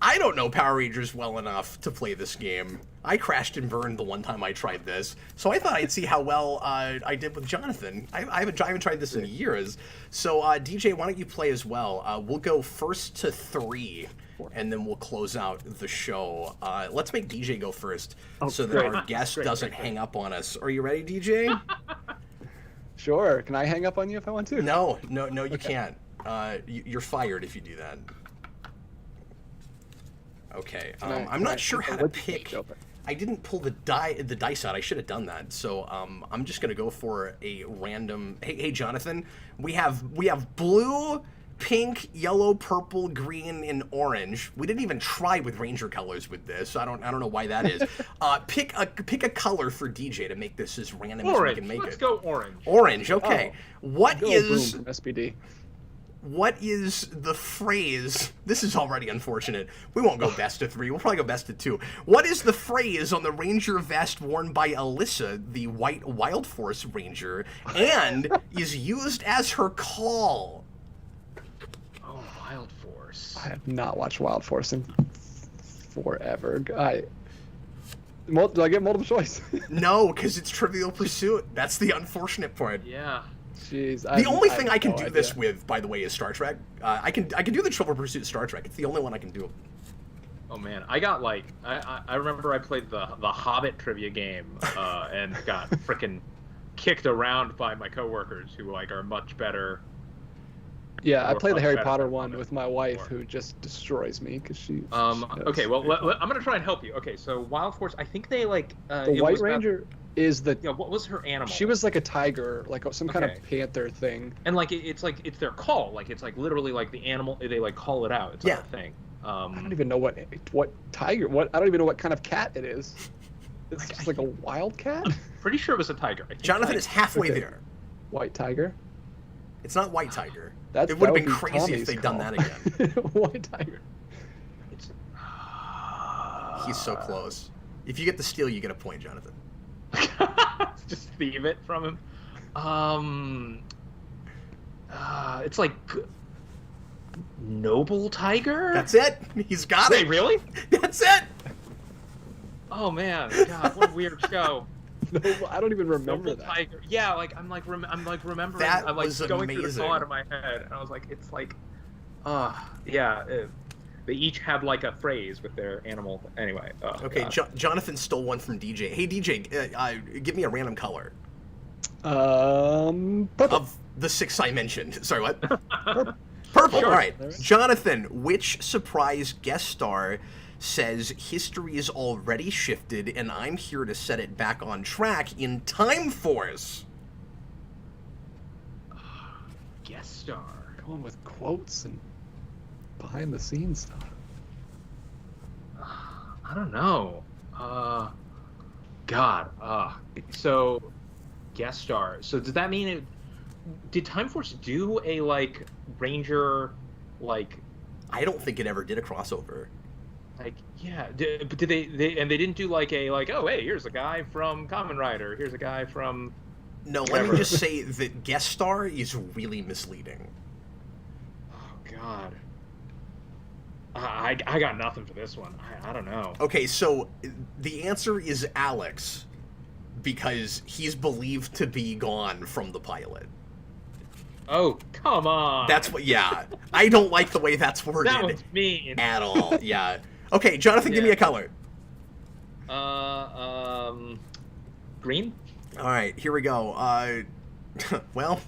I don't know Power Rangers well enough to play this game. I crashed and burned the one time I tried this, so I thought I'd see how well I did with Jonathan. I haven't tried this in years. So DJ, why don't you play as well? We'll go first to 3, and then we'll close out the show. Let's make DJ go first, so that our guest doesn't hang up on us. Are you ready, DJ? Sure. Can I hang up on you if I want to? No, you can't. You're fired if you do that. Okay. I'm not sure how to pick. I didn't pull the dice out. I should have done that. So I'm just gonna go for a random. Hey, Jonathan, we have blue, pink, yellow, purple, green, and orange. We didn't even try with Ranger colors with this. I don't know why that is. Pick a color for DJ to make this as random as we can make Let's it. go orange. Orange. Okay. What Go is boom from SPD. what is the phrase? This is already unfortunate. We won't go best of 3. We'll probably go best of 2. What is the phrase on the Ranger vest worn by Alyssa, the white Wild Force Ranger, and is used as her call? Oh, Wild Force. I have not watched Wild Force in forever. Do I get multiple choice? No, because it's Trivial Pursuit. That's the unfortunate part. Yeah. Jeez. The only thing have I can no do idea. this with, by the way, is Star Trek. I can do the Trivial Pursuit Star Trek. It's the only one I can do. Oh man, I got like I remember I played the Hobbit trivia game and got freaking kicked around by my coworkers who like are much better. Yeah, I Or play the much Harry better Potter than one Hobbit. with my wife, Or- who just destroys me because she. Okay, well I'm gonna try and help you. Okay, so Wild Force, I think they like the it White was about- Ranger is the. Yeah, what was her animal? She was like a tiger, like some kind Okay. of panther thing. and like it's like it's their call, like it's like literally like the animal they like call it out. It's like Yeah. a thing. I don't even know what tiger. What I don't even know what kind of cat it is. It's just like a wild cat. Pretty sure it was a tiger. I think. Jonathan is halfway Okay. there. White tiger. It's not White Tiger. That It would have would been be crazy if Tommy's they'd done call. that again. White tiger. It's... He's so close. If you get the steal, you get a point, Jonathan. Just thieve it from him. It's like Noble Tiger. That's it. He's got Wait, it. really? That's it. Oh man, God, what a weird show. No, I don't even remember Noble that. Tiger. Yeah, like I'm like remembering. That I'm like was going through the amazing. call out of my head, and I was like, it's like, yeah. They each had like a phrase with their animal. Anyway. Okay, God. Jonathan stole one from DJ. Hey, DJ, give me a random color Purple. of the 6 I mentioned. Sorry, what? Purple. Purple. Sure. All right. All right. Jonathan, which surprise guest star says history is already shifted and I'm here to set it back on track in Time Force? Guest star. Going with quotes and behind the scenes stuff. I don't know. God. So, guest star. So does that mean did Time Force do a like Ranger, like I don't think it ever did a crossover. yeah? But did they didn't do like a like oh hey here's a guy from Kamen Rider, here's a guy from No, let Whatever. me just say that guest star is really misleading. oh God. I got nothing for this one. I don't know. Okay, so the answer is Alex because he's believed to be gone from the pilot. Oh come on. That's what, yeah. I don't like the way that's worded that one's mean. at all. Yeah. Okay, Jonathan, give me Yeah. a color. Green. All right, here we go. Well,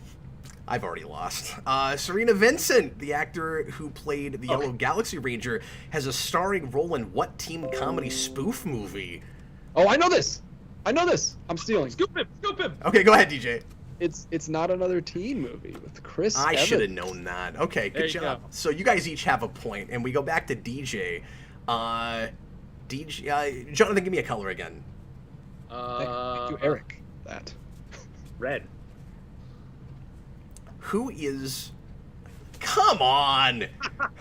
I've already lost. Serena Vincent, the actor who played the Yellow Galaxy Ranger, has a starring role in what teen comedy spoof movie? Oh, I know this. I'm stealing. Scoop him. Okay, go ahead, DJ. It's not another teen movie with Chris. I Evans. should have known that. Okay, There good you job. go. So you guys each have a point, and we go back to DJ. Jonathan, give me a color again. Thank you, Eric. That. Red. Who is... Come on!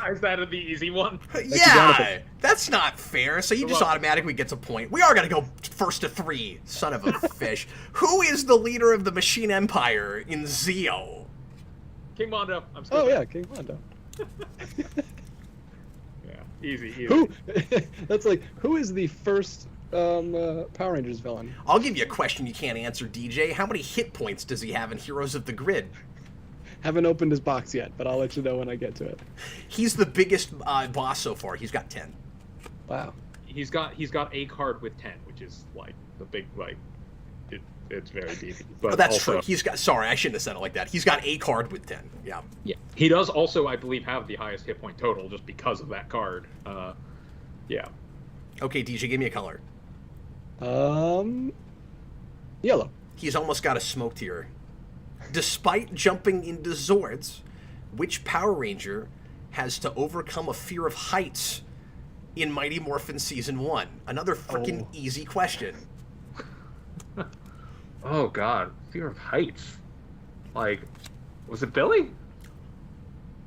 Is that the easy one? you, Yeah! Jonathan. That's not fair. So he just Well- automatically gets a point. We are going to go first to 3. Son of a fish. Who is the leader of the Machine Empire in Zeo? King Mondo. I'm Oh scooping. yeah, King Mondo. Yeah. Easy. Who? That's like who is the first Power Rangers villain? I'll give you a question you can't answer, DJ. How many hit points does he have in Heroes of the Grid? Haven't opened his box yet, but I'll let you know when I get to it. He's the biggest boss so far. He's got 10. Wow. He's got a card with 10, which is like the big like. It's very deep. But Oh, that's also, true. He's got... Sorry, I shouldn't have said it like that. He's got a card with 10. Yeah. Yeah. He does also, I believe, have the highest hit point total just because of that card. Yeah. Okay, DJ, give me a color. Yellow. He's almost got us smoked here. Despite jumping into Zords, which Power Ranger has to overcome a fear of heights in Mighty Morphin Season 1? Another freaking easy question. Oh God, fear of heights. Like, was it Billy?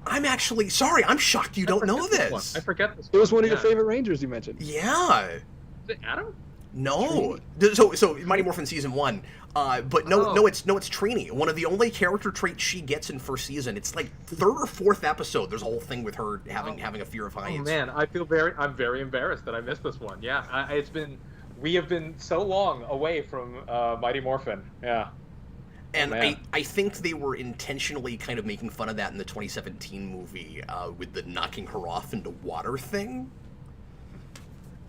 I'm actually sorry. I'm shocked you don't know this. I forget this. It was one of your favorite Rangers you mentioned. Yeah. Is it Adam? No. So Mighty Morphin Season 1. But no, it's Trini. One of the only character traits she gets in first season. It's like third or fourth episode. There's a whole thing with her having a fear of heights. Oh man, I'm very embarrassed that I missed this one. Yeah, we have been so long away from Mighty Morphin. Yeah. And I think they were intentionally kind of making fun of that in the 2017 movie with the knocking her off into water thing.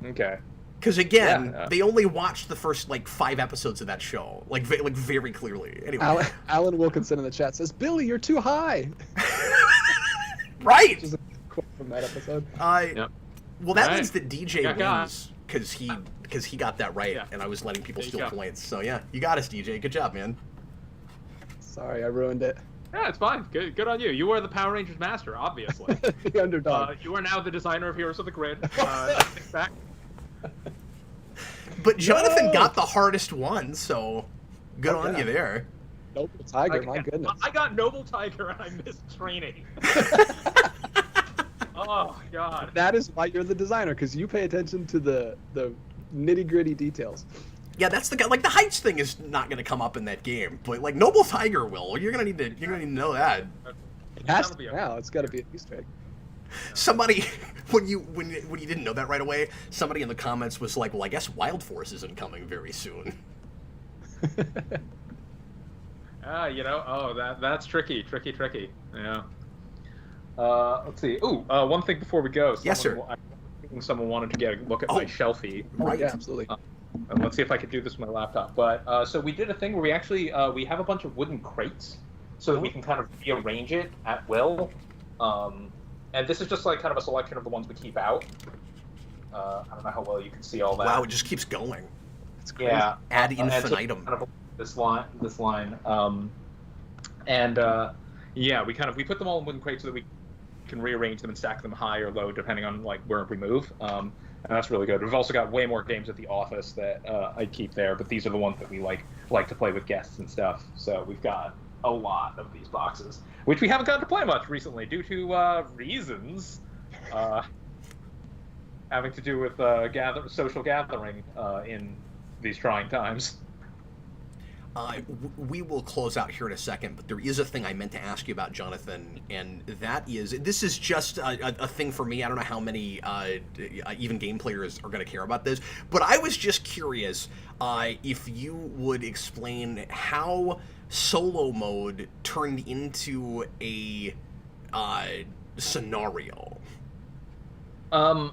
Okay. Because again, they only watched the first like 5 episodes of that show, like very clearly. Anyway, Alan Wilkinson in the chat says, "Billy, you're too high." Right. Which is a quote from that episode. Well, that means that DJ Yeah, wins because he got that right, and I was letting people steal points. So yeah, you got us, DJ. Good job, man. Sorry, I ruined it. Yeah, it's fine. Good on you. You are the Power Rangers master, obviously. The underdog. You are now the designer of Heroes of the Grid. Back. But Jonathan got the hardest one, so good on you there. Noble Tiger, my goodness. I got Noble Tiger and I missed training. Oh God. That is why you're the designer, because you pay attention to the nitty gritty details. Yeah, that's the guy. Like the heights thing is not going to come up in that game, but like Noble Tiger will. You're gonna need to know that. It has to be now. It's got to be an Easter egg. Somebody, when you didn't know that right away, somebody in the comments was like, "Well, I guess Wild Force isn't coming very soon." That's tricky. Yeah. Let's see. One thing before we go. Yes, sir. Someone wanted to get a look at my shelfie. Right. Yeah, absolutely. And let's see if I could do this with my laptop. But so we did a thing where we actually we have a bunch of wooden crates so that we can kind of rearrange it at will. And this is just like kind of a selection of the ones we keep out. I don't know how well you can see all that. Wow, it just keeps going. It's crazy. Yeah. Ad infinitum. Kind of this line. We put them all in wooden crates so that we can rearrange them and stack them high or low depending on like where we move. And that's really good. We've also got way more games at the office that I keep there, but these are the ones that we like to play with guests and stuff. So we've got a lot of these boxes, which we haven't gotten to play much recently due to reasons having to do with social gathering in these trying times. We will close out here in a second, but there is a thing I meant to ask you about, Jonathan, and that is, this is just a thing for me. I don't know how many even game players are going to care about this, but I was just curious if you would explain how solo mode turned into a scenario.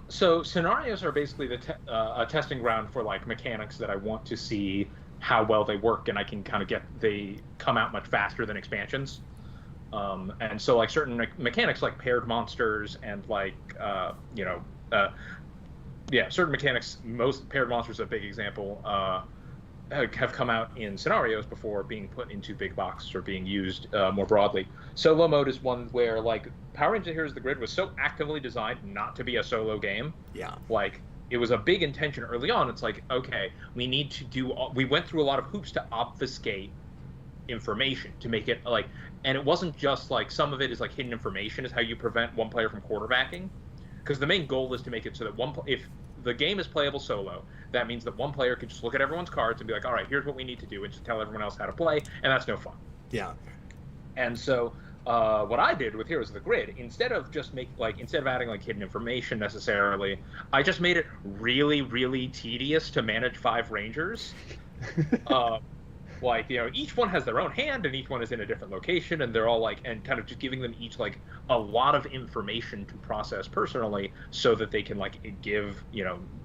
So scenarios are basically a testing ground for like mechanics that I want to see how well they work, and I can kind of they come out much faster than expansions. And so like certain mechanics like paired monsters and like certain mechanics, most paired monsters are a big example, have come out in scenarios before being put into big boxes or being used more broadly. Solo mode is one where like Power Rangers Heroes of the Grid was so actively designed not to be a solo game. Yeah. Like it was a big intention early on. It's like, okay, we need to we went through a lot of hoops to obfuscate information to make it like, and it wasn't just like, some of it is like hidden information is how you prevent one player from quarterbacking, because the main goal is to make it so that if the game is playable solo, that means that one player can just look at everyone's cards and be like, all right, here's what we need to do, and just tell everyone else how to play, and that's no fun. Yeah. And so what I did with Heroes of the Grid, instead of adding like hidden information necessarily, I just made it really, really tedious to manage 5 Rangers. Each one has their own hand, and each one is in a different location, and they're all like, and kind of just giving them each like a lot of information to process personally, so that they can like give,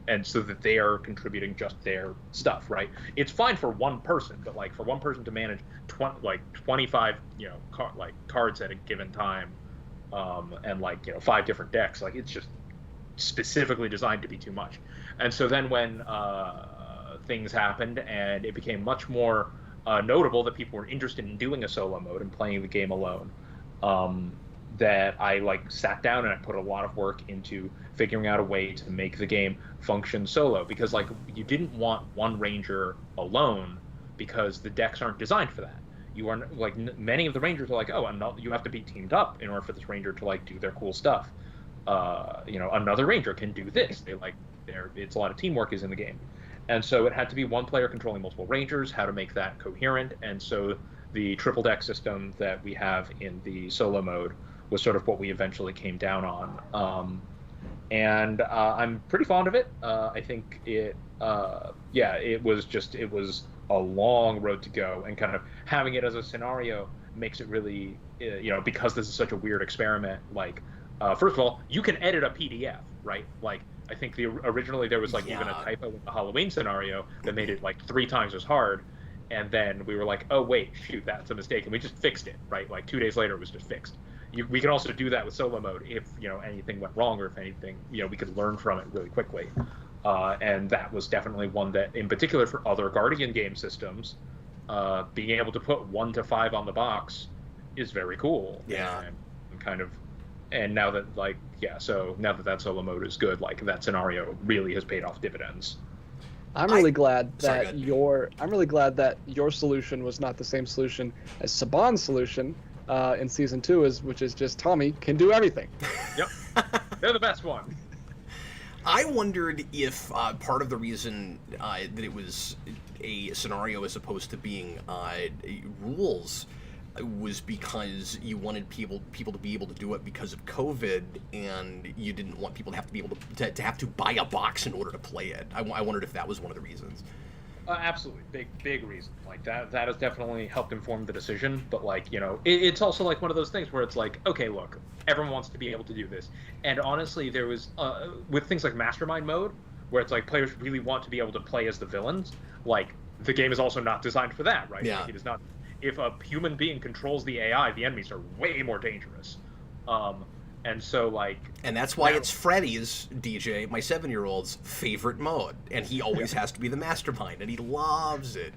and so that they are contributing just their stuff, right? It's fine for one person, but like for one person to manage 25, cards at a given time, and 5 different decks, like it's just specifically designed to be too much. And so then when things happened, and it became much more notable that people were interested in doing a solo mode and playing the game alone. That I like sat down and I put a lot of work into figuring out a way to make the game function solo, because like you didn't want one ranger alone because the decks aren't designed for that. You are like many of the rangers are like, oh, you have to be teamed up in order for this ranger to like do their cool stuff. Another ranger can do this. It's a lot of teamwork is in the game, and so it had to be one player controlling multiple rangers. How to make that coherent, and so the triple deck system that we have in the solo mode was sort of what we eventually came down on. And I'm pretty fond of it. I think it was a long road to go, and kind of having it as a scenario makes it really, because this is such a weird experiment, like, first of all, you can edit a PDF, right? Like, I think originally there was like even a typo in the Halloween scenario that made it like 3 times as hard. And then we were like, oh, wait, shoot, that's a mistake. And we just fixed it, right? Like 2 days later, it was just fixed. We can also do that with solo mode if, anything went wrong, or if anything, we could learn from it really quickly. And that was definitely one that, in particular for other Guardian game systems, being able to put 1 to 5 on the box is very cool. Yeah. And now that, so now that solo mode is good, like that scenario really has paid off dividends. I'm really glad that your solution was not the same solution as Saban's solution in season 2, which is just Tommy can do everything. Yep, they're the best one. I wondered if part of the reason that it was a scenario as opposed to being rules was because you wanted people to be able to do it because of COVID, and you didn't want people to have to be able to have to buy a box in order to play it. I wondered if that was one of the reasons. Absolutely, big reason. Like that has definitely helped inform the decision. But like, it's also like one of those things where it's like, okay, look, everyone wants to be able to do this. And honestly, there was with things like Mastermind mode, where it's like players really want to be able to play as the villains. Like the game is also not designed for that, right? Yeah. Like, it is not. If a human being controls the AI, the enemies are way more dangerous. And so, like... And that's why it's Freddy's, DJ, my 7-year-old's favorite mode. And he always has to be the mastermind, and he loves it.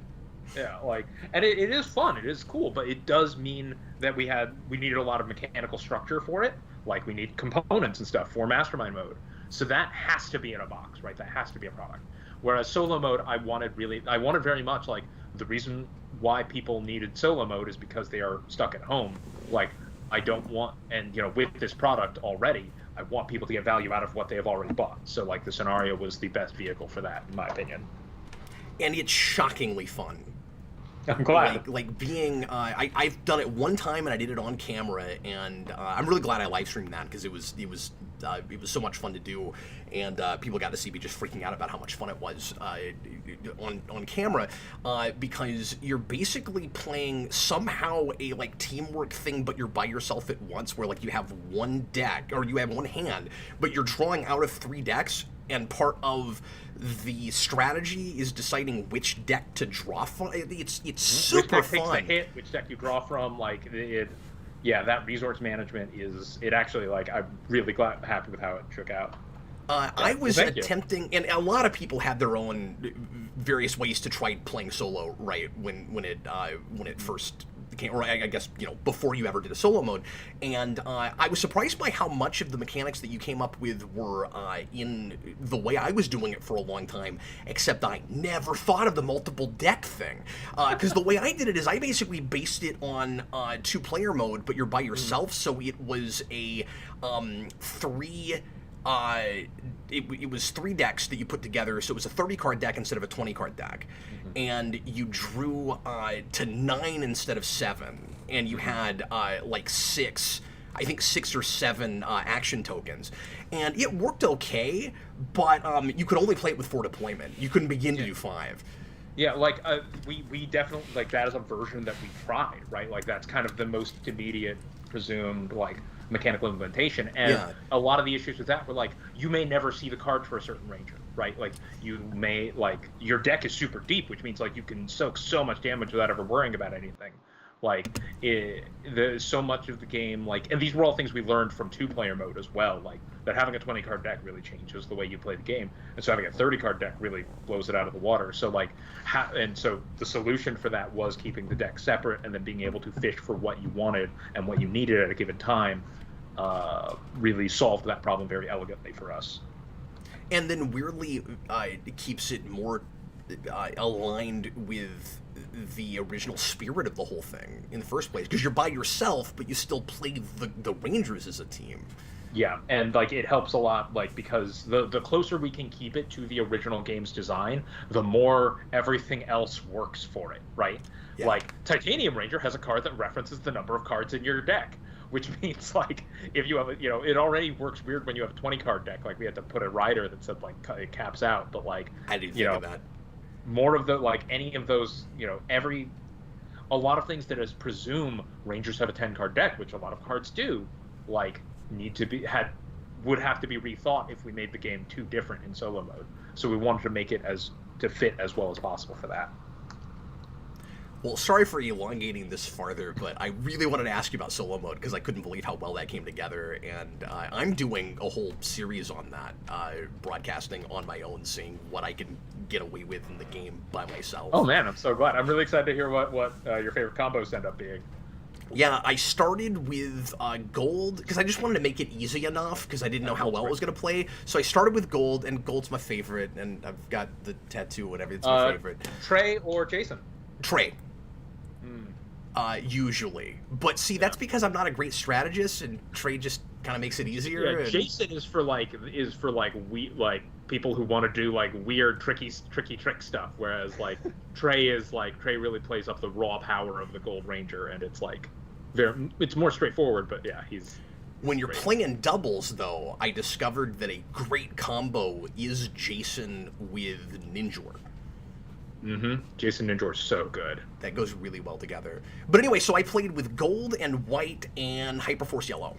Yeah, like... And it is fun, it is cool, but it does mean that we needed a lot of mechanical structure for it. Like, we need components and stuff for mastermind mode. So that has to be in a box, right? That has to be a product. Whereas solo mode, I wanted very much, like, the reason why people needed solo mode is because they are stuck at home. Like, I don't want, and with this product already, I want people to get value out of what they have already bought. So like the scenario was the best vehicle for that, in my opinion. And it's shockingly fun. I'm glad. Like being, I've done it one time and I did it on camera, and I'm really glad I live streamed that because it was so much fun to do, and people got to see me just freaking out about how much fun it was on camera, because you're basically playing somehow a like teamwork thing, but you're by yourself at once, where like you have one deck or you have one hand, but you're drawing out of 3 decks. And part of the strategy is deciding which deck to draw from. It's super fun. Which deck takes the hit, which deck you draw from, that resource management is, it actually, like, I'm really happy with how it shook out. I was attempting, and a lot of people had their own various ways to try playing solo, right, when it first came, or I guess, before you ever did a solo mode, and I was surprised by how much of the mechanics that you came up with were in the way I was doing it for a long time, except I never thought of the multiple deck thing, because the way I did it is I basically based it on 2-player mode, but you're by yourself, so it was a 3... it was 3 decks that you put together, so it was a 30-card deck instead of a 20-card deck, and you drew to 9 instead of 7, and you had like 6 or 7 action tokens, and it worked okay, but you could only play it with 4 deployment. You couldn't begin to do 5. Yeah, like we definitely, like, that is a version that we tried, right? Like that's kind of the most immediate presumed like mechanical implementation, and a lot of the issues with that were like you may never see the card for a certain ranger, right? Like you may, like, your deck is super deep, which means like you can soak so much damage without ever worrying about anything, Like so much of the game, like, and these were all things we learned from 2-player mode as well. Like that having a 20 card deck really changes the way you play the game, and so having a 30 card deck really blows it out of the water. So like, and so the solution for that was keeping the deck separate and then being able to fish for what you wanted and what you needed at a given time. Really solved that problem very elegantly for us. And then weirdly, it keeps it more aligned with the original spirit of the whole thing in the first place, because you're by yourself, but you still play the Rangers as a team. Yeah, and like it helps a lot, like because the closer we can keep it to the original game's design, the more everything else works for it, right? Yeah. Like Titanium Ranger has a card that references the number of cards in your deck, which means like if you have it already works weird when you have a 20 card deck. Like we had to put a rider that said like it caps out, but like I didn't think of that. More of the like any of those, a lot of things that is presume Rangers have a 10 card deck, which a lot of cards do, like would have to be rethought if we made the game too different in solo mode. So we wanted to make it to fit as well as possible for that. Well, sorry for elongating this farther, but I really wanted to ask you about solo mode because I couldn't believe how well that came together, and I'm doing a whole series on that, broadcasting on my own, seeing what I can get away with in the game by myself. Oh man, I'm so glad. I'm really excited to hear what your favorite combos end up being. Yeah, I started with gold because I just wanted to make it easy enough because I didn't know how well it was going to play. So I started with gold, and gold's my favorite, and I've got the tattoo, whatever. It's my favorite. Trey or Jason? Trey. Usually. But see, that's because I'm not a great strategist, and Trey just kind of makes it easier. Yeah, and... Jason is for people who want to do like weird, tricky trick stuff, whereas like Trey really plays up the raw power of the Gold Ranger, and it's like it's more straightforward. But yeah, he's. When you're playing doubles, though, I discovered that a great combo is Jason with Ninjor. Jason Ninjor is so good. That goes really well together. But anyway, so I played with gold and white and Hyperforce yellow.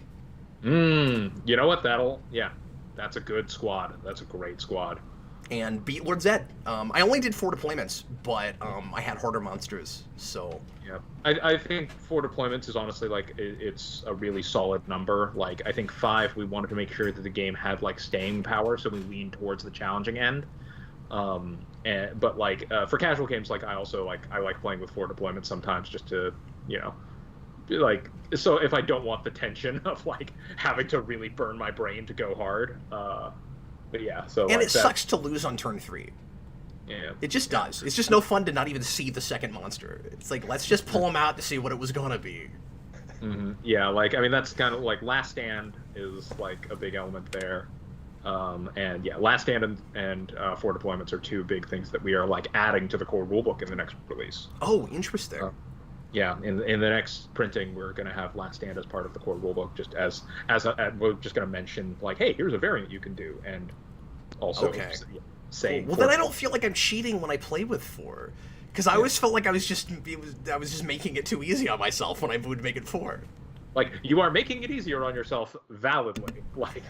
You know what? That's a good squad. That's a great squad. And beat Lord Zed. I only did 4 deployments, but I had harder monsters, so... Yeah, I think 4 deployments is honestly, like, it's a really solid number. Like, I think 5, we wanted to make sure that the game had, like, staying power, so we leaned towards the challenging end. But like for casual games, like I like playing with 4 deployments sometimes just to like, so if I don't want the tension of like having to really burn my brain to go hard, but yeah. So and like it sucks to lose on turn 3. Yeah, it just does. It's just no fun to not even see the second monster. It's like, let's just pull him out to see what it was gonna be. Yeah, like I mean that's kind of like Last Stand is like a big element there. And yeah, Last Stand and 4 deployments are 2 big things that we are like adding to the core rulebook in the next release. Oh, interesting. Yeah, in the next printing, we're going to have Last Stand as part of the core rulebook, just as we're just going to mention like, hey, here's a variant you can do, and also say. Well, then I don't feel like I'm cheating when I play with 4, because I always felt like I was just making it too easy on myself when I would make it 4. Like you are making it easier on yourself validly, like.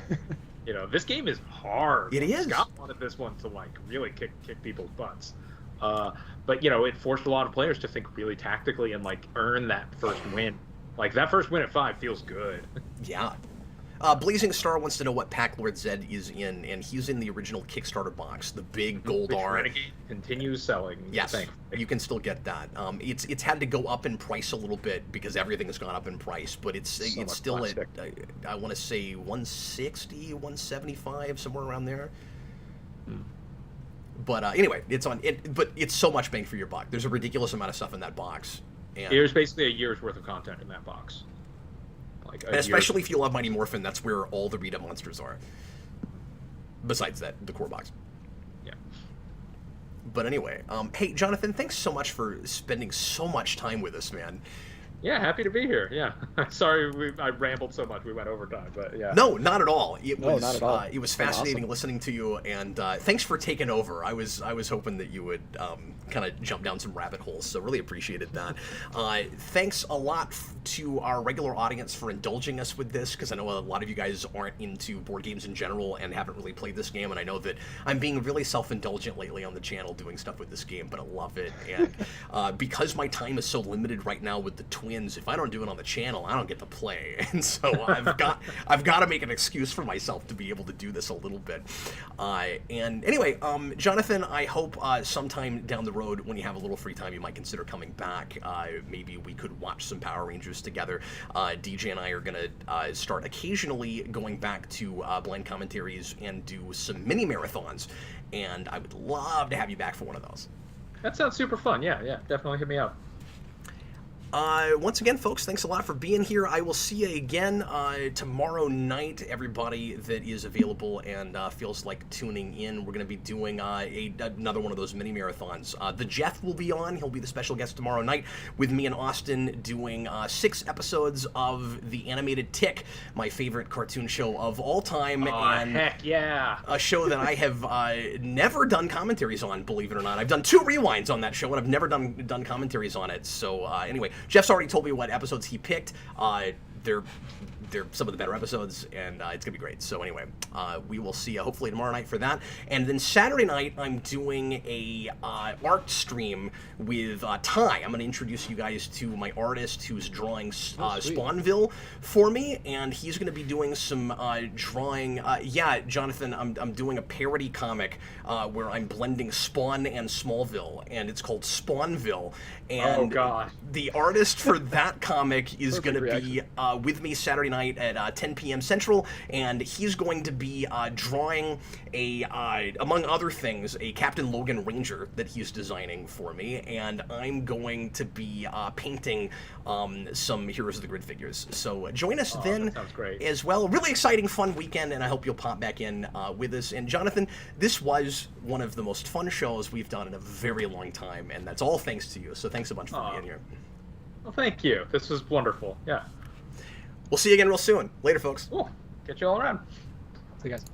This game is hard. It is. Scott wanted this one to like really kick people's butts, but it forced a lot of players to think really tactically and like earn that first win. Like that first win at 5 feels good. Yeah. Blazing Star wants to know what pack Lord Zed is in, and he's in the original Kickstarter box, the big gold R. Renegade continues selling. Yes, you can still get that. It's had to go up in price a little bit because everything has gone up in price, but it's still plastic. At I want to say 160, 175, somewhere around there. But anyway, it's on it. But it's so much bang for your buck. There's a ridiculous amount of stuff in that box. And there's basically a year's worth of content in that box. And especially if you love Mighty Morphin, that's where all the Rita monsters are. Besides that, the core box. Yeah. But anyway, hey, Jonathan, thanks so much for spending so much time with us, man. Yeah, happy to be here. Yeah, sorry I rambled so much. We went overtime, but yeah. No, not at all. No, not at all. It was It's been fascinating awesome. listening to you, and thanks for taking over. I was hoping that you would kind of jump down some rabbit holes, so really appreciated that. Thanks a lot to our regular audience for indulging us with this, because I know a lot of you guys aren't into board games in general and haven't really played this game, and I know that I'm being really self-indulgent lately on the channel doing stuff with this game, but I love it. And because my time is so limited right now with the twins, if I don't do it on the channel, I don't get to play, and so I've got to make an excuse for myself to be able to do this a little bit. And anyway, Jonathan, I hope sometime down the road when you have a little free time, you might consider coming back. Maybe we could watch some Power Rangers together. DJ and I are gonna start occasionally going back to blind commentaries and do some mini marathons, and I would love to have you back for one of those. That sounds super fun. Yeah, definitely hit me up. Once again, folks, thanks a lot for being here. I will see you again tomorrow night. Everybody that is available and feels like tuning in, we're going to be doing another one of those mini marathons. The Jeff will be on. He'll be the special guest tomorrow night with me and Austin doing 6 episodes of The Animated Tick, my favorite cartoon show of all time. And heck yeah. A show that I have never done commentaries on, believe it or not. I've done 2 rewinds on that show, and I've never done commentaries on it. So anyway, Jeff's already told me what episodes he picked. They're some of the better episodes, and it's gonna be great. So anyway, we will see you hopefully tomorrow night for that. And then Saturday night, I'm doing a art stream with Ty. I'm gonna introduce you guys to my artist who's drawing Spawnville for me, and he's gonna be doing some drawing. Yeah, Jonathan, I'm doing a parody comic where I'm blending Spawn and Smallville, and it's called Spawnville. And oh god, the artist for that comic is going to be with me Saturday night at 10 p.m. Central, and he's going to be drawing among other things, a Captain Logan Ranger that he's designing for me, and I'm going to be painting some Heroes of the Grid figures. So join us then. That sounds great. As well. Really exciting, fun weekend, and I hope you'll pop back in with us. And Jonathan, this was one of the most fun shows we've done in a very long time, and that's all thanks to you. So thanks a bunch for being here. Well, thank you. This was wonderful. Yeah. We'll see you again real soon. Later, folks. Cool. Get you all around. See you guys.